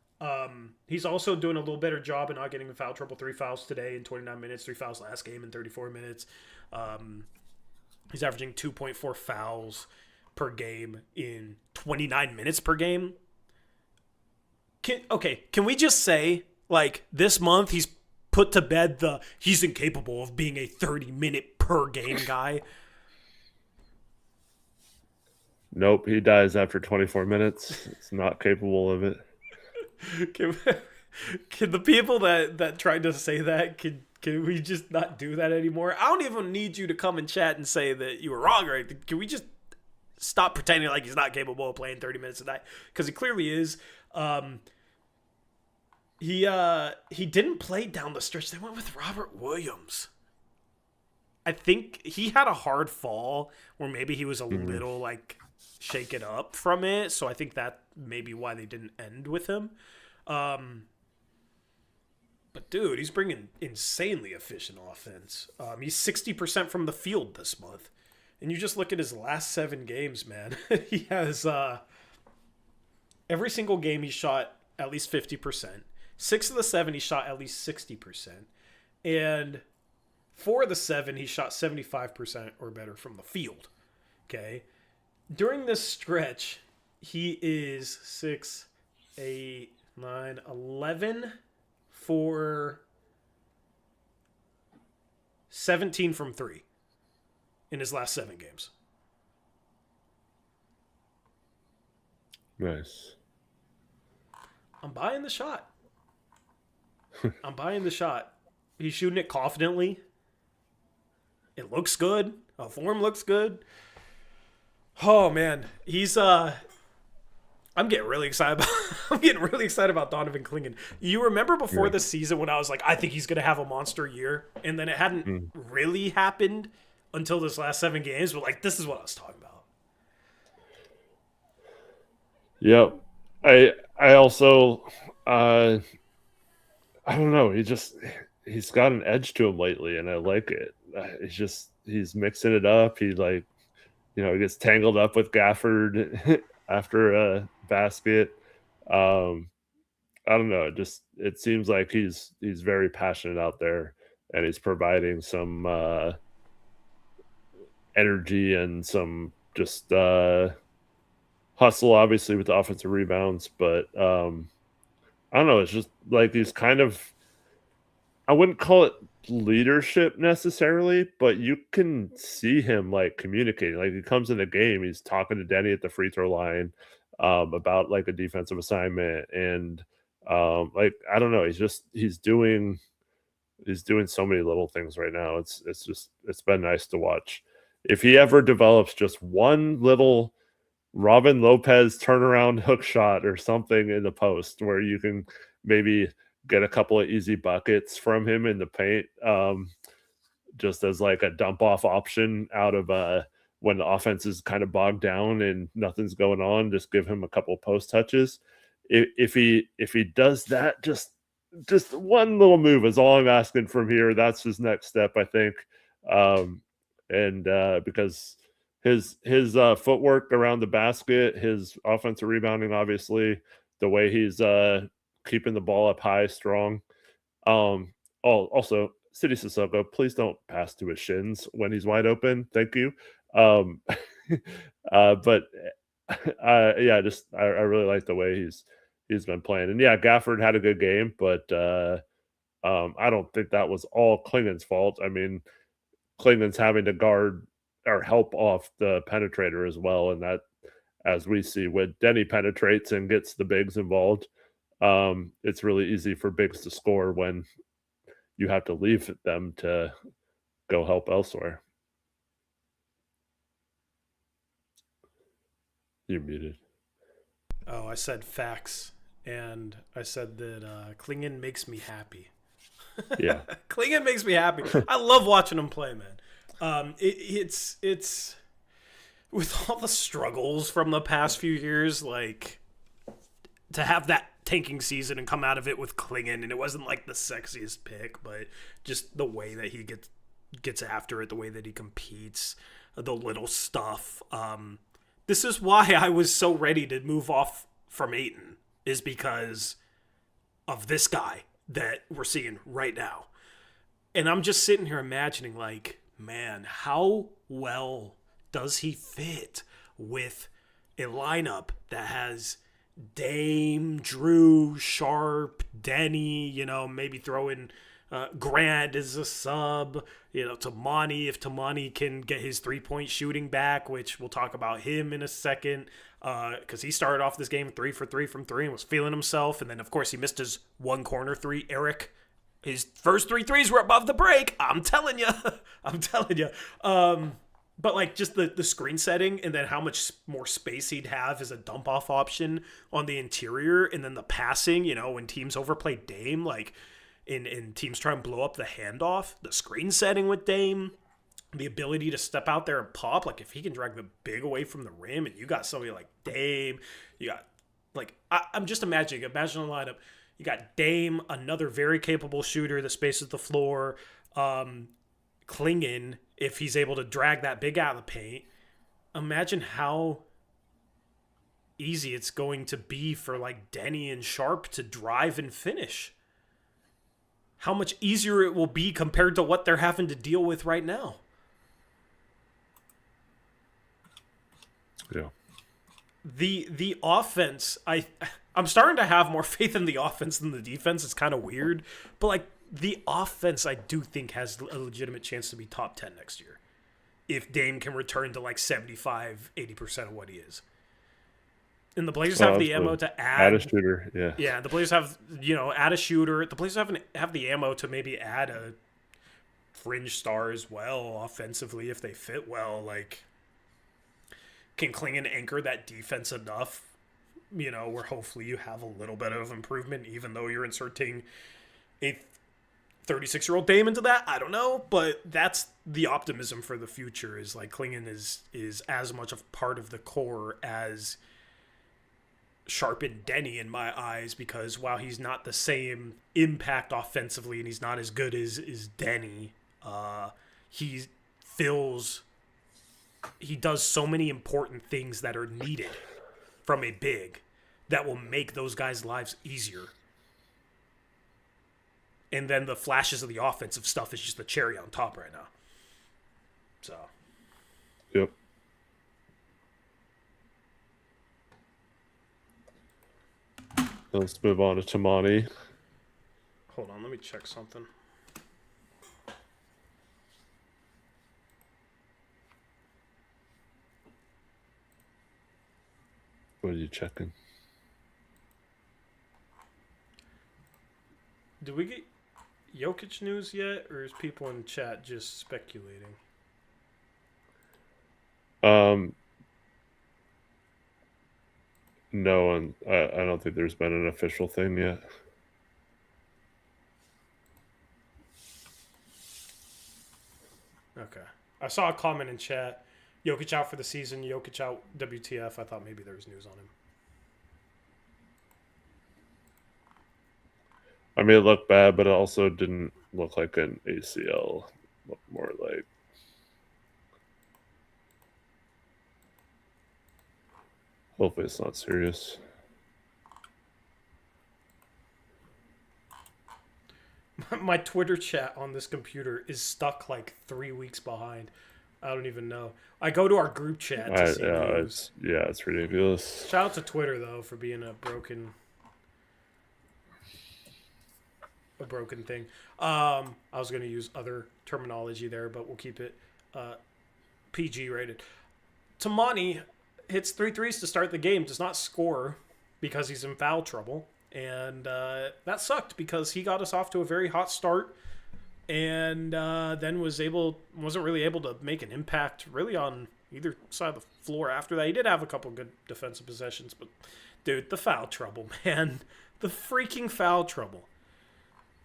He's also doing a little better job in not getting in foul trouble. 3 fouls today in 29 minutes, 3 fouls last game in 34 minutes. He's averaging 2.4 fouls per game in 29 minutes per game. Can we just say, like, this month he's put to bed he's incapable of being a 30-minute per game guy? Nope, he dies after 24 minutes. It's not capable of it. Can the people that tried to say that, can we just not do that anymore? I don't even need you to come and chat and say that you were wrong, right? Can we just stop pretending like he's not capable of playing 30 minutes a night? Because he clearly is. He didn't play down the stretch. They went with Robert Williams. I think he had a hard fall where maybe he was a little like shaken up from it. So I think that may be why they didn't end with him. But dude, he's bringing insanely efficient offense. He's 60% from the field this month. And you just look at his last 7 games, man. He has every single game he shot at least 50%. 6 of the 7 he shot at least 60%. And 4 of the 7 he shot 75% or better from the field. Okay? During this stretch, he is 6, 8, 9, 11 for 17 from 3 in his last 7 games. Nice. I'm buying the shot. I'm buying the shot. He's shooting it confidently. It looks good. Form looks good. Oh man, he's I'm getting really excited about I'm getting really excited about Donovan Clingan. You remember before the season when I was like, I think he's gonna have a monster year, and then it hadn't really happened until this last 7 games, but like this is what I was talking about. Yep. I also I don't know, he's got an edge to him lately, and I like it. He's mixing it up. He he gets tangled up with Gafford after a basket. I don't know. It seems like he's very passionate out there, and he's providing some energy and some just hustle, obviously with the offensive rebounds. But I don't know. It's just like he's kind of. I wouldn't call it leadership necessarily, but you can see him like communicating. Like he comes in the game, he's talking to Denny at the free throw line about like a defensive assignment, and like I don't know, he's doing so many little things right now. It's been nice to watch. If he ever develops just one little Robin Lopez turnaround hook shot or something in the post where you can maybe get a couple of easy buckets from him in the paint, just as like a dump off option out of when the offense is kind of bogged down and nothing's going on. Just give him a couple post touches. If he does that, just one little move is all I'm asking from here. That's his next step, I think. And because his footwork around the basket, his offensive rebounding, obviously, the way he's keeping the ball up high, strong. Also, City Sissoko, please don't pass to his shins when he's wide open. Thank you. But yeah, I really like the way he's been playing. And yeah, Gafford had a good game, but I don't think that was all Klingen's fault. I mean, Klingen's having to guard or help off the penetrator as well, and that, as we see, when Denny penetrates and gets the bigs involved, it's really easy for bigs to score when you have to leave them to go help elsewhere. You're muted. Oh, I said facts, and I said that Clingan makes me happy. Yeah. Clingan makes me happy. I love watching him play, man. It's with all the struggles from the past few years, like to have that tanking season and come out of it with Clingan, and it wasn't like the sexiest pick, but just the way that he gets after it, the way that he competes, the little stuff. This is why I was so ready to move off from Ayton, is because of this guy that we're seeing right now. And I'm just sitting here imagining, like, man, how well does he fit with a lineup that has Dame, Drew, Sharp, Denny, maybe throw in Grant as a sub, Tamani, if Tamani can get his 3-point shooting back, which we'll talk about him in a second, because he started off this game 3 for 3 from 3 and was feeling himself, and then of course he missed his one corner 3. Eric, his first 3 threes were above the break. I'm telling you. But like just the screen setting, and then how much more space he'd have as a dump off option on the interior, and then the passing, when teams overplay Dame, like in teams try and blow up the handoff, the screen setting with Dame, the ability to step out there and pop, like if he can drag the big away from the rim, and you got somebody like Dame, you got like I'm just imagine a lineup. You got Dame, another very capable shooter that spaces the floor. Clingan, if he's able to drag that big out of the paint. Imagine how easy it's going to be for like Denny and Sharp to drive and finish. How much easier it will be compared to what they're having to deal with right now. Yeah. The offense, I'm starting to have more faith in the offense than the defense. It's kind of weird, but like the offense, I do think has a legitimate chance to be top 10 next year, if Dame can return to like 75-80% of what he is. And the Blazers have the ammo to add a shooter. Yeah. Yeah, the Blazers have, add a shooter. The Blazers have the ammo to maybe add a fringe star as well offensively if they fit well. Like, can Klingon anchor that defense enough, where hopefully you have a little bit of improvement, even though you're inserting a 36-year-old Dame into that? I don't know, but that's the optimism for the future, is like Klingon is as much a part of the core as Sharp and Denny in my eyes, because while he's not the same impact offensively and he's not as good as Denny, he does so many important things that are needed from a big that will make those guys' lives easier. And then the flashes of the offensive stuff is just the cherry on top right now. So. Yep. Let's move on to Tamani. Hold on, let me check something. What are you checking? Did we get Jokic news yet, or is people in chat just speculating? No, and I don't think there's been an official thing yet. Okay. I saw a comment in chat. Jokic out for the season. Jokic out WTF. I thought maybe there was news on him. I mean, it looked bad, but it also didn't look like an ACL. It looked more like... Hopefully it's not serious. My Twitter chat on this computer is stuck like 3 weeks behind. I don't even know. I go to our group chat to see news. It's ridiculous. Shout out to Twitter, though, for being a broken thing. I was going to use other terminology there, but we'll keep it PG rated. Tamani hits 3 threes to start the game, does not score because he's in foul trouble. And that sucked because he got us off to a very hot start, and then wasn't really able to make an impact really on either side of the floor after that. He did have a couple good defensive possessions, but dude, the foul trouble, man. The freaking foul trouble.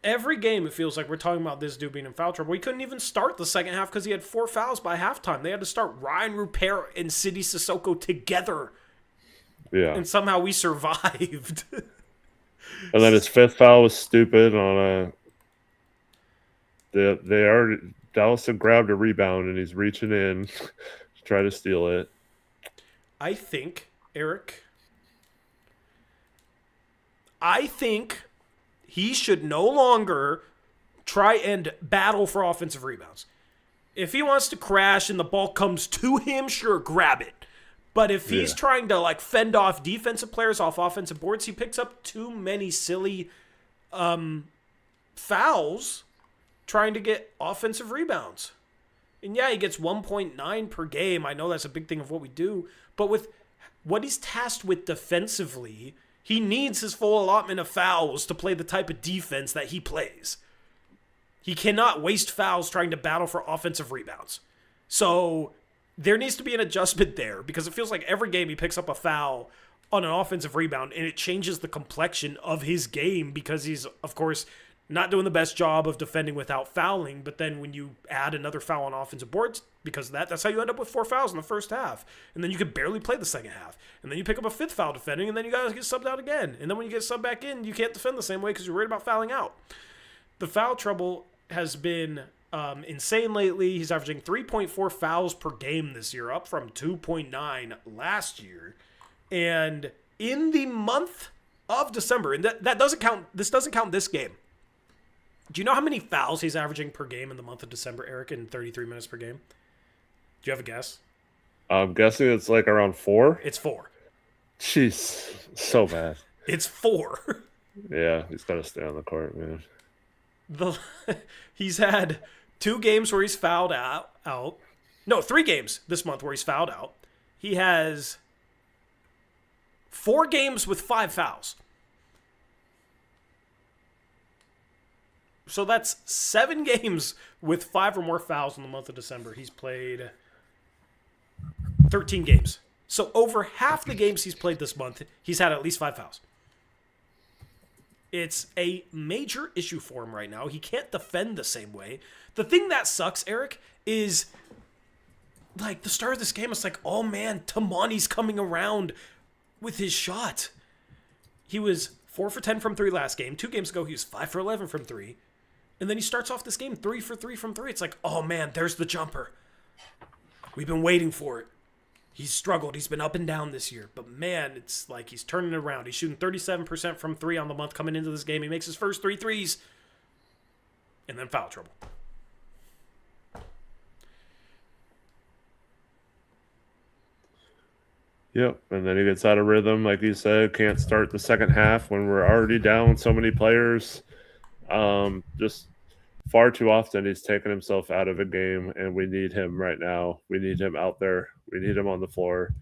Every game it feels like we're talking about this dude being in foul trouble. He couldn't even start the second half because he had 4 fouls by halftime. They had to start Ryan Rupert and City Sissoko together. Yeah. And somehow we survived. And then his 5th foul was stupid on Dallas had grabbed a rebound and he's reaching in to try to steal it. I think, Eric, he should no longer try and battle for offensive rebounds. If he wants to crash and the ball comes to him, sure, grab it. But if he's trying to fend off defensive players off offensive boards, he picks up too many silly fouls trying to get offensive rebounds. And yeah, he gets 1.9 per game. I know that's a big thing of what we do. But with what he's tasked with defensively, he needs his full allotment of fouls to play the type of defense that he plays. He cannot waste fouls trying to battle for offensive rebounds. So there needs to be an adjustment there, because it feels like every game he picks up a foul on an offensive rebound and it changes the complexion of his game, because he's, of course, not doing the best job of defending without fouling. But then when you add another foul on offensive boards, because of that's how you end up with 4 fouls in the first half. And then you could barely play the second half. And then you pick up a 5th foul defending, and then you guys get subbed out again. And then when you get subbed back in, you can't defend the same way because you're worried about fouling out. The foul trouble has been insane lately. He's averaging 3.4 fouls per game this year, up from 2.9 last year. And in the month of December, and that doesn't count, this doesn't count this game. Do you know how many fouls he's averaging per game in the month of December, Eric, in 33 minutes per game? Do you have a guess? I'm guessing it's around 4. It's 4. Jeez, so bad. It's 4. Yeah, he's got to stay on the court, man. He's had 2 games where he's fouled out. No, 3 games this month where he's fouled out. He has 4 games with 5 fouls. So that's 7 games with 5 or more fouls in the month of December. He's played 13 games. So over half the games he's played this month, he's had at least 5 fouls. It's a major issue for him right now. He can't defend the same way. The thing that sucks, Eric, is like the start of this game, it's like, oh man, Tamani's coming around with his shot. He was 4 for 10 from 3 last game. 2 games ago, he was 5 for 11 from 3. And then he starts off this game 3 for 3 from 3. It's like, oh man, there's the jumper. We've been waiting for it. He's struggled. He's been up and down this year. But man, it's like he's turning it around. He's shooting 37% from 3 on the month coming into this game. He makes his first 3 threes. And then foul trouble. Yep, and then he gets out of rhythm, like you said. Can't start the second half when we're already down so many players. Just far too often he's taken himself out of a game, and we need him right now. We need him out there. We need him on the floor.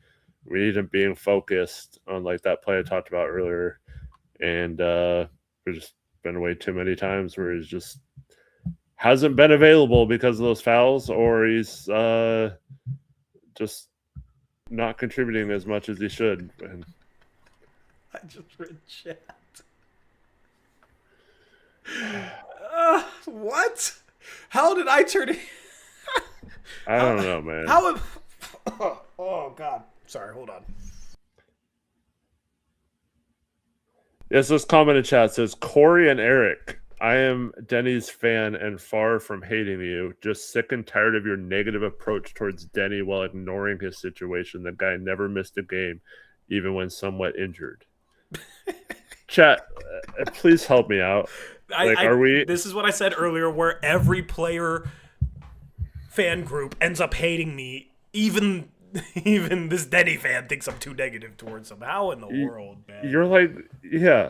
We need him being focused on like that play I talked about earlier. And there's just been way too many times where he's just hasn't been available because of those fouls, or he's just not contributing as much as he should. And I just read chat. What? How did I turn it? I don't know, man. How? Oh God! Sorry, hold on. Yes, this comment in chat says, Corey and Eric, I am Denny's fan and far from hating you. Just sick and tired of your negative approach towards Denny while ignoring his situation. The guy never missed a game, even when somewhat injured. Chat, please help me out. Are we? This is what I said earlier, where every player fan group ends up hating me. Even this Denny fan thinks I'm too negative towards him. How in the world, man? You're like, yeah,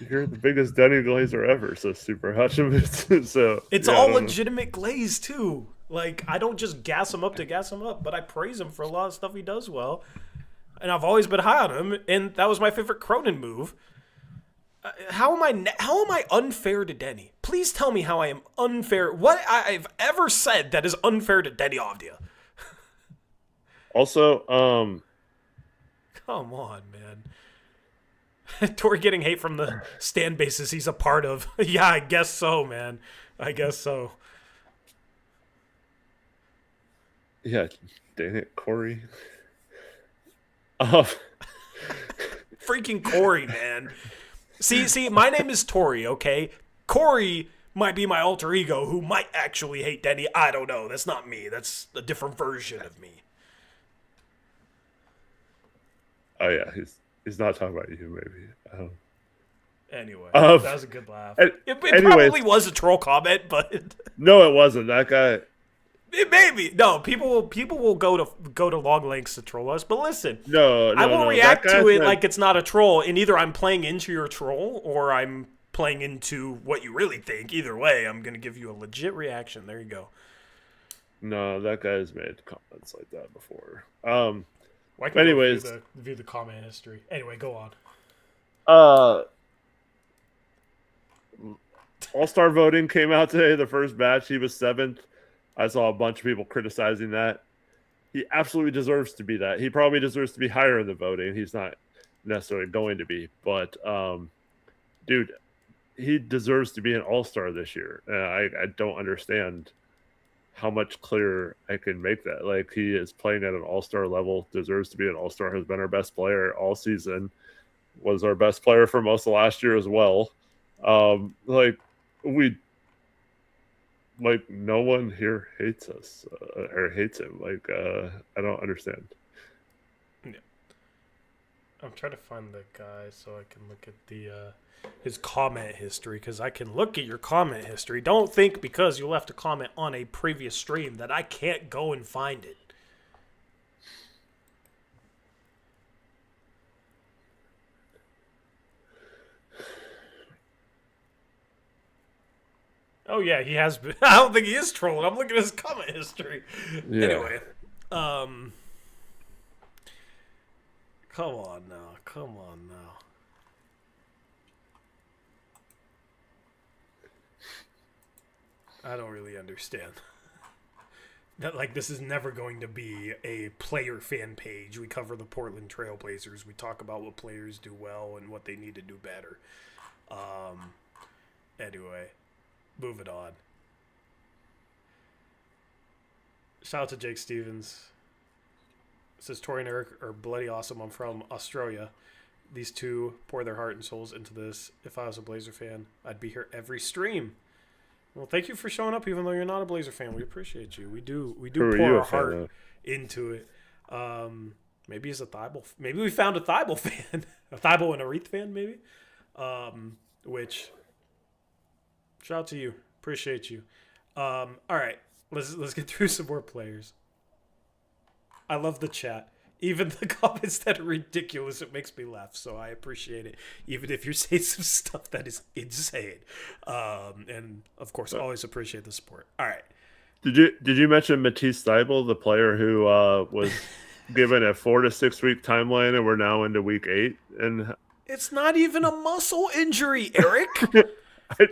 you're the biggest Denny Glazer ever. So Super Hutchinson. So it's all legitimate glaze too. Like, I don't just gas him up to gas him up, but I praise him for a lot of stuff he does well. And I've always been high on him, and that was my favorite Cronin move. How am I unfair to Denny? Please tell me how I am unfair. What I've ever said that is unfair to Denny Avdia. Also, come on, man. Tori getting hate from the stand bases he's a part of. Yeah, I guess so, man. I guess so. Yeah, dang it, Corey. Freaking Corey, man. See, my name is Tori, okay? Corey might be my alter ego who might actually hate Denny. I don't know. That's not me. That's a different version of me. Oh, yeah. He's not talking about you, maybe. Anyway, that was a good laugh. It probably was a troll comment, but... No, it wasn't. That guy... Maybe. No, people will go to long lengths to troll us, but listen. No, I will react to it like it's not a troll, and either I'm playing into your troll or I'm playing into what you really think. Either way, I'm going to give you a legit reaction. There you go. No, that guy's made comments like that before. Well, anyways, view the comment history. Anyway, go on. All-Star voting came out today. The first batch, he was 7th. I saw a bunch of people criticizing that. He absolutely deserves to be that. He probably deserves to be higher in the voting. He's not necessarily going to be. But, dude, he deserves to be an all-star this year. I don't understand how much clearer I can make that. Like, he is playing at an all-star level, deserves to be an all-star, has been our best player all season, was our best player for most of last year as well. No one here hates us or hates him. I don't understand. Yeah. I'm trying to find the guy so I can look at his comment history, because I can look at your comment history. Don't think because you left a comment on a previous stream that I can't go and find it. Oh, yeah, he has been. I don't think he is trolling. I'm looking at his comment history. Yeah. Anyway. Come on now. Come on now. I don't really understand. That, like, this is never going to be a player fan page. We cover the Portland Trailblazers. We talk about what players do well and what they need to do better. Anyway, moving on. Shout out to Jake Stevens. It says Tori and Eric are bloody awesome. I'm from Australia. These two pour their heart and souls into this. If I was a Blazer fan, I'd be here every stream. Well, thank you for showing up, even though you're not a Blazer fan. We appreciate you. We do pour our heart into it. Maybe he's a Thibault. Maybe we found a Thibault fan, a Thibault and a Reith fan, maybe. Which, shout out to you. Appreciate you. All right, let's get through some more players. I love the chat. Even the comments that are ridiculous, it makes me laugh. So I appreciate it. Even if you're saying some stuff that is insane. And of course, always appreciate the support. All right. Did you mention Matisse Thybulle, the player who was given a 4 to 6 week timeline, and we're now into week 8? And it's not even a muscle injury, Eric.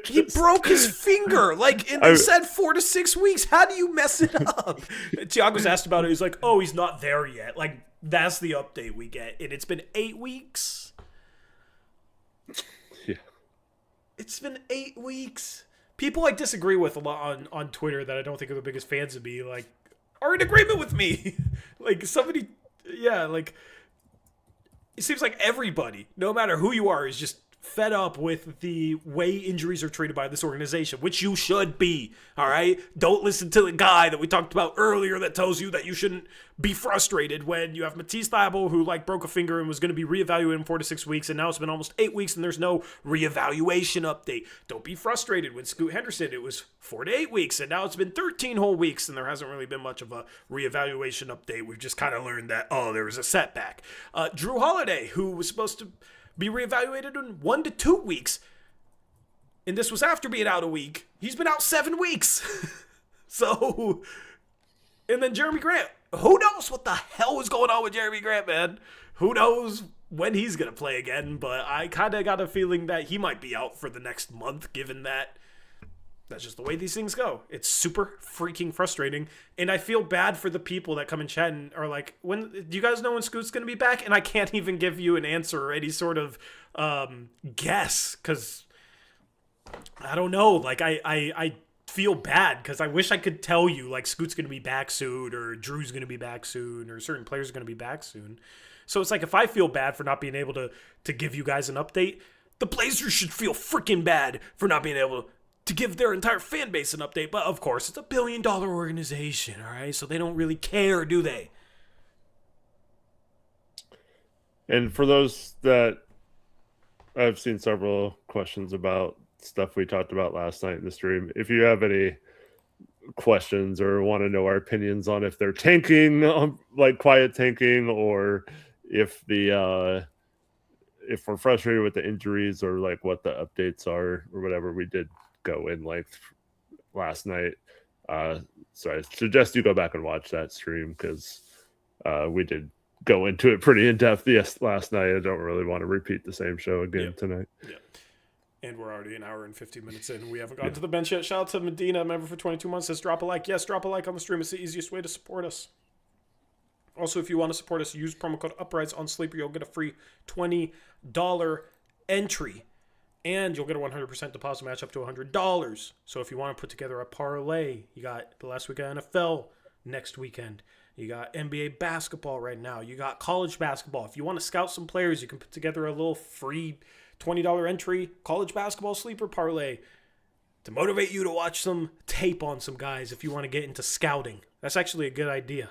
He broke his finger, and they said 4 to 6 weeks. How do you mess it up? Tiago's asked about it. He's like, oh, he's not there yet. That's the update we get. And it's been 8 weeks. Yeah. It's been 8 weeks. People I disagree with a lot on Twitter that I don't think are the biggest fans of me, are in agreement with me. Somebody, it seems like everybody, no matter who you are, is just fed up with the way injuries are treated by this organization, which you should be, all right? Don't listen to the guy that we talked about earlier that tells you that you shouldn't be frustrated when you have Matisse Thybulle, who broke a finger and was going to be reevaluated in 4 to 6 weeks, and now it's been almost 8 weeks and there's no reevaluation update. Don't be frustrated when Scoot Henderson, it was 4 to 8 weeks, and now it's been 13 whole weeks and there hasn't really been much of a reevaluation update. We've just kind of learned that, there was a setback. Drew Holiday, who was supposed to be reevaluated in 1 to 2 weeks. And this was after being out a week. He's been out 7 weeks. So, and then Jeremy Grant. Who knows what the hell is going on with Jeremy Grant, man? Who knows when he's going to play again? But I kind of got a feeling that he might be out for the next month, given that that's just the way these things go. It's super freaking frustrating. And I feel bad for the people that come in chat and are like, when do you guys know when Scoot's going to be back? And I can't even give you an answer or any sort of guess, because I don't know. I feel bad because I wish I could tell you, Scoot's going to be back soon, or Drew's going to be back soon, or certain players are going to be back soon. So it's if I feel bad for not being able to give you guys an update, the Blazers should feel freaking bad for not being able to give their entire fan base an update. But of course, it's a $1 billion organization, all right? So they don't really care, do they? And for those that I've seen several questions about stuff we talked about last night in the stream. If you have any questions or want to know our opinions on if they're tanking, quiet tanking, or if if we're frustrated with the injuries, or what the updates are or whatever, we did go in length last night. So I suggest you go back and watch that stream, because we did go into it pretty in depth last night. I don't really want to repeat the same show again tonight. Yeah. And we're already an hour and 50 minutes in. We haven't gotten to the bench yet. Shout out to Medina, member for 22 months. Says drop a like. Yes, drop a like on the stream. It's the easiest way to support us. Also, if you want to support us, use promo code Uprise on Sleeper. You'll get a free $20 entry. And you'll get a 100% deposit match up to $100. So if you want to put together a parlay, you got the last week of NFL next weekend. You got NBA basketball right now. You got college basketball. If you want to scout some players, you can put together a little free $20 entry college basketball sleeper parlay to motivate you to watch some tape on some guys if you want to get into scouting. That's actually a good idea.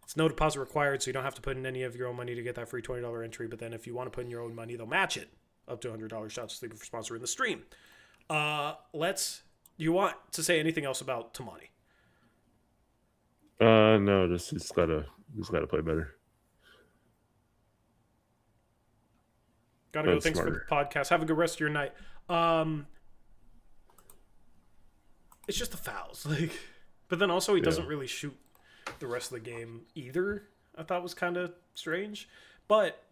It's no deposit required, so you don't have to put in any of your own money to get that free $20 entry. But then if you want to put in your own money, they'll match it up to $100. Shout out to Sleeper for sponsoring the stream. You want to say anything else about Tamani? No, he's gotta play better. Gotta go. Thanks smarter. For the podcast. Have a good rest of your night. It's just the fouls, but then also he doesn't really shoot the rest of the game either. I thought was kind of strange. But,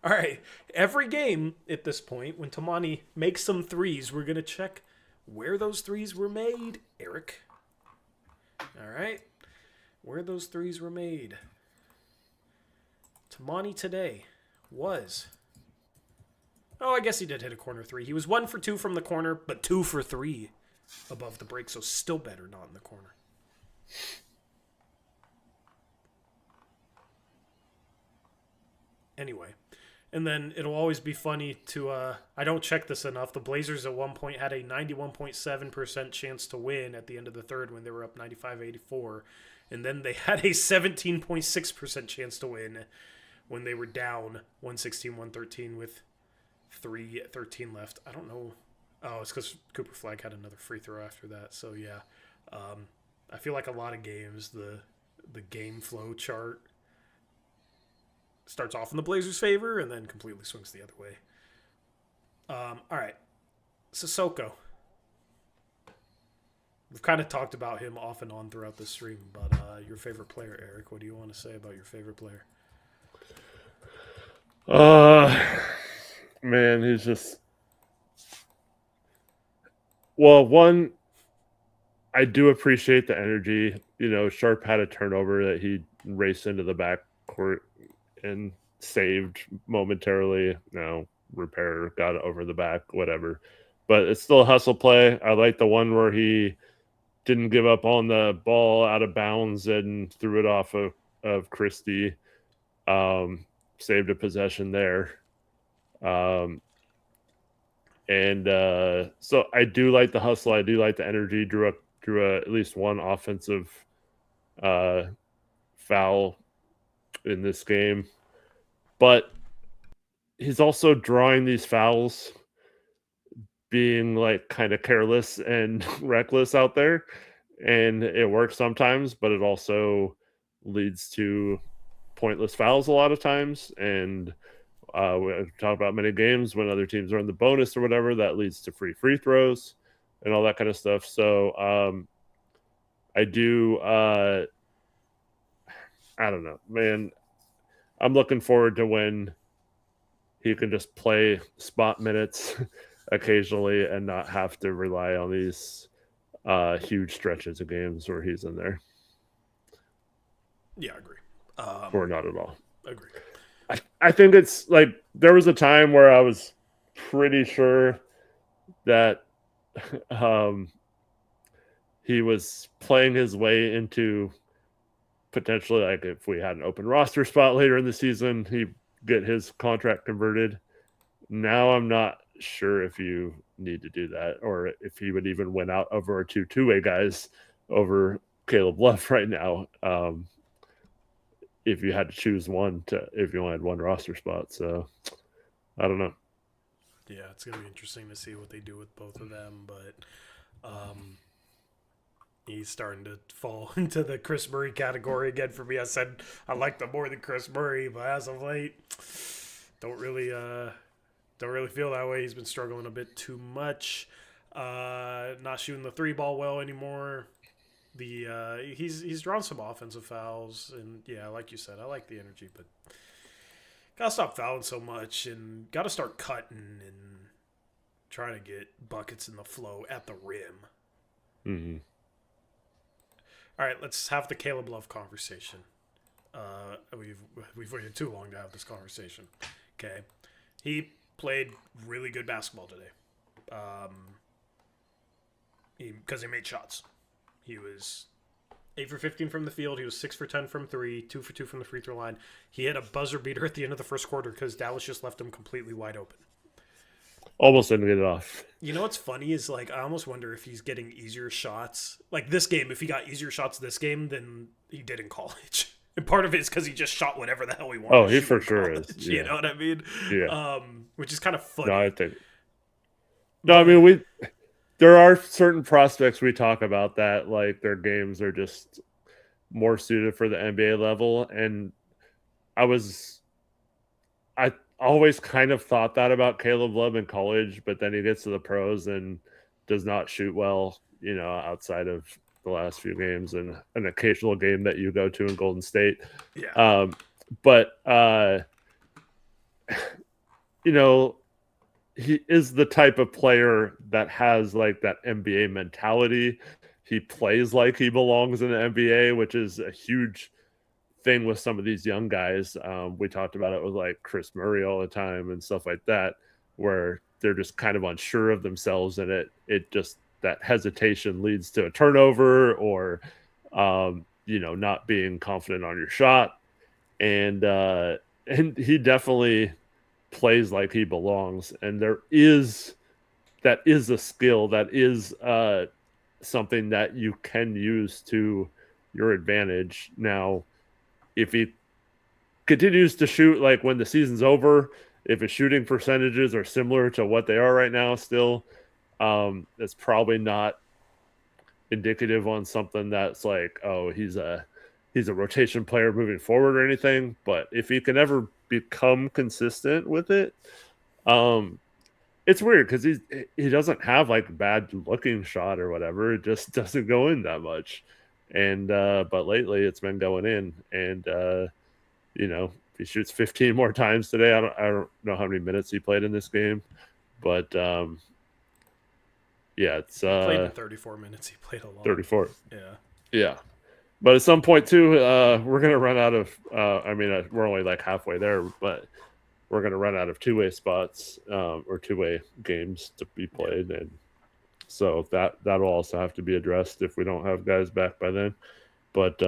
all right, every game at this point, when Tamani makes some threes, we're going to check where those threes were made, Eric. All right, where those threes were made. Tamani today was... Oh, I guess he did hit a corner three. He was 1 for 2 from the corner, but 2 for 3 above the break, so still better not in the corner. Anyway, and then it'll always be funny to, I don't check this enough, the Blazers at one point had a 91.7% chance to win at the end of the third when they were up 95-84, and then they had a 17.6% chance to win when they were down 116-113 with 3:13 left. I don't know. Oh, it's because Cooper Flagg had another free throw after that. So, yeah. I feel like a lot of games, the game flow chart starts off in the Blazers' favor and then completely swings the other way. All right. Sissoko. We've kind of talked about him off and on throughout the stream, but your favorite player, Eric, what do you want to say about your favorite player? Man, he's just... Well, one, I do appreciate the energy. You know, Sharp had a turnover that he raced into the backcourt and saved momentarily. No, repair, got it over the back, whatever. But it's still a hustle play. I like the one where he didn't give up on the ball out of bounds and threw it off of Christie. Saved a possession there. So I do like the hustle. I do like the energy. Drew at least one offensive foul in this game. But he's also drawing these fouls being like kind of careless and reckless out there. And it works sometimes, but it also leads to pointless fouls a lot of times. And we talk about many games when other teams are in the bonus or whatever, that leads to free throws and all that kind of stuff. So I do, I don't know, man, I'm looking forward to when he can just play spot minutes occasionally and not have to rely on these huge stretches of games where he's in there. Yeah, I agree. Or not at all. Agree. I think it's like there was a time where I was pretty sure that he was playing his way into potentially, like, if we had an open roster spot later in the season, he'd get his contract converted. Now I'm not sure if you need to do that or if he would even win out over our two-way guys over Caleb Love right now. If you had to choose one if you only had one roster spot. So I don't know. Yeah, it's going to be interesting to see what they do with both of them, but he's starting to fall into the Chris Murray category again for me. I said I like them more than Chris Murray, but as of late, don't really feel that way. He's been struggling a bit too much. Not shooting the 3-ball well anymore. He's drawn some offensive fouls, and yeah, like you said, I like the energy, but gotta stop fouling so much and gotta start cutting and trying to get buckets in the flow at the rim. Mm-hmm. All right, let's have the Caleb Love conversation. We've waited too long to have this conversation. Okay, he played really good basketball today. Because he made shots. He was 8 for 15 from the field. He was 6 for 10 from 3, 2 for 2 from the free throw line. He had a buzzer beater at the end of the first quarter because Dallas just left him completely wide open. Almost didn't get it off. You know what's funny is, like, I almost wonder if he's getting easier shots. Like this game, if he got easier shots this game than he did in college. And part of it is because he just shot whatever the hell he wanted. Oh, he for sure is. Yeah. You know what I mean? Yeah. Which is kind of funny. I mean, there are certain prospects we talk about that, like, their games are just more suited for the NBA level. And I always kind of thought that about Caleb Love in college, but then he gets to the pros and does not shoot well, you know, outside of the last few games and an occasional game that you go to in Golden State. Yeah. But you know, he is the type of player that has like that NBA mentality. He plays like he belongs in the NBA, which is a huge thing with some of these young guys. We talked about it with like Chris Murray all the time and stuff like that, where they're just kind of unsure of themselves, and it just that hesitation leads to a turnover or not being confident on your shot. And he definitely plays like he belongs, and that is a skill, that is something that you can use to your advantage. Now, if he continues to shoot like when the season's over, if his shooting percentages are similar to what they are right now still, it's probably not indicative on something that's like, oh, he's a rotation player moving forward or anything. But if he can ever become consistent with it, it's weird because he doesn't have like a bad looking shot or whatever. It just doesn't go in that much. And but lately it's been going in. And if he shoots 15 more times today, I don't know how many minutes he played in this game, but it's He played in 34 minutes. He played a lot. 34. Yeah. But at some point too, we're gonna run out of. We're only like halfway there, but we're gonna run out of two-way spots or two-way games to be played, and so that'll also have to be addressed if we don't have guys back by then. But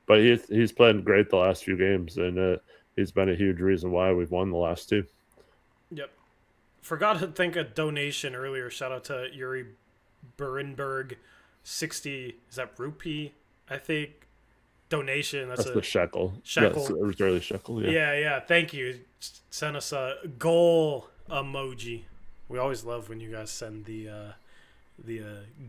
he's playing great the last few games, and he's been a huge reason why we've won the last two. Yep. Forgot to thank a donation earlier. Shout out to Yuri Burenberg, 60. Is that rupee? I think donation. That's the shekel. Shekel. Yes, Israeli shekel. Yeah. Yeah. Thank you. Send us a goal emoji. We always love when you guys send the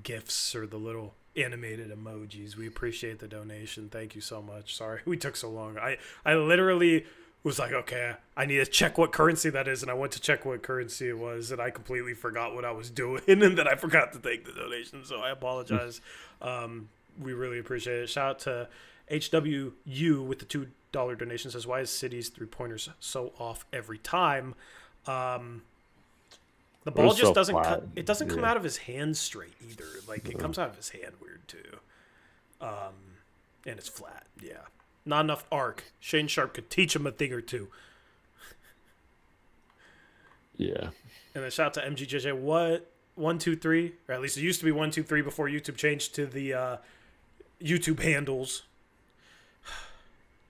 gifs or the little animated emojis. We appreciate the donation. Thank you so much. Sorry we took so long. I literally was like, okay, I need to check what currency that is, and I went to check what currency it was, and I completely forgot what I was doing, and then I forgot to take the donation, so I apologize. We really appreciate it. Shout out to HWU with the $2 donation. Says, why is City's three-pointers so off every time? The ball just doesn't come out of his hand straight either. Like, it comes out of his hand weird too. And it's flat. Yeah. Not enough arc. Shane Sharp could teach him a thing or two. Yeah. And then shout out to MGJJ. What? 1, 2, 3? Or at least it used to be 1, 2, 3 before YouTube changed to the YouTube handles.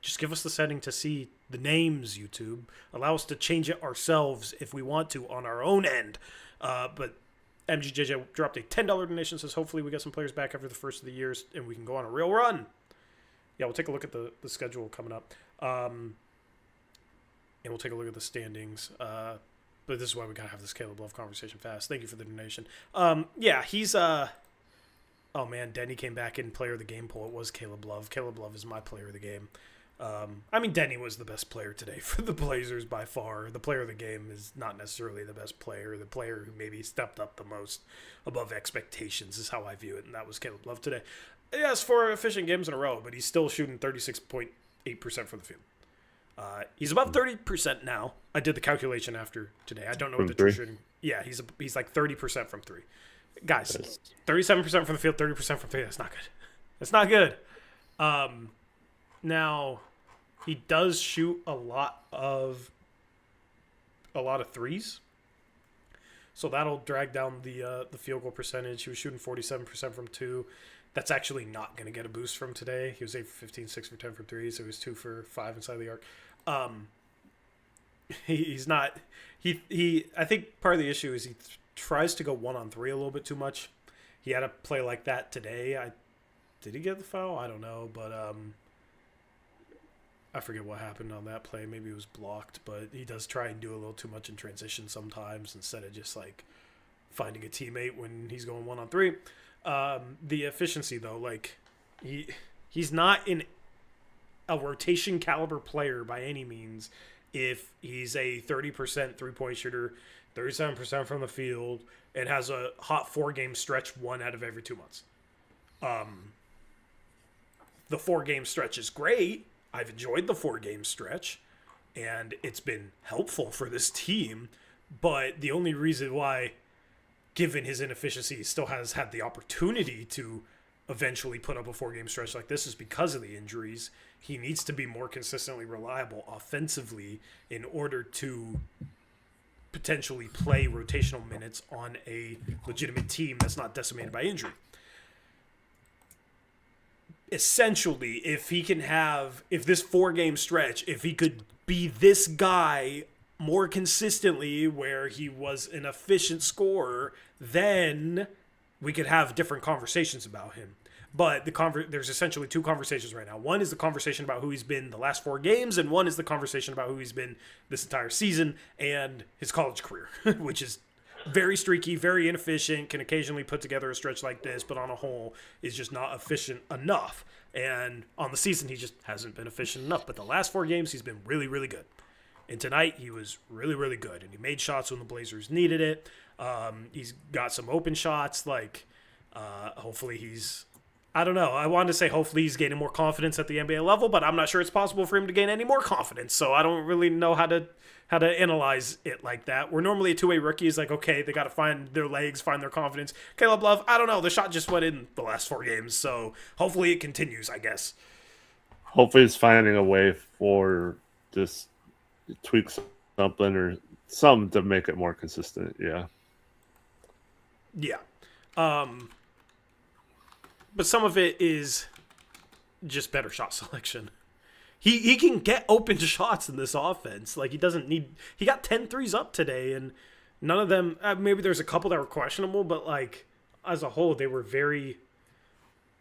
Just give us the setting to see the names, YouTube. Allow us to change it ourselves if we want to on our own end. But MGJJ dropped a $10 donation. Says, hopefully we get some players back after the first of the years and we can go on a real run. Yeah, we'll take a look at the schedule coming up. And we'll take a look at the standings. But this is why we got to have this Caleb Love conversation fast. Thank you for the donation. Yeah, he's... oh, man, Denny came back in player of the game poll. It was Caleb Love. Caleb Love is my player of the game. Denny was the best player today for the Blazers by far. The player of the game is not necessarily the best player. The player who maybe stepped up the most above expectations is how I view it, and that was Caleb Love today. He has 4 efficient games in a row, but he's still shooting 36.8% from the field. He's above 30% now. I did the calculation after today. I don't know what the true shooting. Yeah, he's like 30% from 3. Guys, 37% from the field, 30% from 3. That's not good. That's not good. Now, he does shoot a lot of threes. So that'll drag down the field goal percentage. He was shooting 47% from 2. That's actually not going to get a boost from today. He was 8 for 15, 6 for 10 from 3, so he was 2 for 5 inside the arc. He's not... I think part of the issue is he tries to go 1-on-3 a little bit too much. He had a play like that today. Did he get the foul? I don't know, but I forget what happened on that play. Maybe it was blocked, but he does try and do a little too much in transition sometimes instead of just like finding a teammate when he's going 1-on-3. The efficiency though, like he's not in a rotation caliber player by any means. If he's a 30% 3-point shooter, 37% from the field, and has a hot 4-game stretch 1 out of every 2 months. The 4-game stretch is great. I've enjoyed the 4-game stretch. and it's been helpful for this team. But the only reason why, given his inefficiency, he still has had the opportunity to eventually put up a 4-game stretch like this is because of the injuries. He needs to be more consistently reliable offensively in order to potentially play rotational minutes on a legitimate team that's not decimated by injury. Essentially, if this 4-game stretch, if he could be this guy more consistently where he was an efficient scorer, then we could have different conversations about him. But there's essentially 2 conversations right now. One is the conversation about who he's been the last 4 games, and one is the conversation about who he's been this entire season and his college career, which is very streaky, very inefficient, can occasionally put together a stretch like this, but on a whole is just not efficient enough. And on the season, he just hasn't been efficient enough. But the last 4 games, he's been really, really good. And tonight, he was really, really good. And he made shots when the Blazers needed it. He's got some open shots. Hopefully he's... I don't know. I wanted to say hopefully he's gaining more confidence at the NBA level, but I'm not sure it's possible for him to gain any more confidence. So I don't really know how to analyze it like that. We're normally a 2-way rookie is like, okay, they got to find their legs, find their confidence. Caleb Love, I don't know. The shot just went in the last 4 games, so hopefully it continues, I guess. Hopefully he's finding a way for just tweak something or something to make it more consistent. Yeah. Yeah. But some of it is just better shot selection. He can get open shots in this offense. Like, he doesn't need... He got 10 threes up today, and none of them... maybe there's a couple that were questionable, but, like, as a whole, they were very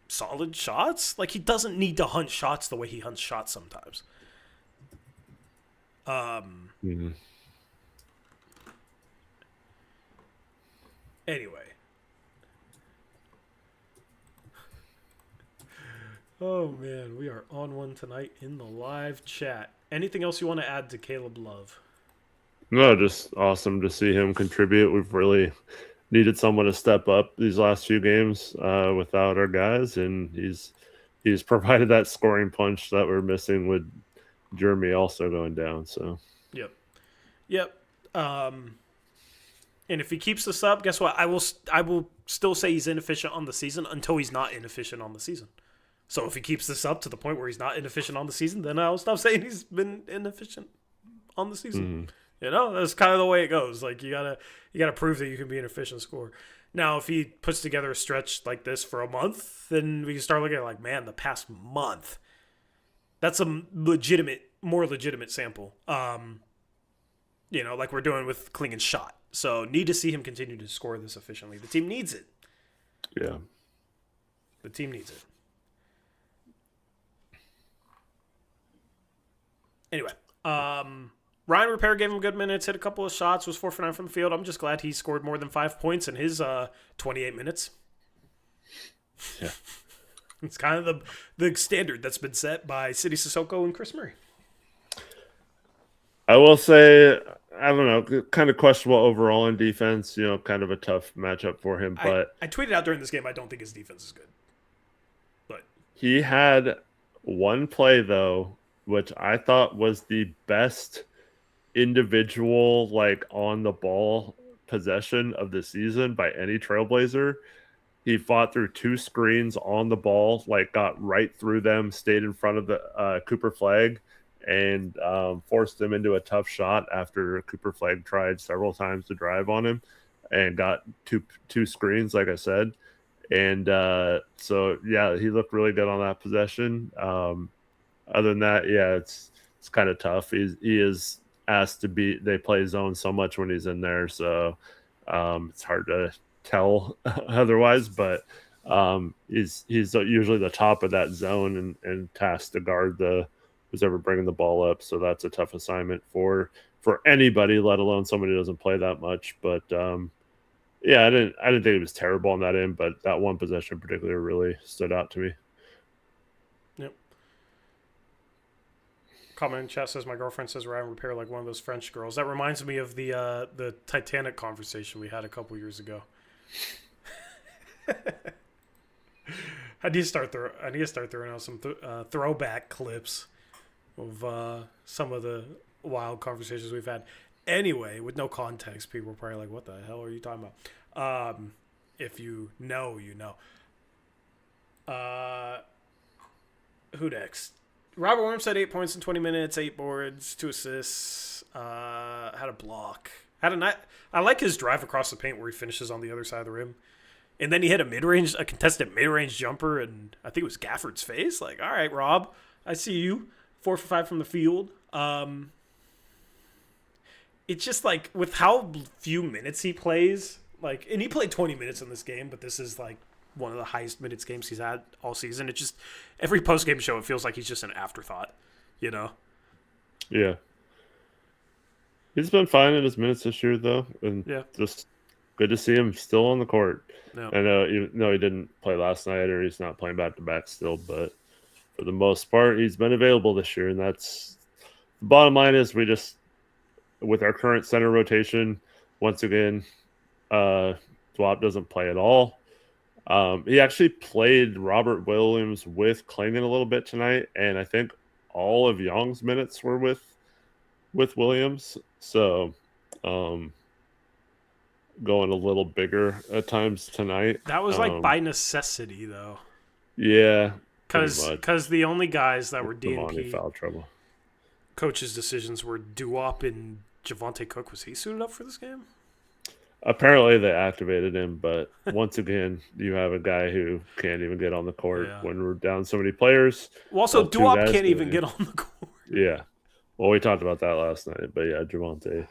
solid shots. Like, he doesn't need to hunt shots the way he hunts shots sometimes. Anyway. Oh, man, we are on one tonight in the live chat. Anything else you want to add to Caleb Love? No, just awesome to see him contribute. We've really needed someone to step up these last few games without our guys, and he's provided that scoring punch that we're missing with Jeremy also going down. So, yep. And if he keeps this up, guess what? I will still say he's inefficient on the season until he's not inefficient on the season. So if he keeps this up to the point where he's not inefficient on the season, then I'll stop saying he's been inefficient on the season. You know, that's kind of the way it goes. Like, you gotta prove that you can be an efficient scorer. Now, if he puts together a stretch like this for a month, then we can start looking at, like, man, the past month, that's a more legitimate sample. You know, like we're doing with Klingen's shot. So need to see him continue to score this efficiently. The team needs it. Yeah. The team needs it. Anyway, Ryan Repair gave him good minutes, hit a couple of shots, was 4 for 9 from the field. I'm just glad he scored more than 5 points in his 28 minutes. Yeah. It's kind of the standard that's been set by City Sissoko and Chris Murray. I will say, I don't know, kind of questionable overall in defense, you know, kind of a tough matchup for him. But I tweeted out during this game, I don't think his defense is good. But he had one play, though, which I thought was the best individual, like, on the ball possession of the season by any Trailblazer. He fought through 2 screens on the ball, like, got right through them, stayed in front of the Cooper Flag, and forced him into a tough shot after Cooper Flag tried several times to drive on him and got two screens, like I said. And so, yeah, he looked really good on that possession. Other than that, yeah, it's kind of tough. He is asked to be. They play zone so much when he's in there, so it's hard to tell otherwise. But he's usually the top of that zone and tasked to guard who's ever bringing the ball up. So that's a tough assignment for anybody, let alone somebody who doesn't play that much. But yeah, I didn't think it was terrible on that end, but that one possession in particular really stood out to me. Yep. Comment in chat says, my girlfriend says Ryan Repair like one of those French girls. That reminds me of the Titanic conversation we had a couple years ago. I need to start throwing out some throwback clips of some of the wild conversations we've had. Anyway, with no context, people are probably like, what the hell are you talking about? If you know, you know. Who next? Robert Williams had 8 points in 20 minutes, 8 boards, 2 assists, had a block. I like his drive across the paint where he finishes on the other side of the rim. And then he hit a contested mid-range jumper, and I think it was Gafford's face. Like, all right, Rob, I see you. 4 for 5 from the field. It's just like with how few minutes he plays, like, and he played 20 minutes in this game, but this is like one of the highest minutes games he's had all season. It just every post-game show, it feels like he's just an afterthought, you know? Yeah. He's been fine in his minutes this year, though, and just good to see him still on the court. No. I know, he didn't play last night, or he's not playing back-to-back still, but for the most part, he's been available this year, and that's the bottom line is we just, with our current center rotation, once again, Dwop doesn't play at all. He actually played Robert Williams with Klingon a little bit tonight, and I think all of Young's minutes were with Williams. So, going a little bigger at times tonight. That was like by necessity, though. Yeah, because the only guys that were DNP DNP foul trouble. Coach's decisions were Duop and Javonte Cook. Was he suited up for this game? Apparently they activated him, but once again, you have a guy who can't even get on the court when we're down so many players. Well, also, Duop can't even get on the court. Yeah. Well, we talked about that last night, but yeah, Javonte.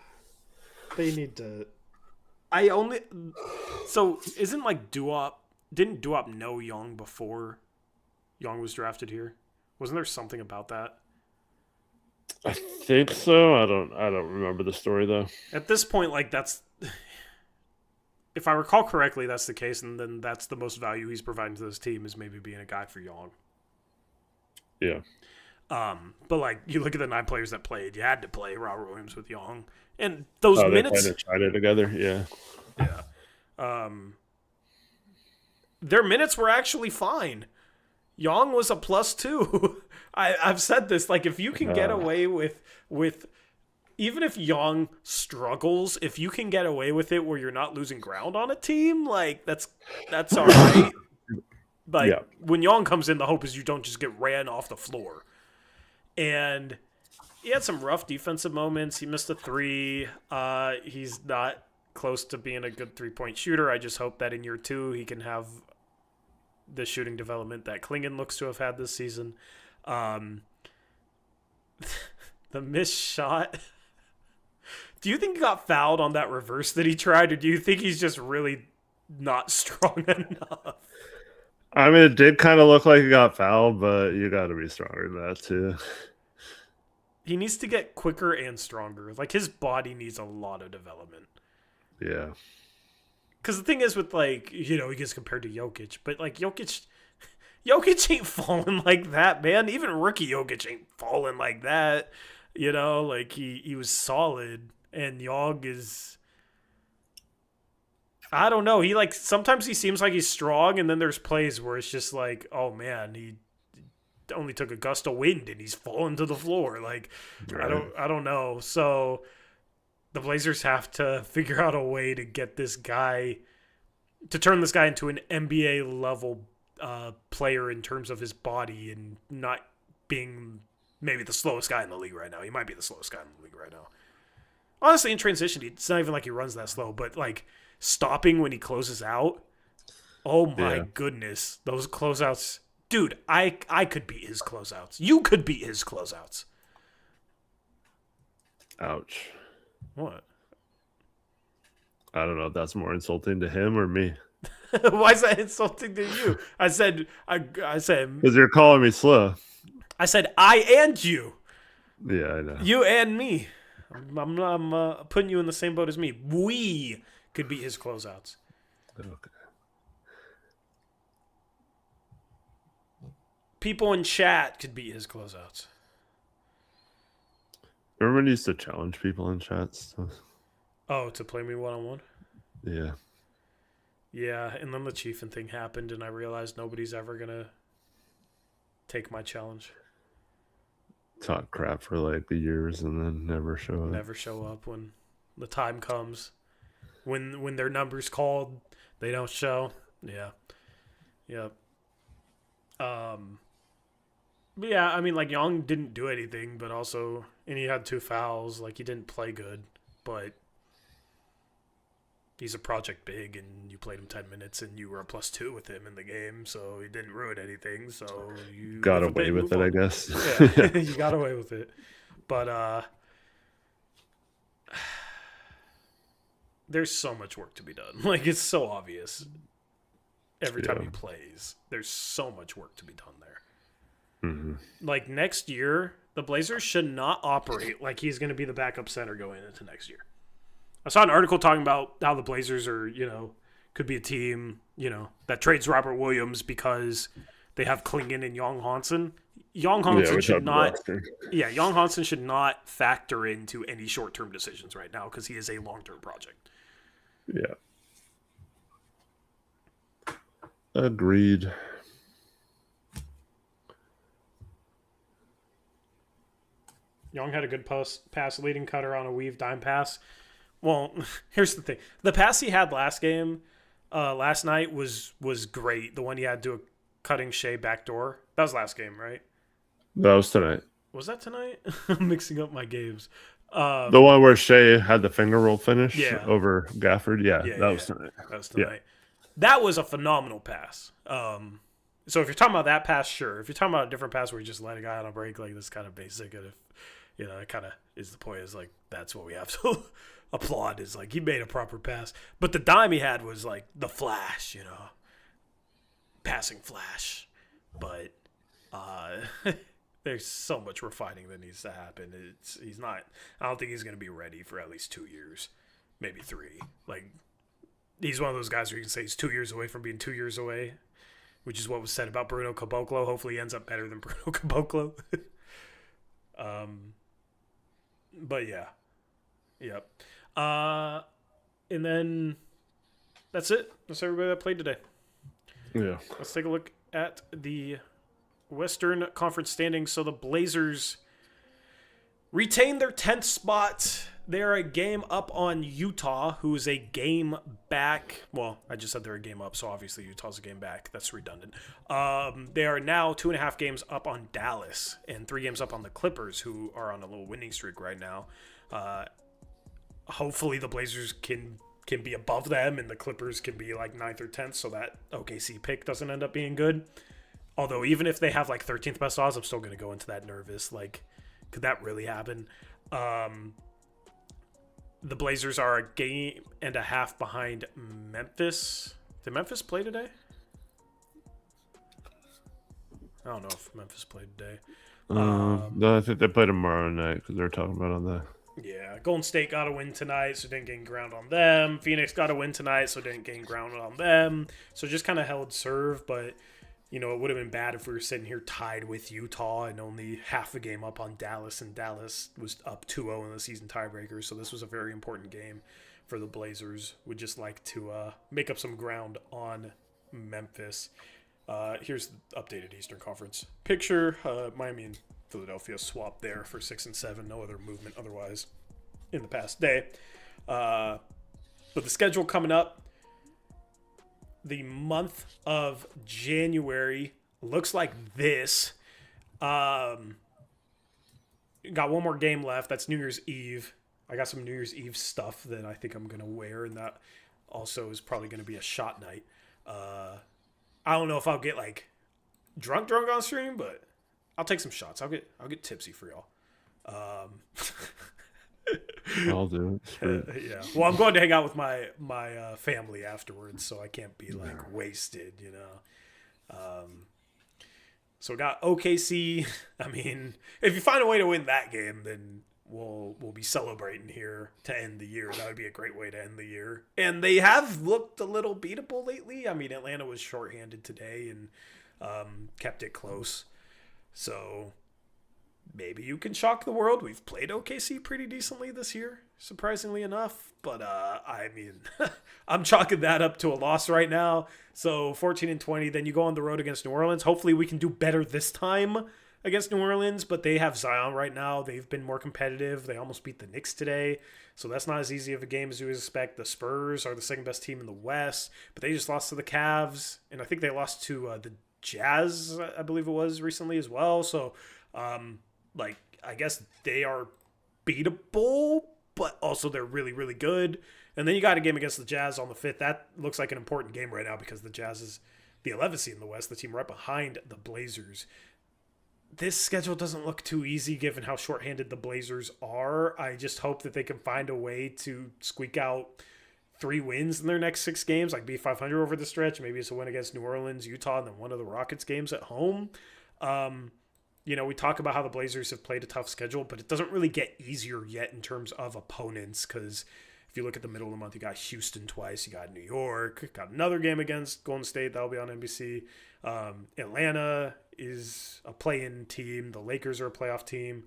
They need to... So, isn't like Duop... Didn't Duop know Young before Young was drafted here? Wasn't there something about that? I think so. I don't remember the story, though. At this point, like, that's... If I recall correctly, that's the case, and then that's the most value he's providing to this team is maybe being a guy for Young. Yeah. But like you look at the 9 players that played, you had to play Robert Williams with Young, and those minutes. They tried it together, yeah. Yeah. Their minutes were actually fine. Young was a +2. I've said this, like if you can get away with even if Young struggles, if you can get away with it where you're not losing ground on a team, like that's all right. Like when Young comes in, the hope is you don't just get ran off the floor. And he had some rough defensive moments. He missed a 3. He's not close to being a good 3-point shooter. I just hope that in year 2 he can have the shooting development that Klingon looks to have had this season. The missed shot. Do you think he got fouled on that reverse that he tried, or do you think he's just really not strong enough? I mean, it did kind of look like he got fouled, but you got to be stronger than that, too. He needs to get quicker and stronger. Like, his body needs a lot of development. Yeah. Because the thing is with, like, he gets compared to Jokic, but, like, Jokic ain't falling like that, man. Even rookie Jokic ain't falling like that. Like, he was solid, and Young is... I don't know. He sometimes he seems like he's strong, and then there's plays where it's just like, oh man, he only took a gust of wind and he's fallen to the floor. Like, right. I don't know. So the Blazers have to figure out a way to get this guy, to turn this guy into an NBA level player in terms of his body and not being maybe the slowest guy in the league right now. He might be the slowest guy in the league right now. Honestly, in transition, it's not even like he runs that slow, but like stopping when he closes out. Oh my goodness. Those closeouts. Dude, I could beat his closeouts. You could beat his closeouts. Ouch. What? I don't know if that's more insulting to him or me. Why is that insulting to you? I said because you're calling me slow. I said I and you. Yeah, I know. You and me. I'm putting you in the same boat as me. We could beat his closeouts. Okay. People in chat could beat his closeouts. Remember when you used to challenge people in chats? Oh, to play me one-on-one? Yeah. Yeah, and then the Chiefin thing happened, and I realized nobody's ever going to take my challenge. talk crap for like years and then never show up. Never show up when the time comes. When their number's called, they don't show. Yeah. Yep. But yeah, I mean, like, Young didn't do anything, but also, and he had 2 fouls. Like, he didn't play good, but he's a project big, and you played him 10 minutes, and you were a +2 with him in the game, so he didn't ruin anything. So you got away with it, I guess. Yeah, you got away with it. But there's so much work to be done. Like, it's so obvious. Every time he plays, there's so much work to be done there. Mm-hmm. Like, next year, the Blazers should not operate like he's going to be the backup center going into next year. I saw an article talking about how the Blazers are, could be a team, that trades Robert Williams because they have Klingon and Young Hansen. Young Hansen should not. Yeah, Young Hansen should not factor into any short-term decisions right now because he is a long-term project. Yeah. Agreed. Young had a good pass leading Cutter on a weave dime pass. Well, here's the thing. The pass he had last night was great. The one he had to a cutting Shea backdoor. That was last game, right? That was tonight. Was that tonight? I'm mixing up my games. The one where Shea had the finger roll finish over Gafford? Yeah, that was tonight. That was tonight. Yeah. That was a phenomenal pass. So if you're talking about that pass, sure. If you're talking about a different pass where you just let a guy on a break, like, that's kind of basic. And if, it kind of is the point, is like, that's what we have to applaud, is like, he made a proper pass. But the dime he had was like the flash, passing flash. But there's so much refining that needs to happen. I don't think he's going to be ready for at least 2 years, maybe 3. Like, he's one of those guys where you can say he's 2 years away from being 2 years away, which is what was said about Bruno Caboclo. Hopefully he ends up better than Bruno Caboclo. But yeah. Yep. And then that's it. That's everybody that played today. Yeah. Let's take a look at the Western Conference standings. So the Blazers retain their 10th spot. They're a game up on Utah, who is a game back. Well, I just said they're a game up, so obviously Utah's a game back. That's redundant. They are now 2.5 games up on Dallas and 3 games up on the Clippers, who are on a little winning streak right now. Hopefully the Blazers can be above them and the Clippers can be like 9th or 10th, so that OKC pick doesn't end up being good. Although even if they have like 13th best odds, I'm still going to go into that nervous. Like, could that really happen? The Blazers are a game and a half behind Memphis. Did Memphis play today? I don't know if Memphis played today. No, I think they play tomorrow night because they're talking about on that. Yeah, Golden State got a win tonight, so didn't gain ground on them. Phoenix got a win tonight, so didn't gain ground on them. So just kind of held serve, but it would have been bad if we were sitting here tied with Utah and only half a game up on Dallas, and Dallas was up 2-0 in the season tiebreaker. So this was a very important game for the Blazers. Would just like to make up some ground on Memphis. Here's the updated Eastern Conference picture. Miami and Philadelphia swapped there for 6 and 7. No other movement otherwise in the past day. But the schedule coming up, the month of January looks like this. Got one more game left. That's New Year's Eve. I got some New Year's Eve stuff that I think I'm going to wear, and that also is probably going to be a shot night. I don't know if I'll get like drunk on stream, but I'll take some shots. I'll get tipsy for y'all. I'll do it. Yeah. Well, I'm going to hang out with my family afterwards, so I can't be like wasted, So we got OKC. I mean, if you find a way to win that game, then we'll be celebrating here to end the year. That would be a great way to end the year. And they have looked a little beatable lately. I mean, Atlanta was shorthanded today and kept it close. So maybe you can shock the world. We've played OKC pretty decently this year, surprisingly enough. But, I mean, I'm chalking that up to a loss right now. So 14 and 20, then you go on the road against New Orleans. Hopefully we can do better this time. against New Orleans, but they have Zion right now. They've been more competitive. They almost beat the Knicks today, so that's not as easy of a game as you would expect. The Spurs are the second best team in the West, but they just lost to the Cavs, and I think they lost to the Jazz, I believe it was, recently as well. So, I guess they are beatable, but also they're really, really good. And then you got a game against the Jazz on the 5th. That looks like an important game right now because the Jazz is the 11th seed in the West, the team right behind the Blazers. This schedule doesn't look too easy given how shorthanded the Blazers are. I just hope that they can find a way to squeak out 3 wins in their next 6 games, like be 500 over the stretch. Maybe it's a win against New Orleans, Utah, and then one of the Rockets games at home. We talk about how the Blazers have played a tough schedule, but it doesn't really get easier yet in terms of opponents because if you look at the middle of the month, you got Houston twice, you got New York, got another game against Golden State, that'll be on NBC. Atlanta is a play-in team. The Lakers are a playoff team.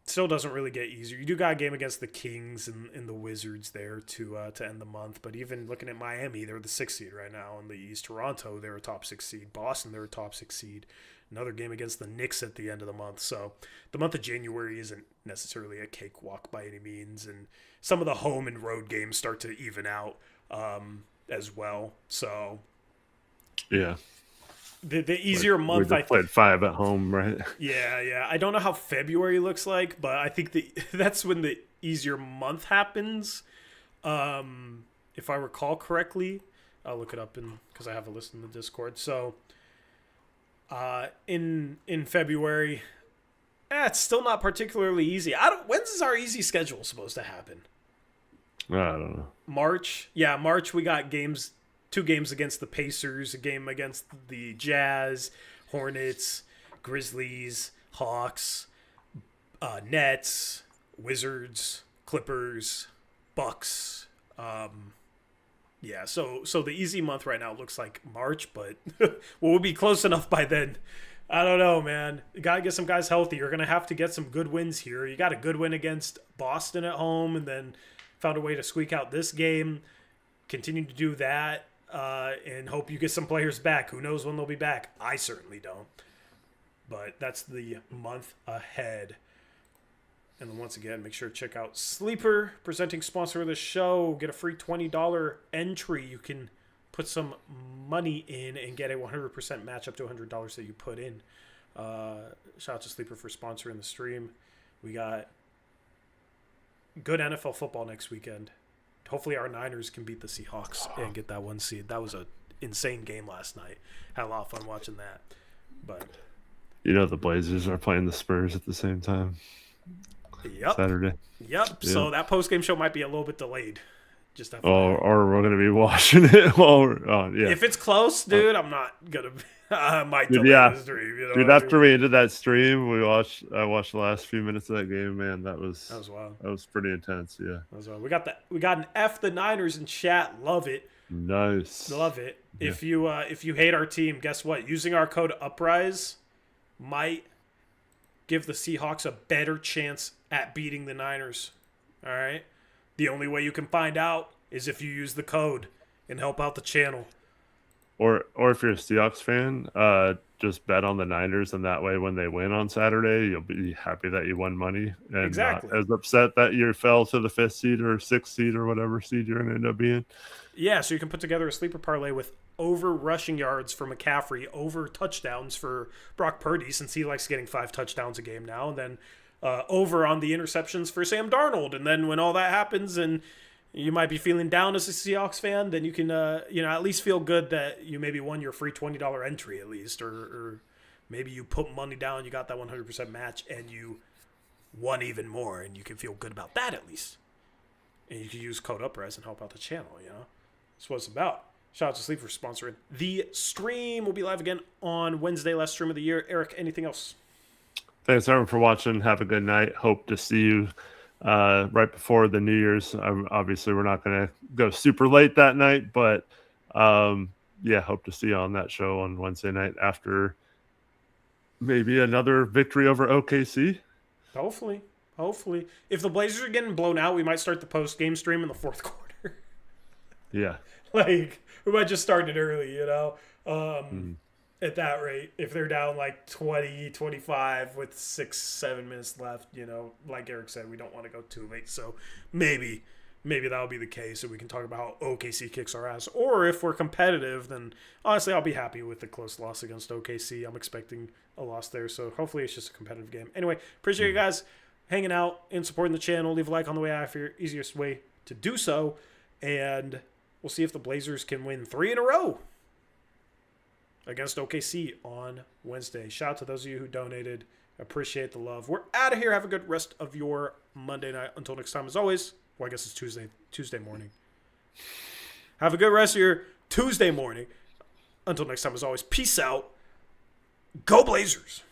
Still doesn't really get easier. You do got a game against the Kings and the Wizards there to end the month. But even looking at Miami, they're the 6th seed right now in the East. Toronto, they're a top 6 seed. Boston, they're a top 6 seed. Another game against the Knicks at the end of the month. So the month of January isn't necessarily a cakewalk by any means. And some of the home and road games start to even out as well. So yeah. The easier month, we just played 5 at home, right? Yeah. I don't know how February looks like, but I think that's when the easier month happens. If I recall correctly, I'll look it up because I have a list in the Discord. So, in February, it's still not particularly easy. When's is our easy schedule supposed to happen? I don't know. March. Yeah, March. We got games. 2 games against the Pacers, a game against the Jazz, Hornets, Grizzlies, Hawks, Nets, Wizards, Clippers, Bucks. So the easy month right now looks like March, but we'll be close enough by then. I don't know, man. You got to get some guys healthy. You're going to have to get some good wins here. You got a good win against Boston at home and then found a way to squeak out this game. Continue to do that. And hope you get some players back. Who knows when they'll be back? I certainly don't. But that's the month ahead. And then once again, make sure to check out Sleeper, presenting sponsor of the show. Get a free $20 entry. You can put some money in and get a 100% match up to $100 that you put in. Shout out to Sleeper for sponsoring the stream. We got good NFL football next weekend. Hopefully our Niners can beat the Seahawks and get that 1 seed. That was an insane game last night. Had a lot of fun watching that. But the Blazers are playing the Spurs at the same time. Yep. Saturday. Yep. Yeah. So that post-game show might be a little bit delayed. Just or we're going to be watching it while we're on. Yeah. If it's close, dude, I'm not going to I might delay the stream. Dude, after we ended that stream, I watched the last few minutes of that game. Man, that was wild. That was pretty intense. Yeah, that was wild. We got an F the Niners in chat. Love it. Nice. Love it. Yeah. If you hate our team, guess what? Using our code Uprise might give the Seahawks a better chance at beating the Niners. All right. The only way you can find out is if you use the code and help out the channel. Or if you're a Seahawks fan, just bet on the Niners, and that way when they win on Saturday, you'll be happy that you won money and exactly. not as upset that you fell to the 5th seed or 6th seed or whatever seed you're going to end up being. Yeah, so you can put together a sleeper parlay with over rushing yards for McCaffrey, over touchdowns for Brock Purdy, since he likes getting 5 touchdowns a game now, and then over on the interceptions for Sam Darnold. And then when all that happens and you might be feeling down as a Seahawks fan, then you can, at least feel good that you maybe won your free $20 entry at least, or maybe you put money down, you got that 100% match, and you won even more, and you can feel good about that at least. And you can use code Uprise and help out the channel, That's what it's about. Shout out to Sleep for sponsoring the stream. We'll be live again on Wednesday, last stream of the year. Eric, anything else? Thanks, everyone, for watching. Have a good night. Hope to see you right before the New Year's. Obviously, we're not going to go super late that night, but hope to see you on that show on Wednesday night after maybe another victory over OKC. Hopefully. If the Blazers are getting blown out, we might start the post-game stream in the 4th quarter. Yeah. We might just start it early, at that rate, if they're down like 20, 25 with 6-7 minutes left, like Eric said, we don't want to go too late. So maybe that'll be the case, and we can talk about how OKC kicks our ass. Or if we're competitive, then honestly, I'll be happy with the close loss against OKC. I'm expecting a loss there, so hopefully it's just a competitive game. Anyway, appreciate you guys hanging out and supporting the channel. Leave a like on the way out, your easiest way to do so, and we'll see if the Blazers can win 3 in a row against OKC on Wednesday. Shout out to those of you who donated. Appreciate the love. We're out of here. Have a good rest of your Monday night. Until next time, as always. Well, I guess it's Tuesday morning. Have a good rest of your Tuesday morning. Until next time, as always, peace out. Go Blazers.